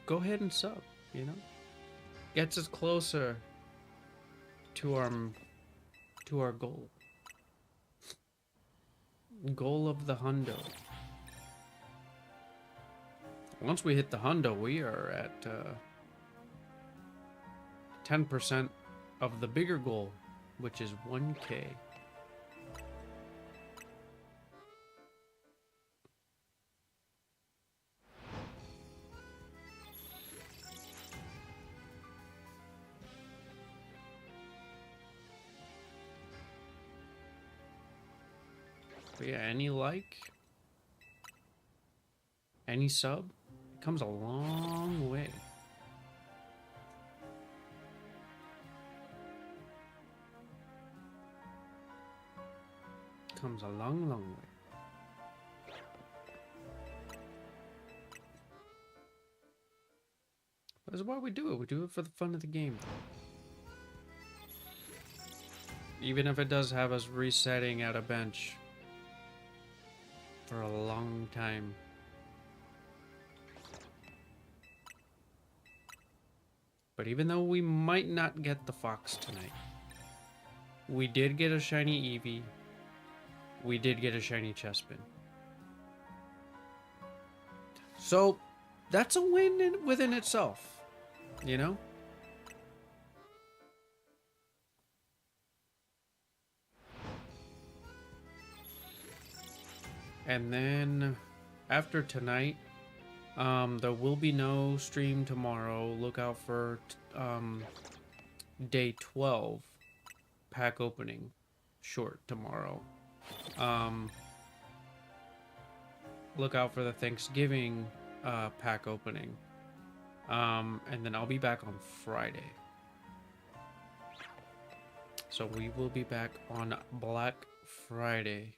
Go ahead and sub, you know? Gets us closer to our goal. Goal of the hundo. Once we hit the hundo, we are at 10% of the bigger goal, which is 1K. But yeah, any like, any sub, it comes a long way. Comes a long, long way. That's why we do it. We do it for the fun of the game. Even if it does have us resetting at a bench for a long time. But even though we might not get the fox tonight, we did get a shiny Eevee. We did get a shiny Chespin. So that's a win within itself, you know? And then after tonight, there will be no stream tomorrow. Look out for day 12 pack opening short tomorrow. look out for the Thanksgiving pack opening. And then I'll be back on Friday. So we will be back on Black Friday.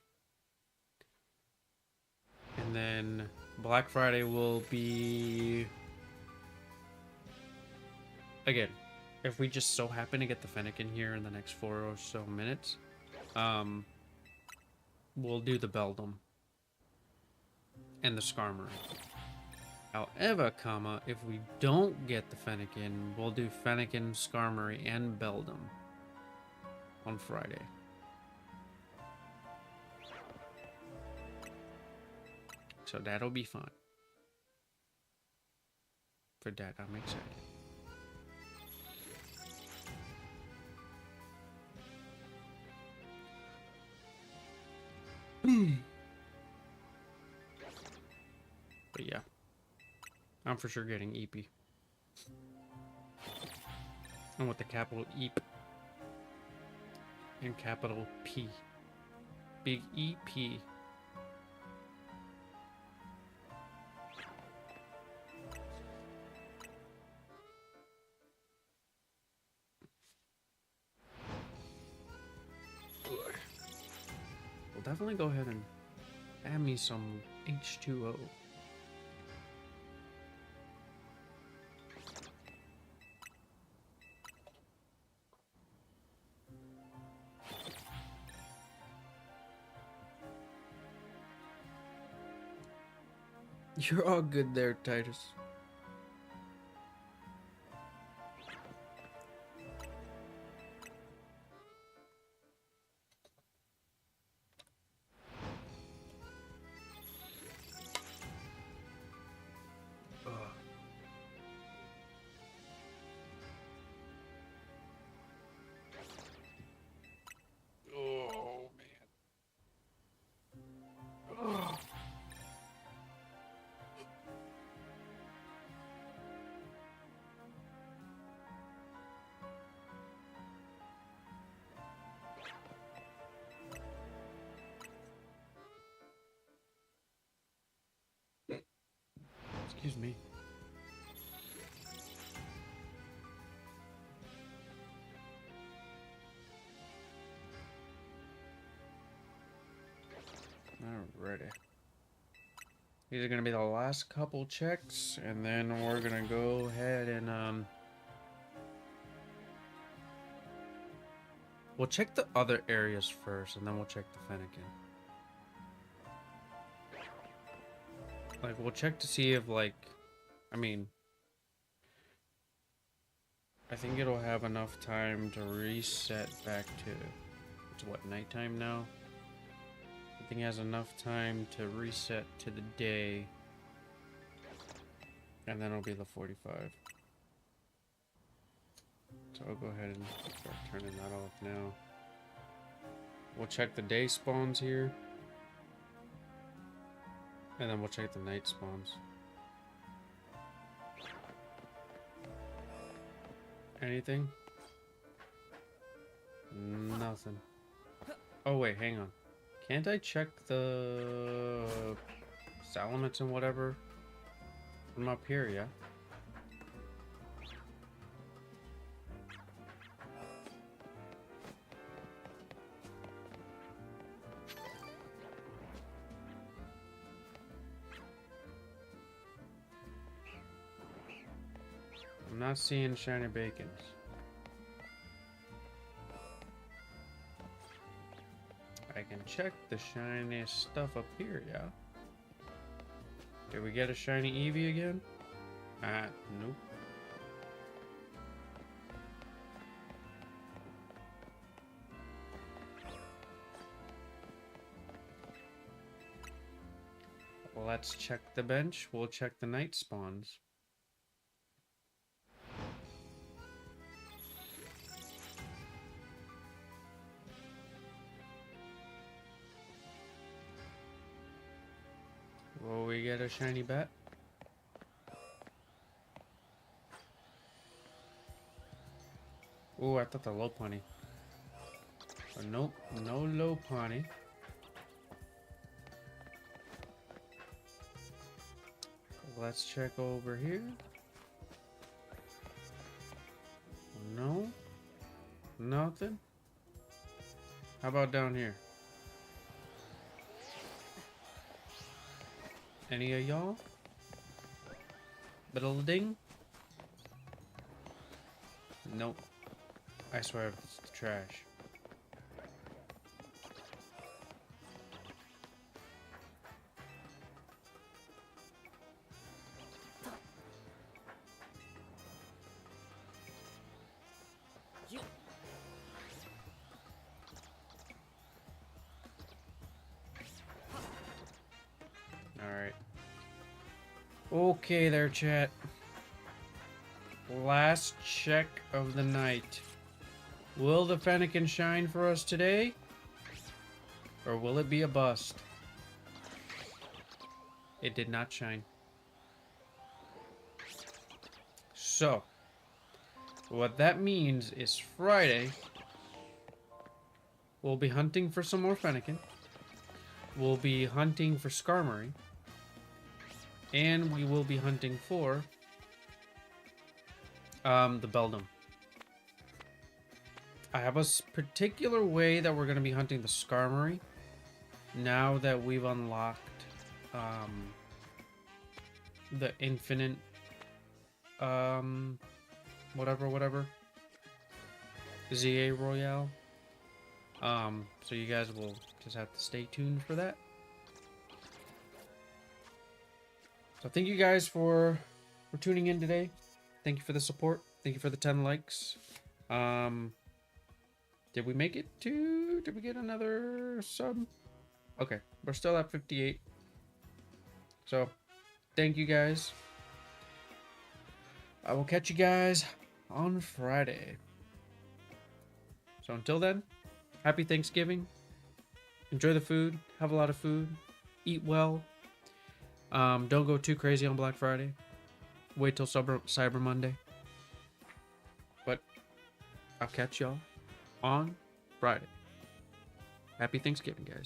And then Black Friday will be... Again, if we just so happen to get the Fennekin here in the next 4 or so minutes, we'll do the Beldum and the Skarmory. However, if we don't get the Fennekin, we'll do Fennekin, Skarmory, and Beldum on Friday. So that'll be fun. For that, I'm excited. But yeah, I'm for sure getting EP. And with the capital EEP and capital P. Big EP. We'll definitely go ahead and add me some H2O. You're all good there, Titus. Excuse me. Alrighty. These are gonna be the last couple checks, and then we're gonna go ahead and we'll check the other areas first, and then we'll check the Fennekin. Like, we'll check to see if, like, I mean, I think it'll have enough time to reset back to, it's what, nighttime now? I think it has enough time to reset to the day, and then it'll be the 45. So I'll go ahead and start turning that off now. We'll check the day spawns here. And then we'll check the night spawns. Anything? Nothing. Oh wait, hang on. Can't I check the Salamence and whatever from up here, yeah? I'm not seeing shiny bacons. I can check the shiny stuff up here, yeah? Did we get a shiny Eevee again? Nope. Let's check the bench. We'll check the night spawns. Will we get a shiny bat? Oh, I thought the Lopunny. But nope, no Lopunny. Let's check over here. No. Nothing. How about down here? Any of y'all? Building? Nope. I swear it's trash. Alright. Okay there, chat. Last check of the night. Will the Fennekin shine for us today? Or will it be a bust? It did not shine. So, what that means is Friday, we'll be hunting for some more Fennekin. We'll be hunting for Skarmory. And we will be hunting for the Beldum. I have a particular way that we're going to be hunting the Skarmory now that we've unlocked the infinite whatever ZA Royale. So you guys will just have to stay tuned for that. So thank you guys for tuning in today. Thank you for the support. Thank you for the 10 likes. Did we make it to... Did we get another sub? Okay, we're still at 58. So, thank you guys. I will catch you guys on Friday. So until then, happy Thanksgiving. Enjoy the food. Have a lot of food. Eat well. Don't go too crazy on Black Friday. Wait till Cyber Monday. But I'll catch y'all on Friday. Happy Thanksgiving, guys.